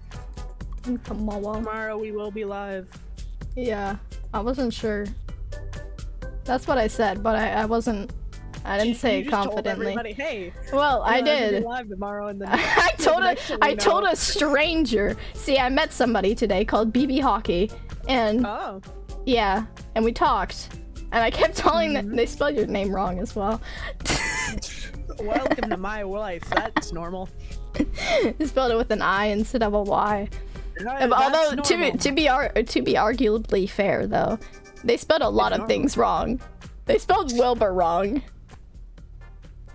we will be live. Yeah, I wasn't sure. That's what I said, but I wasn't. I didn't say You it just told confidently. everybody, hey, Well, I I'm gonna be did. live tomorrow, and then I told actually know. a stranger. See, I met somebody today called BB Hockey, and Oh, yeah, and we talked, and I kept telling them they spelled your name wrong as well. welcome to my life. That's normal. They spelled it with an I instead of a Y. That's Although normal. to be arguably fair though, they spelled a lot of normal. things wrong. They spelled Wilbur wrong.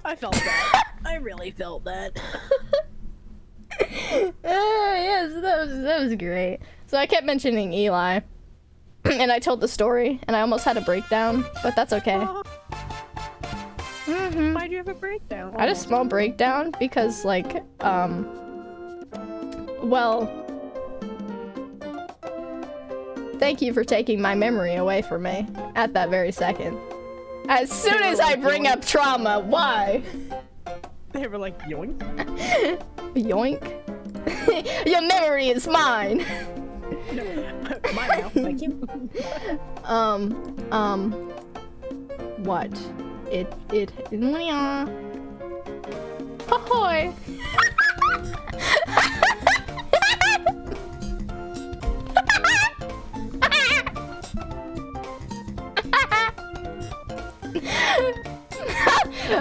I felt that. I really felt that. Yes, that was great. So I kept mentioning Eli, and I told the story, and I almost had a breakdown, but that's okay. Why'd you have a breakdown? I had a small breakdown because, like, well, thank you for taking my memory away from me at that very second. As soon as I bring up trauma, why? They were like, yoink. Yoink. Your memory is mine. My mouth, thank you. What? Ahoy!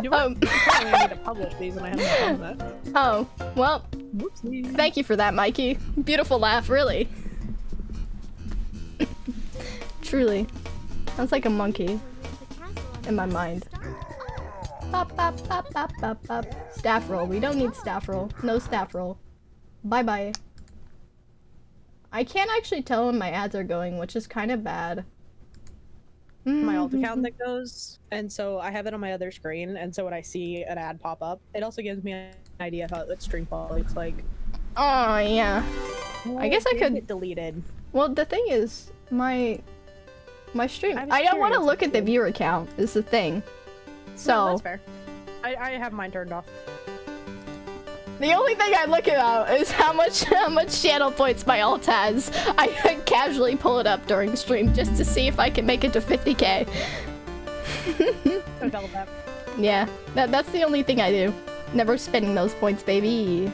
Do I probably need to publish these, and I haven't done that. Oh, well, Whoopsie. thank you for that, Mikey. Beautiful laugh, really. Truly. Sounds like a monkey in my mind. Pop, pop, pop, pop, pop, pop. Staff roll. We don't need staff roll. No staff roll. Bye bye. I can't actually tell when my ads are going, which is kind of bad. My alt account that goes, and so I have it on my other screen, and so when I see an ad pop up, it also gives me an idea of how its stream quality looks like. Oh yeah. I guess I Did could. get deleted. Well, the thing is, my stream. I was I don't want to curious look if at the you- viewer count. Is the thing. So No, that's fair. I have mine turned off. the only thing I look at is how much channel points my alt has. I casually pull it up during stream just to see if I can make it to 50k. I felt that. Yeah, that's the only thing I do. Never spending those points, baby.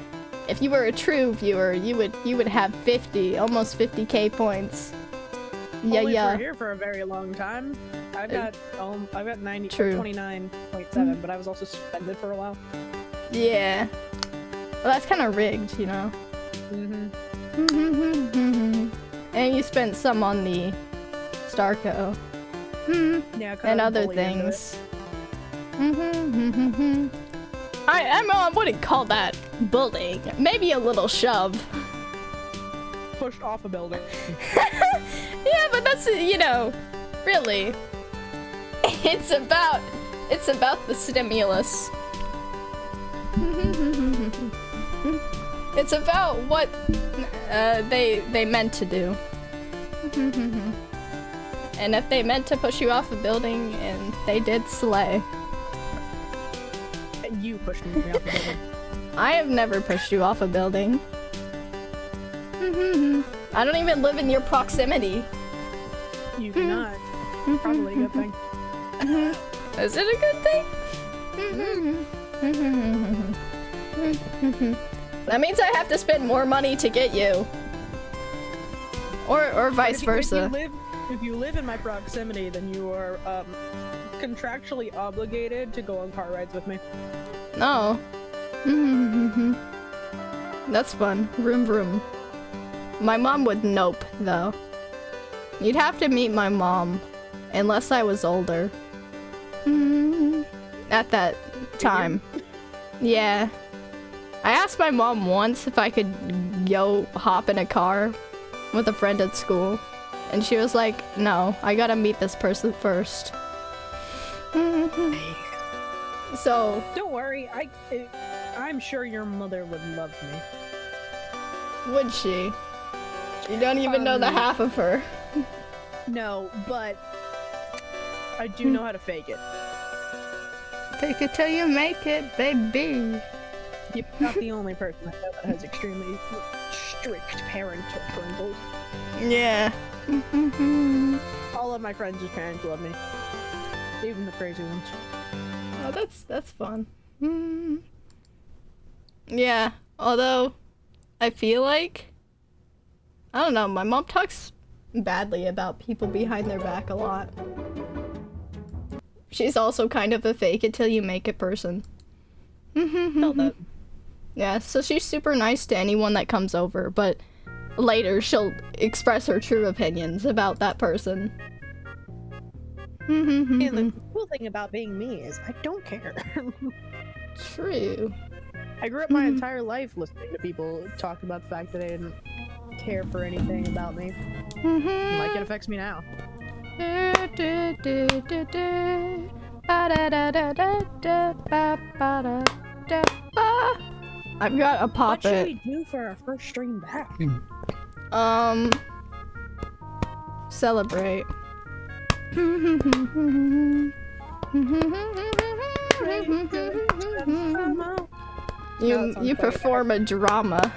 If you were a true viewer, you would have 50, almost 50k points. Yeah, Only yeah. for here for a very long time. I've got 90, True. 29.7, but I was also suspended for a while. Yeah. Well, that's kind of rigged, you know. Mm-hmm. And you spent some on the Starco. Yeah, 'cause And I was other bullied into it. things. I wouldn't call that bullying. Maybe a little shove. Pushed off a building. Yeah, but that's, you know, really. It's about the stimulus. It's about what they meant to do. And if they meant to push you off a building, and they did slay. And you pushed me off a building. I have never pushed you off a building. I don't even live in your proximity. You do not. Probably a good thing. Is it a good thing? That means I have to spend more money to get you. Or vice versa. If you live in my proximity, then you are contractually obligated to go on car rides with me. No. That's fun. Vroom vroom. My mom would nope, though. You'd have to meet my mom. Unless I was older. At that time. Yeah. I asked my mom once if I could go hop in a car with a friend at school. And she was like, no, I gotta meet this person first. So, Don't worry, I'm sure your mother would love me. would she? You don't even know the half of her. No, but I do know how to fake it. Fake it till you make it, baby. You're not the only person I know that has extremely strict parentals. Yeah. All of my friends' parents love me. Even the crazy ones. Oh, that's fun. Yeah, although I feel like, I don't know, my mom talks badly about people behind their back a lot. She's also kind of a fake it till you make it person. Felt that. Yeah, so she's super nice to anyone that comes over, but later she'll express her true opinions about that person. And the cool thing about being me is I don't care. True. I grew up my entire life listening to people talk about the fact that they didn't care for anything about me. Like it affects me now. I've got a What should puppet. we do for our first stream back? Celebrate. You perform a drama.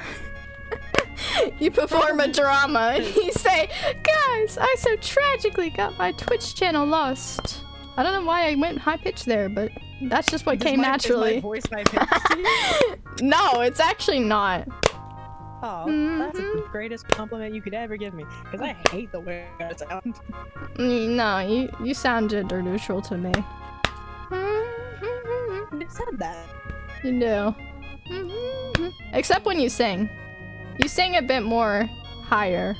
You perform a drama and you say, guys, I so tragically got my Twitch channel lost. I don't know why I went high pitched there, but that's just what came naturally. Is my voice high-pitched? No, it's actually not. Oh, that's the greatest compliment you could ever give me. Because I hate the way I sound. No, you sound gender neutral to me. I said that. You do. Except when you sing. You sing a bit more higher.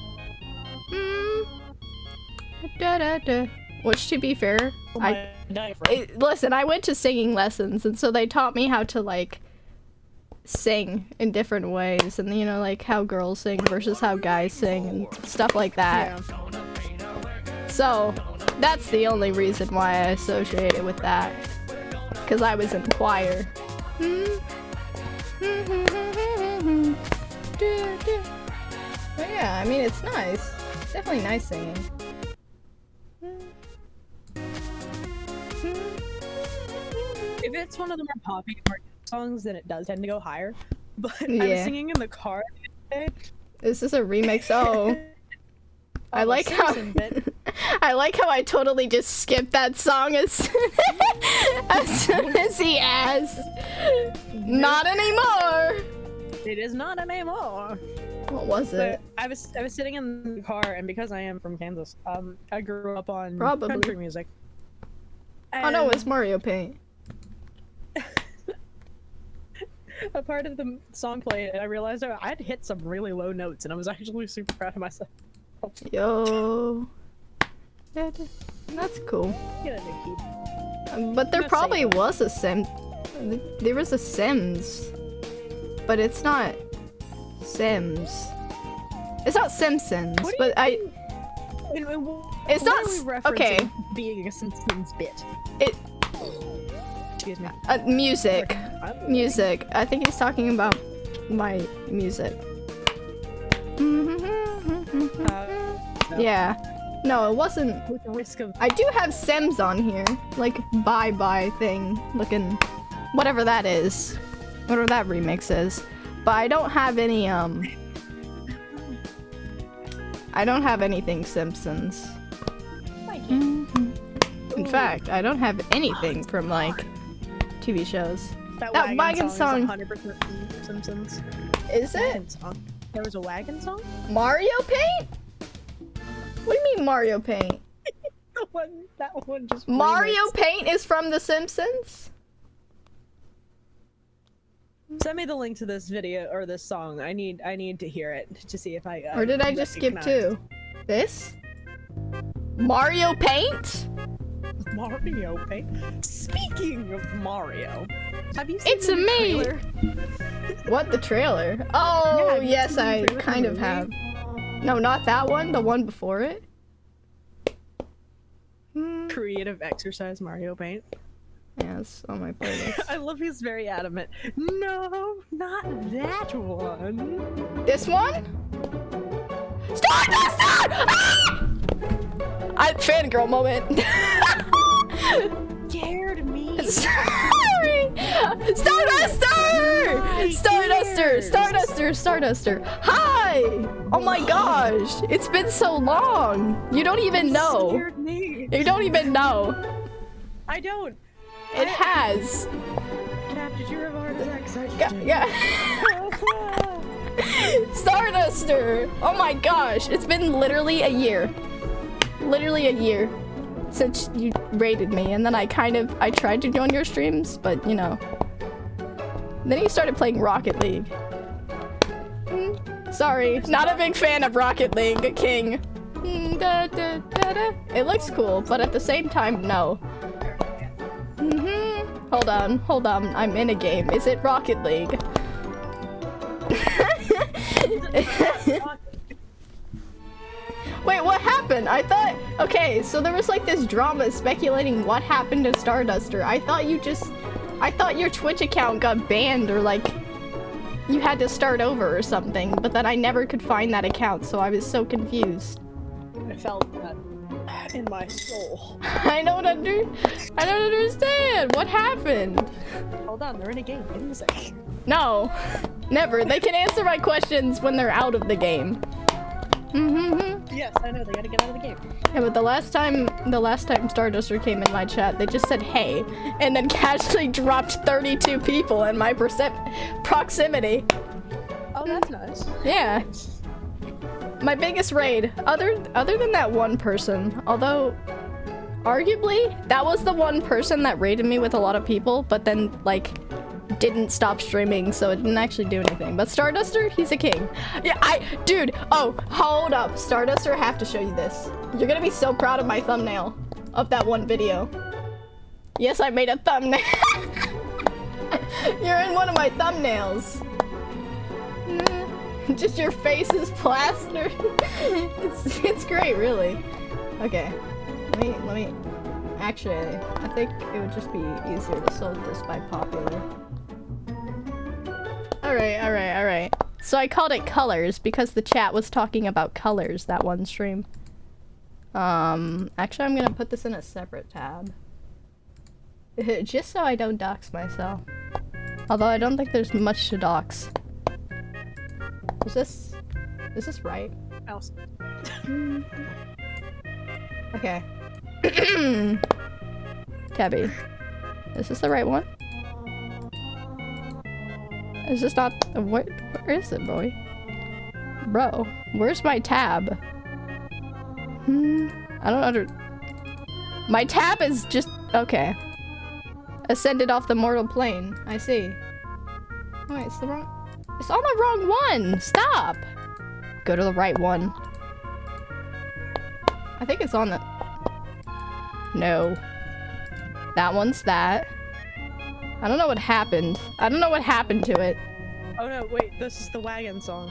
Which, to be fair, My diaphragm. listen, I went to singing lessons, and so they taught me how to, like, sing in different ways, and you know, like how girls sing versus how guys sing and stuff like that. Yeah. So that's the only reason why I associate it with that, because I was in choir. But yeah, I mean, it's nice. It's definitely nice singing. If it's one of the more popular songs, then it does tend to go higher. But I was Yeah. singing in the car the other day. This is a remix. Oh, I of a like how Simpson bit. I like how I totally just skipped that song as soon as he asked. Not anymore. It is not anymore. What was But it? I was sitting in the car, and because I am from Kansas, I grew up on Probably. country music. Oh no, And it's Mario Paint. a part of the song played, and I realized I'd hit some really low notes, and I was actually super proud of myself. Yo. Yeah, that's cool. Get a new key. But there gonna say probably that. was a Sim. There was a Sims. But it's not Sims. It's not Simpsons, What do but you I. It's What not are we s- referencing okay. Being a Simpsons bit. It Excuse me. music. I'm- Music. I think he's talking about my music. Yeah. No, it wasn't. With the risk of I do have Sims on here. Like, bye-bye thing looking. Whatever that is. Whatever that remix is. But I don't have any, I don't have anything Simpsons. In fact, I don't have anything from, like, TV shows. that wagon song- is 100% from Simpsons. Is it? Wagon song. There was a wagon song? Mario Paint? What do you mean Mario Paint? That one just Mario remixed. Paint is from The Simpsons? Send me the link to this video or this song. I need to hear it to see if I Or did I just skip recognize two? This? Mario Paint? Mario Paint. Speaking of Mario, have you seen It's the a new me. trailer? What, the trailer? Oh, Yeah, have you yes, seen the I trailer for kind the of movie? have. No, not that one, the one before it. Creative exercise Mario Paint. Yeah, it's on my playlist. I love he's very adamant. No, not that one. This one? Stardust! Ah! Fangirl moment. Scared me. Sorry! Starduster! Starduster! Starduster! Starduster! Hi! Oh my gosh! It's been so long! You don't even know! Scared me. You don't even know! I don't. It has! Cap, did you have a heart attack? 'Cause I just Yeah. did. yeah. Starduster! Oh my gosh! It's been literally a year. Literally a year since you raided me, and then I tried to join your streams, but you know. Then you started playing Rocket League. Sorry, not a big fan of Rocket League, King. Da, da, da, da. It looks cool, but at the same time, no. Hold on, I'm in a game. Is it Rocket League? Wait, what happened? I thought, okay, so there was like this drama speculating what happened to Starduster. I thought your Twitch account got banned or like you had to start over or something, but then I never could find that account, so I was so confused. I felt that in my soul. I don't understand. What happened? Hold on, they're in a game. Give me a sec. No, never. They can answer my questions when they're out of the game. Yes, I know, they gotta get out of the game. Yeah, but the last time Starduster came in my chat, they just said hey, and then casually dropped 32 people in my proximity. Oh, that's nice. Yeah. My biggest raid, other than that one person, although arguably that was the one person that raided me with a lot of people, but then like didn't stop streaming, so it didn't actually do anything. But Starduster, he's a king. Yeah, dude, oh, hold up. Starduster, I have to show you this. You're gonna be so proud of my thumbnail of that one video. Yes, I made a thumbnail. You're in one of my thumbnails. Just your face is plastered. It's great, really. Okay. Let me. Actually, I think it would just be easier to sort this by popular. Alright. So I called it colors because the chat was talking about colors that one stream. Actually I'm gonna put this in a separate tab. Just so I don't dox myself. Although I don't think there's much to dox. Is this right? Else. Okay. Tabby. Is this the right one? Is this not- where is it, boy? Bro, where's my tab? I don't my tab is just- okay. Ascended off the mortal plane. I see. Oh, wait, it's the wrong- it's on the wrong one! Stop! Go to the right one. I think it's on the- no. That one's that. I don't know what happened. I don't know what happened to it. Oh no, wait, this is the wagon song.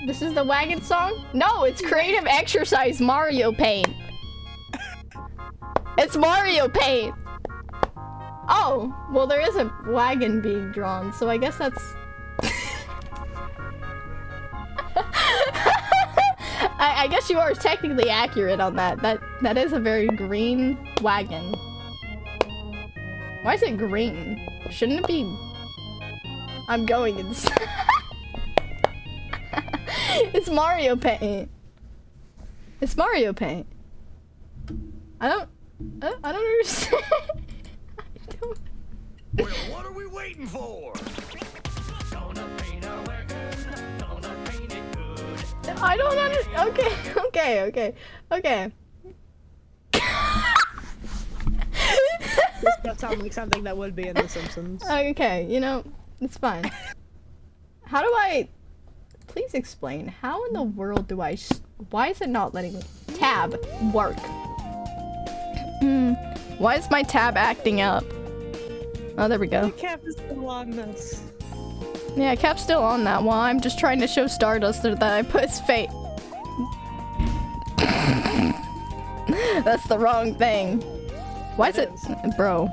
This is the wagon song? No, it's Creative Exercise Mario Paint. It's Mario Paint. Oh, well there is a wagon being drawn, so I guess that's... I guess you are technically accurate on that. That is a very green wagon. Why is it green? Shouldn't it be... I'm going insane. It's Mario Paint. It's Mario Paint. I don't understand. I don't... Well, what are we waiting for? Gonna paint a wagon, gonna paint it good. I don't understand. Okay. This does sound like something that would be in The Simpsons. Okay, you know, it's fine. How do I... Please explain. How in the world do I... Why is it not letting me... Tab. Work. Why is my tab acting up? Oh, there we go. The cap is still on this. Yeah, Cap's still on that one. I'm just trying to show Stardust that I put his fate. That's the wrong thing. Why is it... Bro.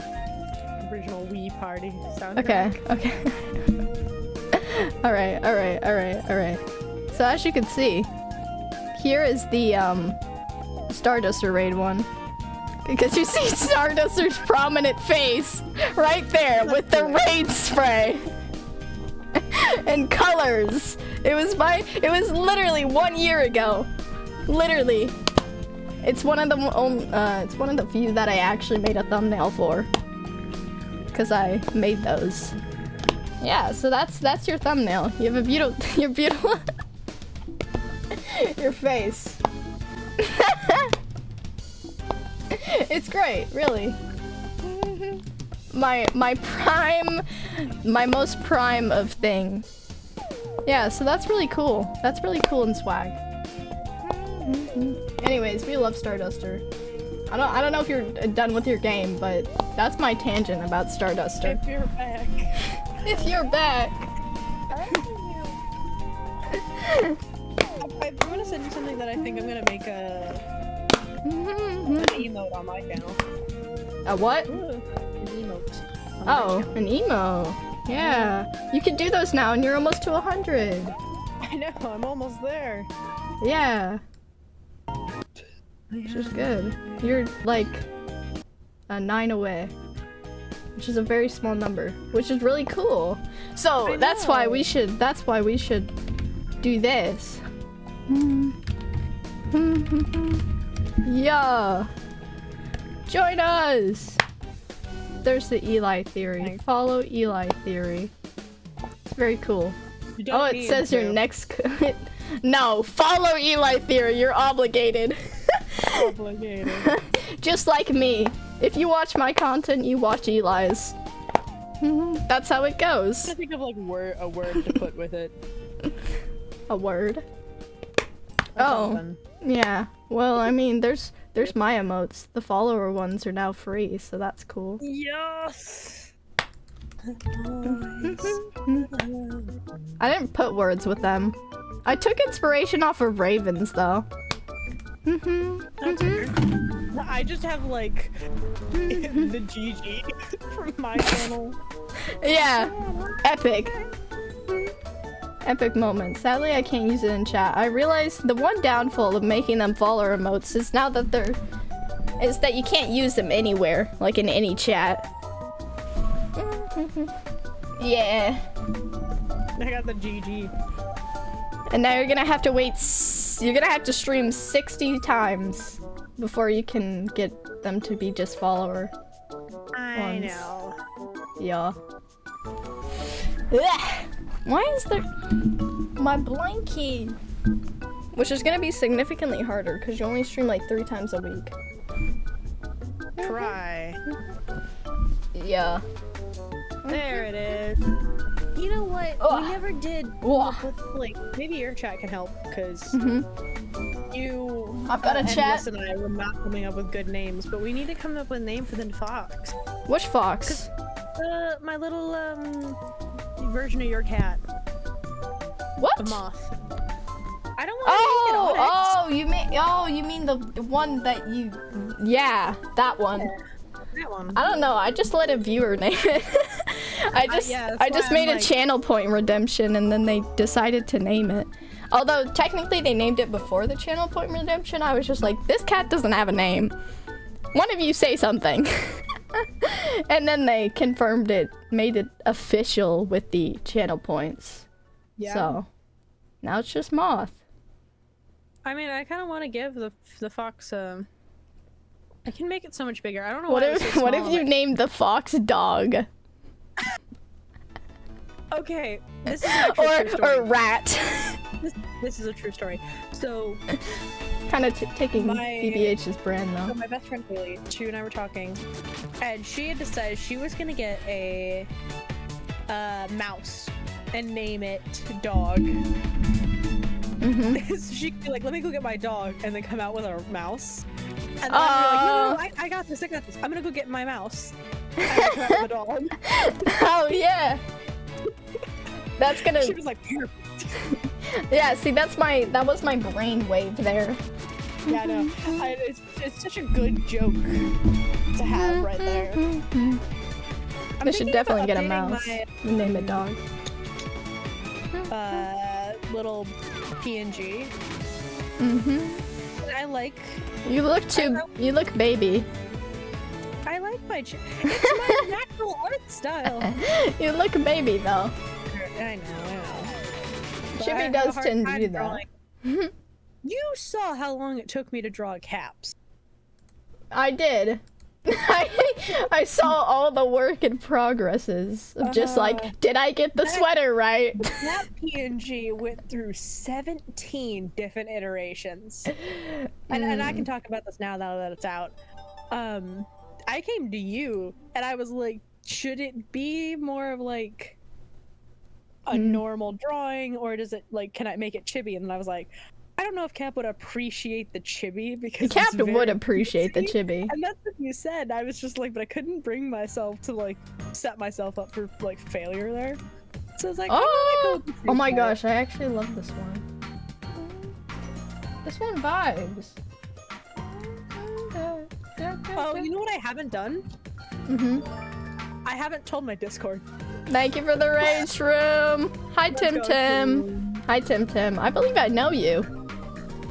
Original Wii Party Okay. soundtrack. Alright. So as you can see, here is the, Starduster raid one. Because you see Starduster's prominent face right there with the raid spray. And colors. It was literally 1 year ago. Literally. It's one of the few that I actually made a thumbnail for. Cause I made those. Yeah, so that's your thumbnail. You have a you're beautiful. Your face. It's great, really. My most prime of thing. Yeah, so that's really cool. That's really cool and swag. Anyways, we love Starduster. I don't know if you're done with your game, but that's my tangent about Starduster. If you're back. If you're back. I want to send you something that I think I'm gonna make an emote on my channel. A what? Ooh, an emote. on my Oh, channel. an emo. Yeah. You can do those now and you're almost to 100. I know, I'm almost there. Yeah. Which is good. You're like a 9 away. Which is a very small number. Which is really cool. So I that's why know. we should do this. Yeah. Join us! There's the Eli theory. Thanks. Follow Eli theory. It's very cool. You don't Oh, it need says your to. next. No, follow Eli theory. You're obligated. Obligated. Just like me. If you watch my content, you watch Eli's. That's how it I'm goes. trying to think of like a word to put with it. A word. Or Oh. something. Yeah. Well, I mean, there's my emotes. The follower ones are now free, so that's cool. Yes. I didn't put words with them. I took inspiration off of ravens, though. I just have like the GG from my channel. Yeah, epic. Epic moment. Sadly, I can't use it in chat. I realized the one downfall of making them follower emotes is now that is that you can't use them anywhere, like in any chat. Yeah. I got the GG. And now you're gonna have to wait. You're gonna have to stream 60 times before you can get them to be just follower. I ones. know. Yeah. Ugh. Why is there my blankie? Which is gonna be significantly harder because you only stream like 3 times a week. Try. Yeah. There it is. You know what? Ugh. We never did come Ugh. up with, like, maybe your chat can help, because you I've got a and chat. Liz and I were not coming up with good names, but we need to come up with a name for the fox. Which fox? My little, version of your cat. What? The moth. I don't want to make it Oh, you mean the one that you? Yeah, that one. that one. I don't know. I just let a viewer name it. I just yeah, that's I just why I'm made a like- channel point redemption and then they decided to name it. Although technically they named it before the channel point redemption. I was just like, this cat doesn't have a name. One of you say something. And then they confirmed it, made it official with the channel points. Yeah. So now it's just Moth. I mean, I kind of want to give the fox I can make it so much bigger. I don't know What why it was if so what if small, you named the fox Dog but- Okay, this is actually a true story. or Rat? This is a true story. So, Kind of taking My- BBH's brand so though. my best friend Haley, she and I were talking, and she had decided she was gonna get a mouse and name it Dog. Mm-hmm. So she could be like, let me go get my dog, and then come out with a mouse. And then I'm like, no, I got this, I got this. I'm gonna go get my mouse. And I come out with a dog. Oh yeah. That's gonna. She was like, perfect. Yeah. See, that was my brain wave there. Yeah, I know. It's such a good joke to have right there. I'm I should thinking definitely about get a updating mouse my, and name it Dog. little PNG. Mm-hmm. I like You look baby. my it's my natural art style. You look baby though. I know. But I Chibi have a does hard tend to time do that. drawing. You saw how long it took me to draw caps. I did. I saw all the work in progresses of just like, did I get the sweater right? That PNG went through 17 different iterations. And I can talk about this now that it's out. I came to you and I was like, should it be more of like a normal drawing, or does it like, can I make it chibi? And I was like, I don't know if Cap would appreciate the chibi because it's Captain would very appreciate the cutesy. chibi. And that's what you said. I was just like, but I couldn't bring myself to like set myself up for like failure there. So I was like, I'm gonna go with the Oh my freestyle. gosh, I actually love this one. This one vibes. Oh, you know what I haven't done? Mm-hmm. I haven't told my Discord. Thank you for the rage room. Hi Tim go, Tim. Hi Tim Tim. I believe I know you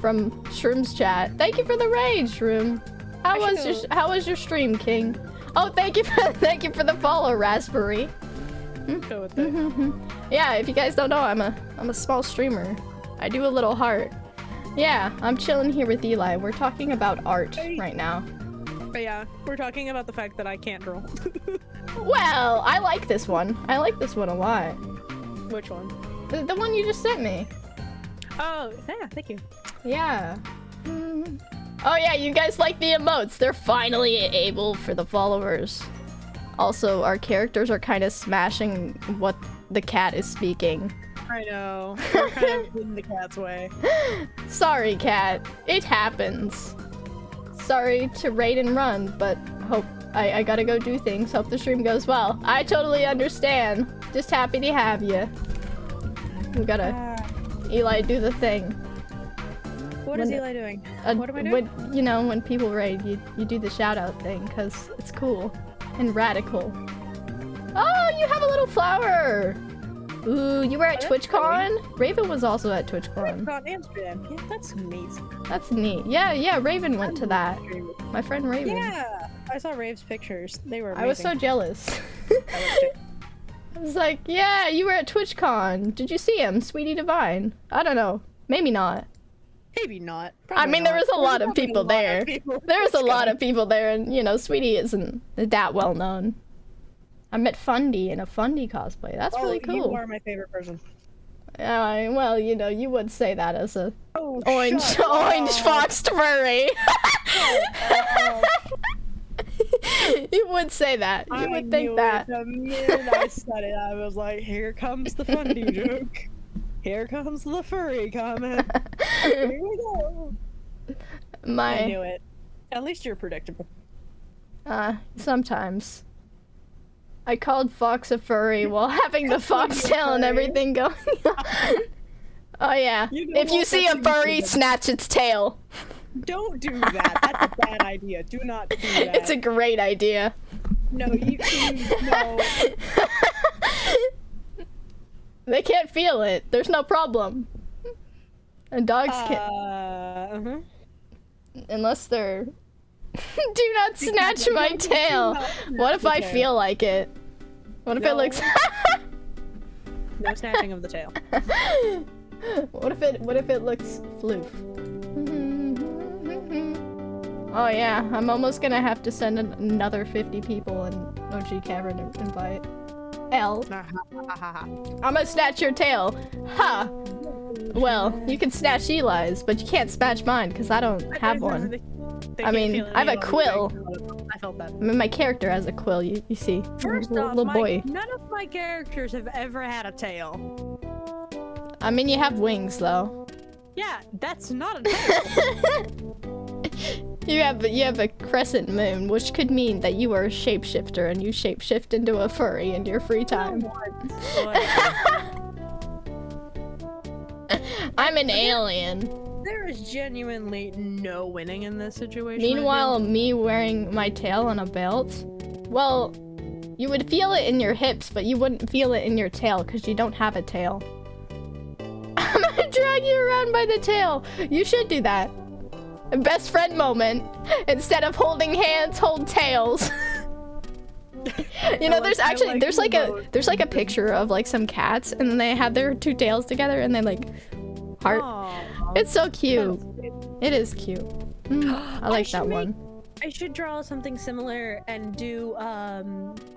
from Shroom's chat. Thank you for the rage room. How was your stream, King? Oh, thank you for the follow, Raspberry. Go with it. Yeah, if you guys don't know, I'm a small streamer. I do a little heart. Yeah, I'm chilling here with Eli. We're talking about art right now. But yeah, we're talking about the fact that I can't draw. Well, I like this one. I like this one a lot. Which one? The one you just sent me. Oh, yeah, thank you. Yeah. Oh yeah, you guys like the emotes. They're finally able for the followers. Also, our characters are kind of smashing what the cat is speaking. I know. We're kind of in the cat's way. Sorry, cat. It happens. Sorry to raid and run, but hope I gotta go do things. Hope the stream goes well. I totally understand. Just happy to have you. We gotta, Eli, do the thing. What is When- Eli doing? Uh, What am I doing? When, you know, when people raid, you do the shout out thing, because it's cool and radical. Oh, you have a little flower! Ooh, you were at Oh, that's TwitchCon? Raven was also at TwitchCon. Got Amsterdam. Yeah, that's amazing. That's neat. Yeah, Raven went to that. My friend Raven. Yeah, I saw Rave's pictures. They were amazing. I was so jealous. I loved it. I was like, yeah, you were at TwitchCon. Did you see him? Sweetie Divine. I don't know. Maybe not. Maybe not. I Probably mean, there not. was a lot of Probably people a lot there. of people. There was a lot of people there, and, you know, Sweetie isn't that well known. I met Fundy in a Fundy cosplay. That's really cool. You are my favorite person. Well, you know, you would say that as a Oh, orange shut orange up. foxed furry. You would say that. You would think that. The minute I said it, I was like, here comes the Fundy joke. Here comes the furry comment. Here we go. I My knew it. At least you're predictable. sometimes. I called Fox a furry while having the foxtail and everything going on. Oh yeah. You know If you what? see a That's furry, significant. snatch its tail. Don't do that. That's a bad idea. Do not do that. It's a great idea. No, you no. They can't feel it. There's no problem. And dogs can't, Uh-huh. unless they're. Do not snatch my do tail. not What if snatch I the tail. feel like it? What if it No. looks? No snatching of the tail. What if it looks floof? Oh yeah, I'm almost gonna have to send another 50 people an OG Cavern invite. L. I'm gonna snatch your tail. Ha! Well, you can snatch Eli's, but you can't snatch mine because I don't have one. They I can't mean, feel it I have a anymore. quill. I felt that. I mean, my character has a quill. You see, First off, little boy. none of my characters have ever had a tail. I mean, you have wings though. Yeah, that's not a tail. You have a crescent moon, which could mean that you are a shapeshifter and you shapeshift into a furry in your free time. I'm an alien. There is genuinely no winning in this situation. Meanwhile, me wearing my tail on a belt, well, you would feel it in your hips, but you wouldn't feel it in your tail because you don't have a tail. I'm gonna drag you around by the tail. You should do that. Best friend moment. Instead of holding hands, hold tails. You know, there's actually there's like a picture of like some cats, and then they have their two tails together, and they like heart. Aw. It's so cute. It is cute. I like should that make- one. I should draw something similar and do I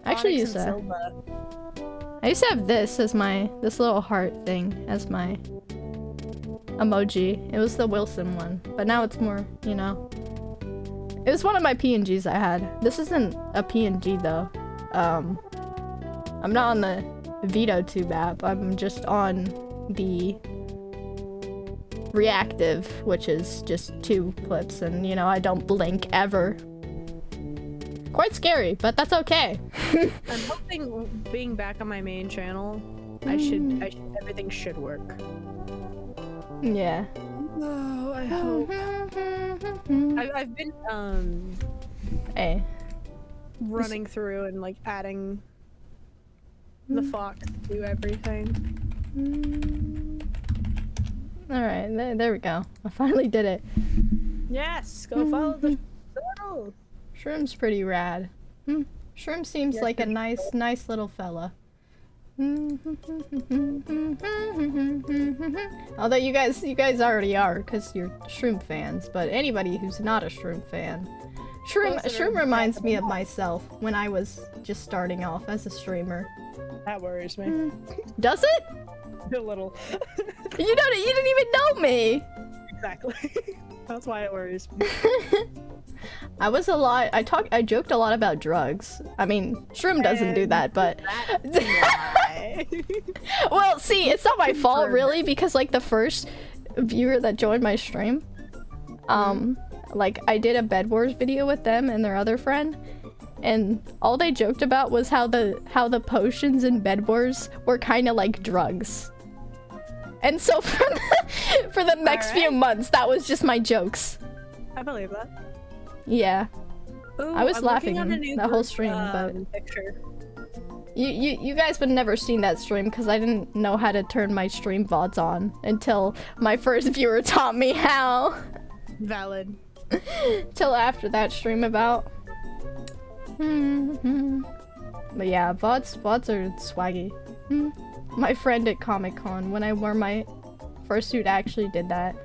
actually Onyx use and that. Silva. I used to have this as this little heart thing as my emoji. It was the Wilson one, but now it's more, you know. It was one of my PNGs I had. This isn't a PNG though. I'm not on the VitoTube app. I'm just on the reactive, which is just 2 clips, and you know, I don't blink ever. Quite scary, but that's okay. I'm hoping being back on my main channel, everything should work. Yeah. Oh, I hope. I've been Hey. running through and like adding the fox to everything. Alright, there we go. I finally did it. Yes, go follow the turtle. Shroom's pretty rad. Shroom seems Yeah, like a pretty nice little fella. Although you guys already are, because you're Shroom fans, but anybody who's not a Shroom fan. Shroom reminds me of myself when I was just starting off as a streamer. That worries me. Does it? A little. You didn't even know me! Exactly. That's why it worries me. I joked a lot about drugs. I mean, Shroom doesn't do that, but well, see, it's not my fault really, because like the first viewer that joined my stream, like I did a Bed Wars video with them and their other friend, and all they joked about was how the potions in Bed Wars were kind of like drugs. And so for the next few months, that was just my jokes. I believe that. Yeah. Ooh, I was I'm laughing looking at a new the whole group, stream, but picture. you guys would never seen that stream because I didn't know how to turn my stream VODs on until my first viewer taught me how. Valid. Till after that stream about. But yeah, VODs are swaggy. My friend at Comic-Con, when I wore my fursuit, actually did that.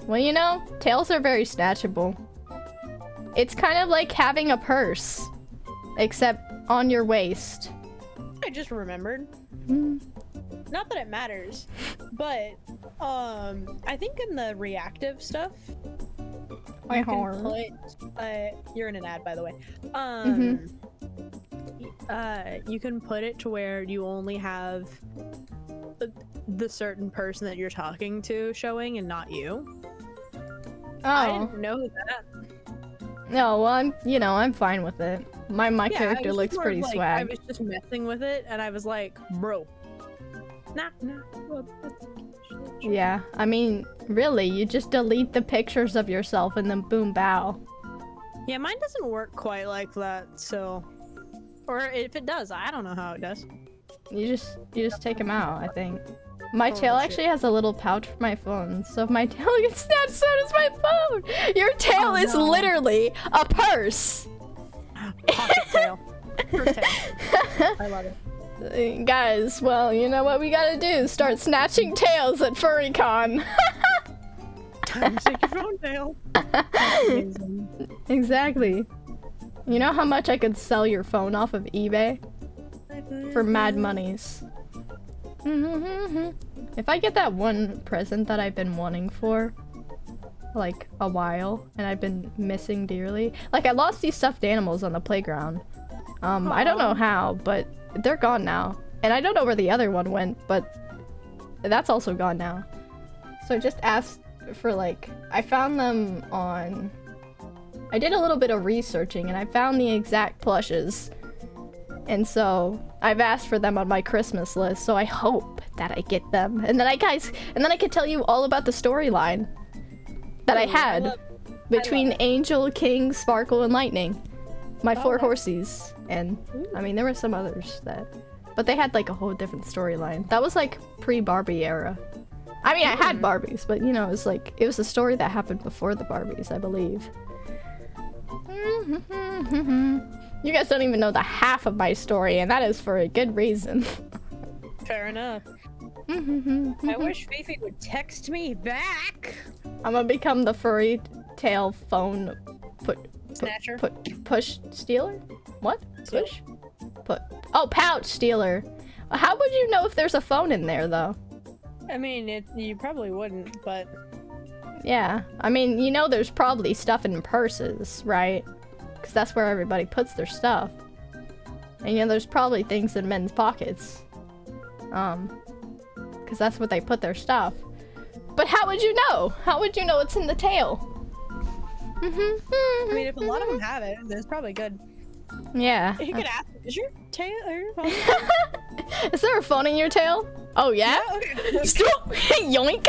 Well, you know, tails are very snatchable. It's kind of like having a purse, except on your waist. I just remembered. Not that it matters, but I think in the reactive stuff, you can put, you're in an ad, by the way. You can put it to where you only have the certain person that you're talking to showing and not you. Oh. I didn't know that. No, well, I'm fine with it. My character looks pretty like, swag. I was just messing with it, and I was like, bro. Nah. Yeah, I mean, really, you just delete the pictures of yourself and then boom, bow. Yeah, mine doesn't work quite like that, so... Or if it does, I don't know how it does. You just take them out, I think. My tail shit. actually has a little pouch for my phone, so if my tail gets snatched, so does my phone! Your tail is literally a purse! Pocket tail. First tail. I love it. Guys, well, you know what we gotta do? Start snatching tails at FurryCon! Time to take your phone tail. Exactly. You know how much I could sell your phone off of eBay? For mad monies. If I get that one present that I've been wanting for like a while and I've been missing dearly. Like I lost these stuffed animals on the playground. I don't know how, but they're gone now. And I don't know where the other one went, but that's also gone now. So I just asked for like, I found them on, I did a little bit of researching and I found the exact plushes. And so I've asked for them on my Christmas list, so I hope that I get them. And then I can tell you all about the storyline that I had between Angel, King, Sparkle, and Lightning. My 4 horsies. And I mean, there were some others but they had like a whole different storyline. That was like pre-Barbie era. I mean, I had Barbies, but you know, it was a story that happened before the Barbies, I believe. You guys don't even know the half of my story, and that is for a good reason. Fair enough. I wish Fifi would text me back. I'm gonna become the furry tail phone Snatcher. push stealer? What? Push? Oh, pouch stealer. How would you know if there's a phone in there, though? I mean, you probably wouldn't, but... Yeah. I mean, you know there's probably stuff in purses, right? Because that's where everybody puts their stuff. And you know, there's probably things in men's pockets. Because that's where they put their stuff. But how would you know? How would you know it's in the tail? I mean, if a lot of them have it, then it's probably good. Yeah. You could ask, is your tail or your phone? Is there a phone in your tail? Oh, yeah? Okay. Yoink!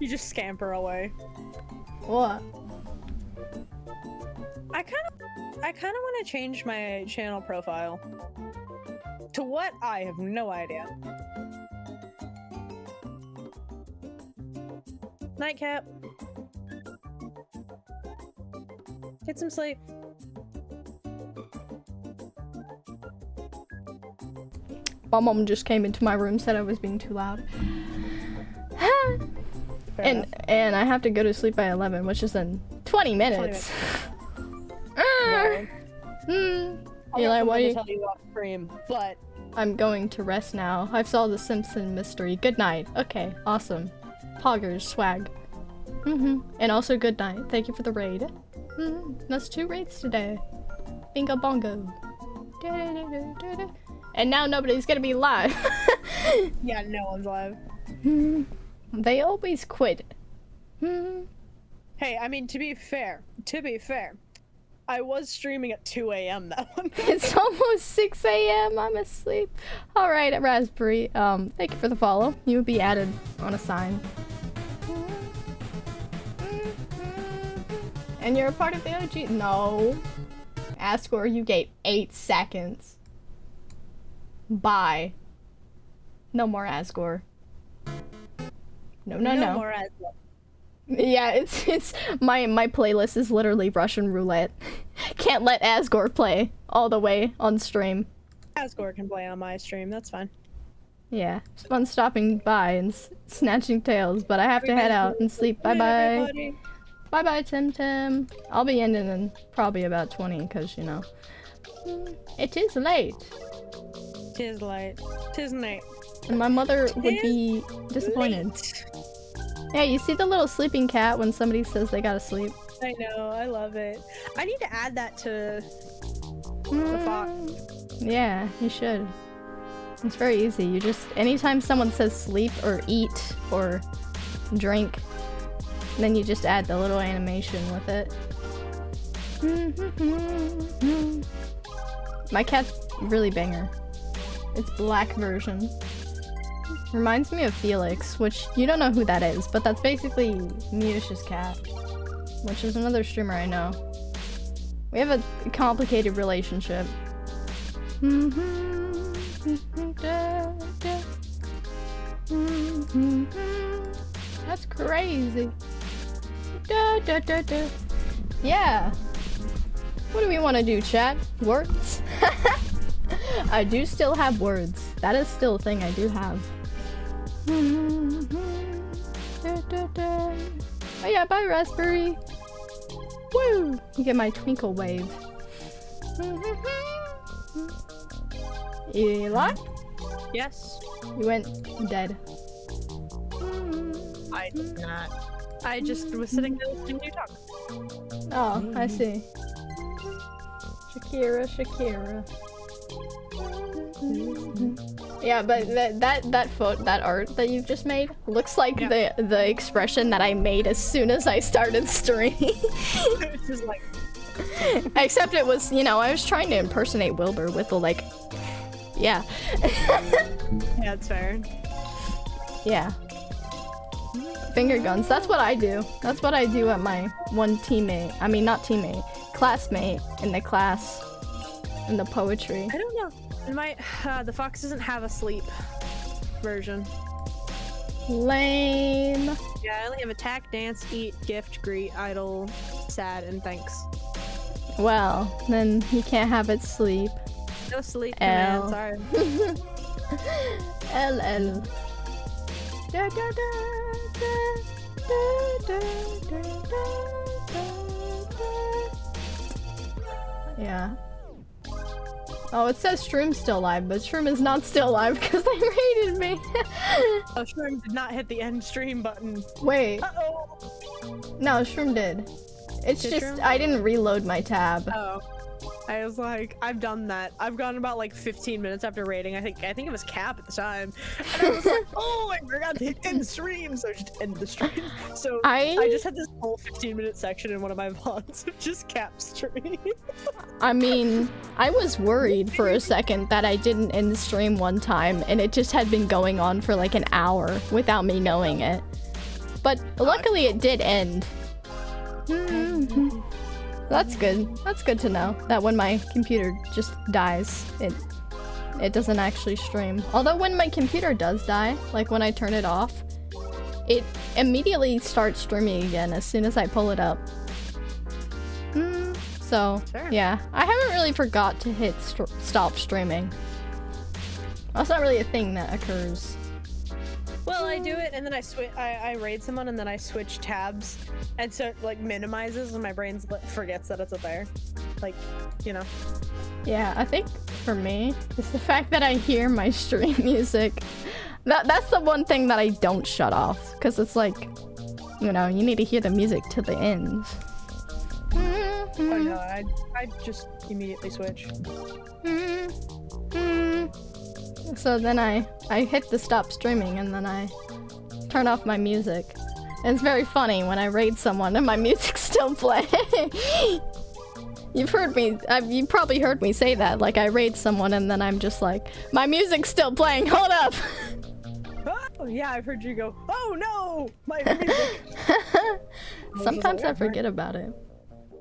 You just scamper away. What? I kind of want to change my channel profile. To what? I have no idea. Nightcap. Get some sleep. My mom just came into my room, said I was being too loud. And I have to go to sleep by 11, which is in 20 minutes. Eli, what do you... tell you off stream, but I'm going to rest now. I've solved the Simpson mystery. Good night. Okay, awesome. Poggers, swag. And also good night. Thank you for the raid. That's 2 raids today. Bingo bongo. And now nobody's gonna be live. yeah, no one's live. They always quit. Hey, I mean, to be fair, I was streaming at 2 a.m. that one. It's almost 6 a.m. I'm asleep. All right, Raspberry. Thank you for the follow. You will be added on a sign. And you're a part of the OG. No. Ascor, you gave 8 seconds. Bye. No more Asgore. No. more as well. Yeah, it's my playlist is literally Russian roulette. Can't let Asgore play all the way on stream. Asgore can play on my stream, that's fine. Yeah, it's fun stopping by and snatching tails, but I have to head out and sleep. Bye bye. Everybody. Bye bye, Tim. I'll be ending in probably about 20, because, you know, it is late. Tis late. Tis late. And my mother would be disappointed. Late. Yeah, you see the little sleeping cat when somebody says they gotta sleep? I know, I love it. I need to add that to the Fox. Yeah, you should. It's very easy. You just, anytime someone says sleep or eat or drink, then you just add the little animation with it. My cat's really banger. It's black version. Reminds me of Felix, which you don't know who that is, but that's basically Mewish's cat, which is another streamer I know. We have a complicated relationship. That's crazy. Yeah. What do we want to do, chat? Words? I do still have words. That is still a thing I do have. Oh yeah, bye Raspberry. Woo! You get my twinkle wave. Eli? Yes. You went dead. I did not. I just was sitting there listening to you talk. Oh, I see. Shakira. Yeah, but that art that you've just made looks like the expression that I made as soon as I started streaming. It's just like, Except it was, you know, I was trying to impersonate Wilbur with the like, yeah. yeah, it's fair. Yeah. Finger guns. That's what I do. That's what I do at my one teammate. I mean, not teammate. Classmate in the class. In the poetry. I don't know. In my, the Fox doesn't have a sleep version. Lame. Yeah, I only have attack, dance, eat, gift, greet, idle, sad, and thanks. Well, then you can't have it sleep. No sleep L. command, sorry. LL. Da, da, da, da, da, da, da, da. Yeah. Oh, it says Shroom's still live, but Shroom is not still live because they raided me. Oh, Shroom did not hit the end stream button. Wait. Uh-oh. No, Shroom did. It's Did just, Shroom? I didn't reload my tab. Oh. I was like, I've done that. I've gone about like 15 minutes after raiding. I think it was Cap at the time. And I was like, oh, I forgot to hit end stream. So I just end the stream. So I just had this whole 15-minute section in one of my VODs of just Cap stream. I mean, I was worried for a second that I didn't end the stream one time and it just had been going on for like an hour without me knowing it. But luckily it did end. That's good. That's good to know that when my computer just dies, it doesn't actually stream. Although when my computer does die, like when I turn it off, it immediately starts streaming again as soon as I pull it up. So, Fair. yeah. I haven't really forgot to hit stop streaming. That's not really a thing that occurs. Well, I do it and then I raid someone and then I switch tabs. And so it like minimizes and my brain forgets that it's up there. Like, you know. Yeah, I think for me, it's the fact that I hear my stream music. That's the one thing that I don't shut off. Because it's like, you know, you need to hear the music to the end. Oh no, I just immediately switch. So then I hit the stop streaming and then I turn off my music. And it's very funny when I raid someone and my music's still playing. You've heard me, you probably heard me say that. Like, I raid someone and then I'm just like, my music's still playing, hold up! Oh, yeah, I've heard you go, oh no! My music! Sometimes I forget about it.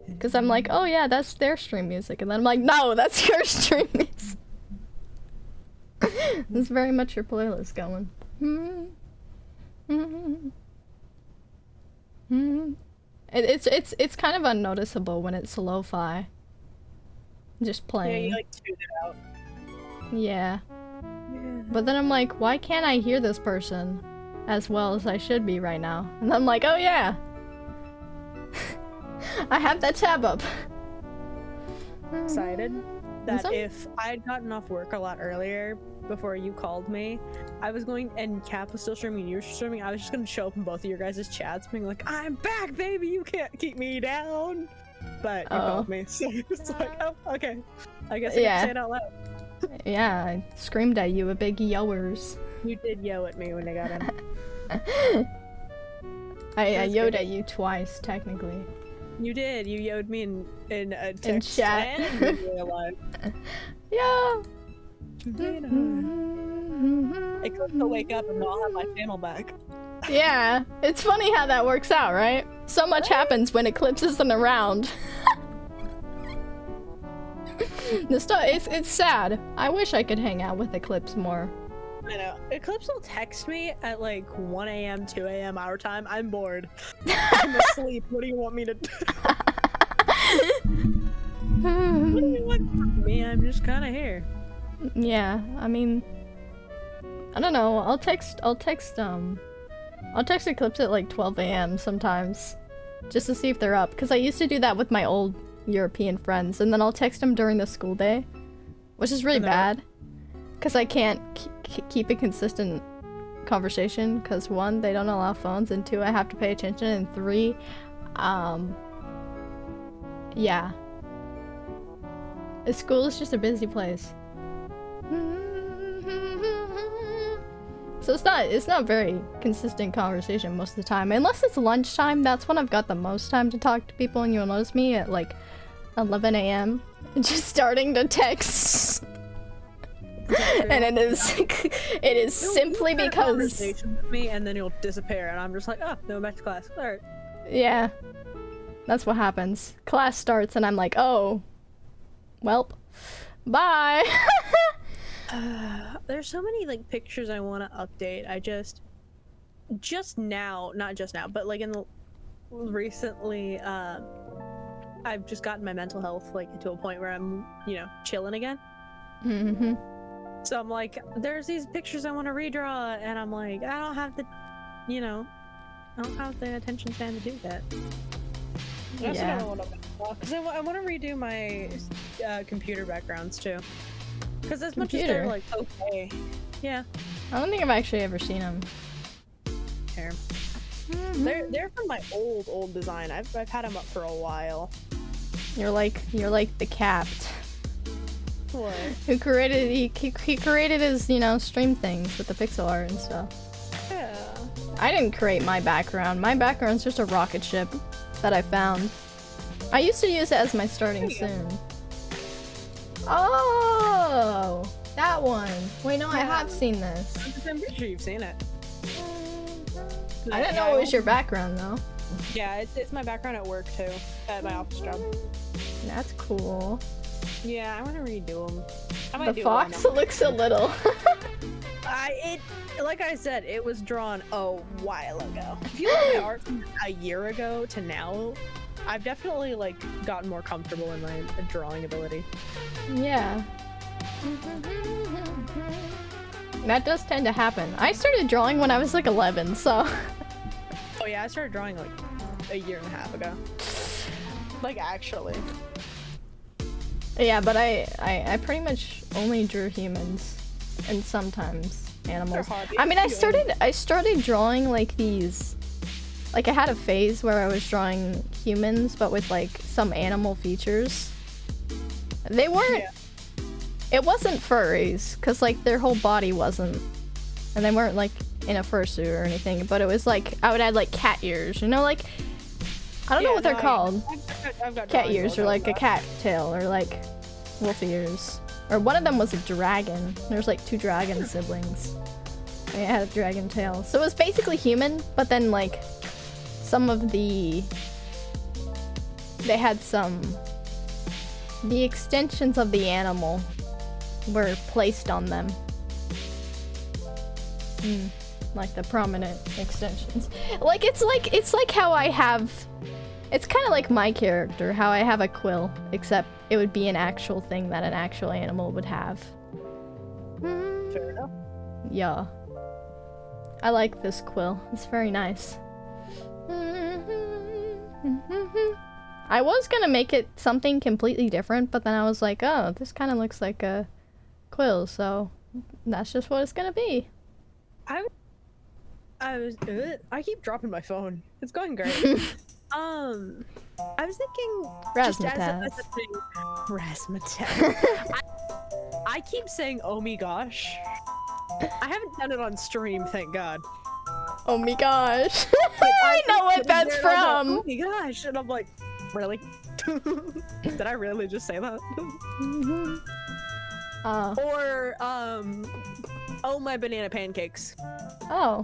Because I'm like, oh yeah, that's their stream music. And then I'm like, no, that's your stream music. This is very much your playlist going. It's kind of unnoticeable when it's lo-fi. Just Yeah, playing. you like tune it out. Yeah. But then I'm like, why can't I hear this person as well as I should be right now? And I'm like, oh yeah. I have that tab up. Excited that So- if I'd gotten off work a lot earlier before you called me, I was going, and Cap was still streaming and you were streaming, I was just gonna show up in both of your guys' chats being like, I'm back, baby, you can't keep me down. But you called me, so it's like, oh, okay. I guess I Yeah. can say it out loud. Yeah, I screamed at you a big yowers. You did yell at me when I got in. I That's yelled good. at you twice, technically. You did. You yelled me in a text chat. and in real life. Yeah. I couldn't wake up and not have my channel back. Yeah, it's funny how that works out, right? So much happens when Eclipse isn't around. It's sad. I wish I could hang out with Eclipse more. I know. Eclipse will text me at like 1 a.m., 2 a.m. our time. I'm bored. I'm asleep. What do you want me to do? What do you want from me? I'm just kind of here. Yeah, I mean, I don't know. I'll text Eclipse at like 12 a.m. sometimes, just to see if they're up. Cause I used to do that with my old European friends, and then I'll text them during the school day, which is really And they're up. bad. Cause I can't keep a consistent conversation. Cause 1, they don't allow phones, and 2, I have to pay attention, and 3, yeah. The school is just a busy place. So it's not very consistent conversation most of the time. Unless it's lunchtime, that's when I've got the most time to talk to people, and you'll notice me at like 11 a.m. just starting to text. And it is simply You'll have a because conversation with me and then you'll disappear, and I'm just like, oh, no, back to class. All right. yeah. That's what happens. Class starts and I'm like, "Oh. Welp. Bye." There's so many like pictures I want to update. I just now, not just now, but like in the recently, I've just gotten my mental health like to a point where I'm, chilling again. Mhm. So I'm like, there's these pictures I want to redraw, and I'm like, I don't have the, I don't have the attention span to do that. That's Yeah. what I want to do. Because I want to redo my computer backgrounds too. Because as much as they're like okay, yeah, I don't think I've actually ever seen them. here. They're from my old design. I've had them up for a while. You're like the Capt What? who created he created his stream things with the pixel art and stuff. Yeah. I didn't create my background. My background's just a rocket ship that I found. I used to use it as my starting There you go. soon. Oh, that one. Wait, no, I Yeah. have seen this. I'm pretty sure you've seen it. I didn't know it was your background though. Yeah, it's my background at work too, at my office job. That's cool. Yeah, I want to redo them. I might The do fox one. looks a little. Like I said, it was drawn a while ago. If you look at art from a year ago to now, I've definitely like gotten more comfortable in my drawing ability. Yeah. That does tend to happen. I started drawing when I was like 11, so. Oh yeah, I started drawing like a year and a half ago. Like actually. Yeah, but I pretty much only drew humans and sometimes animals. They're hard. I mean, I Yeah. started drawing like these. Like I had a phase where I was drawing humans, but with like some animal features. They weren't. Yeah. It wasn't furries, cause like their whole body wasn't, and they weren't like in a fursuit or anything. But it was like I would add like cat ears, like. I don't know what they're called. I've got Cat drawings ears all or like a over cat tail or like wolf ears. Or one of them was a dragon. There's like 2 dragon siblings. And it had a dragon tail. So it was basically human, but then like some of the... They had some... The extensions of the animal were placed on them. Like the prominent extensions. Like it's like how I have... It's kind of like my character, how I have a quill, except it would be an actual thing that an actual animal would have. Fair enough. Yeah. I like this quill. It's very nice. I was gonna make it something completely different, but then I was like, oh, this kind of looks like a quill, so that's just what it's gonna be. I keep dropping my phone. It's going great. I was thinking Razzmatazz. as a thing, Razzmatazz. I keep saying oh my gosh. I haven't done it on stream, thank God. Oh my gosh. I know what that's from. Oh my gosh, and I'm like, really? Did I really just say that? Or oh my banana pancakes. Oh.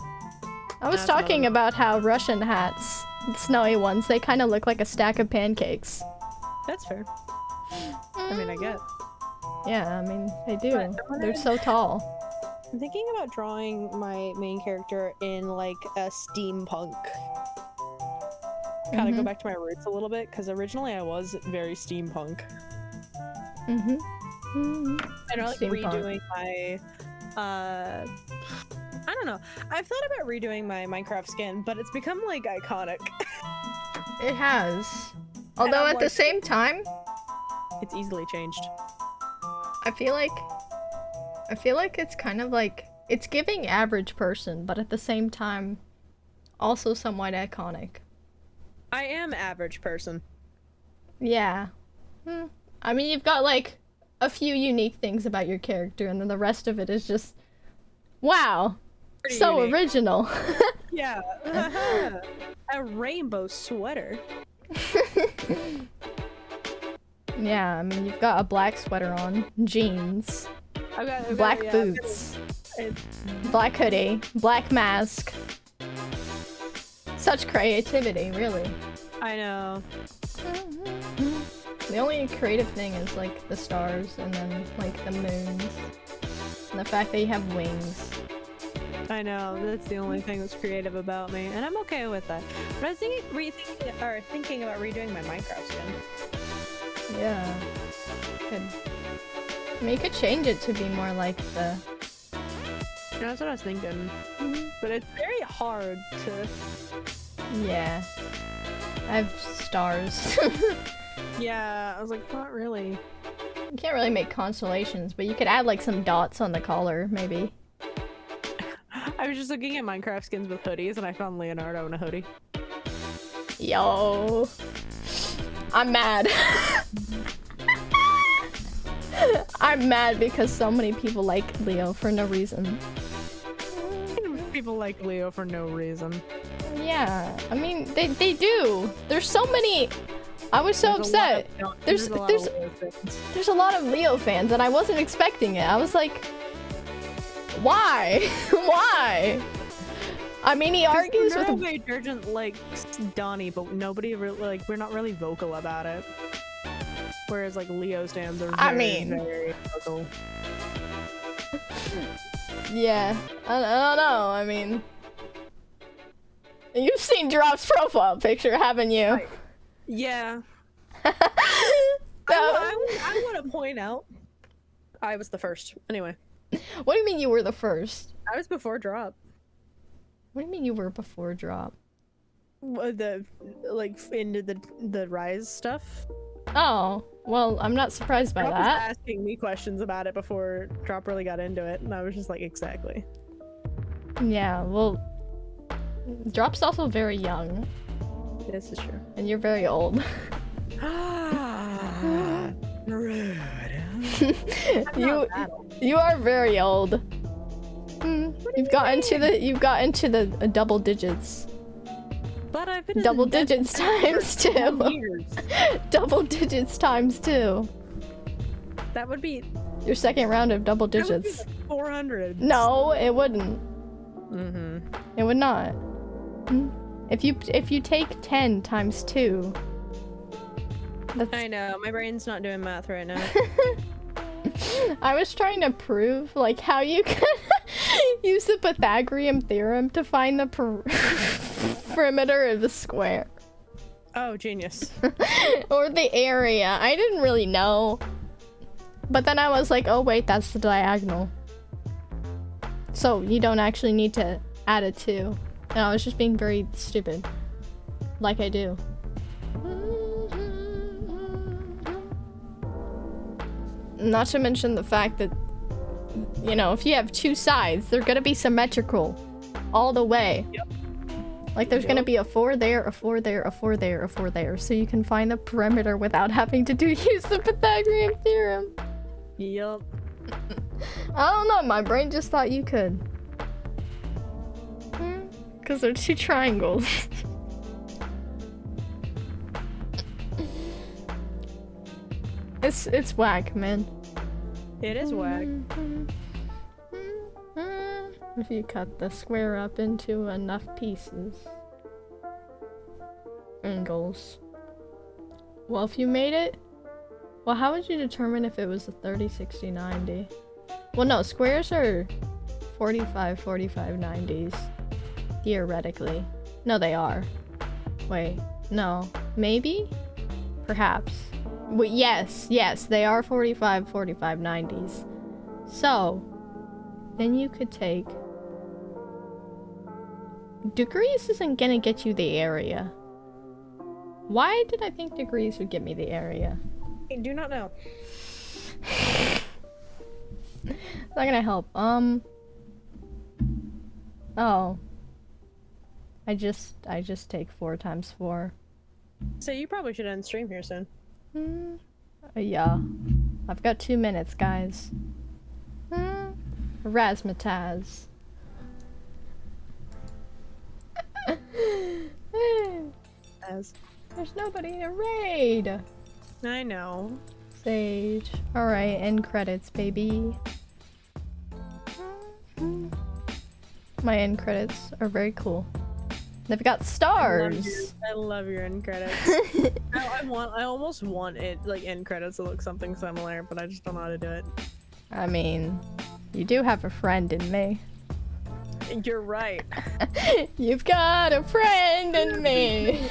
I was That's talking another- about how Russian hats, the snowy ones, they kind of look like a stack of pancakes. That's fair. I mean, I get. Yeah, I mean, they do. But I They're wanna- so tall. I'm thinking about drawing my main character in like a steampunk. Kind of go back to my roots a little bit, because originally I was very steampunk. And I like Steampunk. redoing my I don't know. I've thought about redoing my Minecraft skin, but it's become like iconic. It has. Although I'm at the like- same time, It's easily changed. I feel like it's kind of like it's giving average person, but at the same time also somewhat iconic. I am average person. Yeah. I mean, you've got like a few unique things about your character, and then the rest of it is just wow. Pretty So unique. original. Yeah. A rainbow sweater. Yeah, I mean, you've got a black sweater on, jeans, black boots, black hoodie, black mask. Such creativity, really. I know. The only creative thing is like the stars and then like the moons. And the fact that you have wings. I know. That's the only thing that's creative about me, and I'm okay with that. But I was thinking about redoing my Minecraft skin. Yeah. Could. I mean, you could change it to be more like the. That's what I was thinking. But it's very hard to. Yeah. I have stars. Yeah, I was like, not really. You can't really make constellations, but you could add like some dots on the collar, maybe. I was just looking at Minecraft skins with hoodies, and I found Leonardo in a hoodie. Yo. I'm mad. I'm mad because so many people like Leo for no reason. People like Leo for no reason. Yeah, I mean, they do. There's so many. I was so upset. There's a lot of Leo fans, and I wasn't expecting it. I was like, why? Why? I mean, he argues with. Norway Detergent likes Donnie, but nobody really like. We're not really vocal about it. Whereas like Leo stands are very vocal. Yeah, I don't know. I mean, you've seen Drop's profile picture, haven't you? Yeah. No. I want to point out, I was the first. Anyway, What do you mean you were the first? I was before Drop. What do you mean you were before Drop? The like into the Rise stuff. Oh, well, I'm not surprised by Drop that. was asking me questions about it before Drop really got into it, and I was just like, exactly. Yeah, well, Drop's also very young, This is true. and you're very old. Rude. You are very old. You've got into the double digits. But I've been Double in Dead digits Space times for 2. years. Double digits times 2. That would be Your second round of double that would be digits. like 400. No, it wouldn't. Mm-hmm. It would not. If you take 10 times 2, that's... I know, my brain's not doing math right now. I was trying to prove like how you could use the Pythagorean theorem to find the perimeter of the square. Oh, genius. Or the area. I didn't really know. But then I was like, oh wait, that's the diagonal. So you don't actually need to add a 2. And I was just being very stupid. Like I do. Not to mention the fact that, you know, if you have 2 sides, they're gonna be symmetrical all the way. Yep. Like there's gonna be a 4 there, a 4 there, a 4 there, a 4 there. So you can find the perimeter without having to use the Pythagorean theorem. Yup. I don't know, my brain just thought you could. Because they're 2 triangles. It's whack, man. It is whack. If you cut the square up into enough pieces. Angles. Well, if you made it... Well, how would you determine if it was a 30, 60, 90? Well, no, squares are 45, 45, 90s. Theoretically. No, they are. Wait, no. Maybe? Perhaps. Well, yes, they are 45, 45, 90s. So, then you could take... Degrees isn't gonna get you the area. Why did I think degrees would get me the area? I do not know. It's not gonna help. Oh. I just take 4 times 4. So you probably should end stream here soon. Yeah. I've got 2 minutes, guys. Razzmatazz. As There's nobody to raid. I know. Sage. Alright, end credits, baby. My end credits are very cool. They've got stars. I love your end credits. I almost want it like end credits to look something similar, but I just don't know how to do it. I mean, you do have a friend in me. You're right. You've got a friend in me.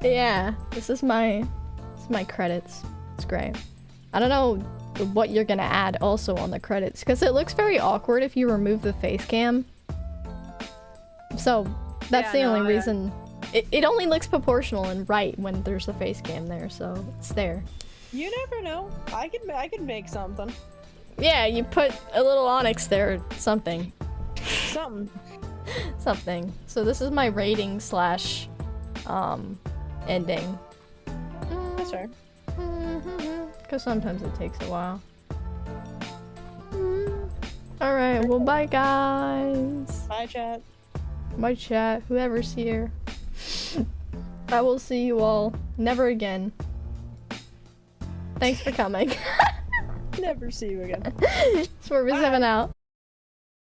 Yeah, this is my credits. It's great. I don't know what you're gonna add also on the credits because it looks very awkward if you remove the face cam. So that's the only reason. It only looks proportional and right when there's a face cam there, so it's there. You never know. I could make something. Yeah, you put a little onyx there, something. Something. So this is my rating slash ending. That's fair. Because sometimes it takes a while. Alright, well bye guys. Bye chat. Bye chat, whoever's here. I will see you all never again. Thanks for coming. Never see you again. Swerve7 out.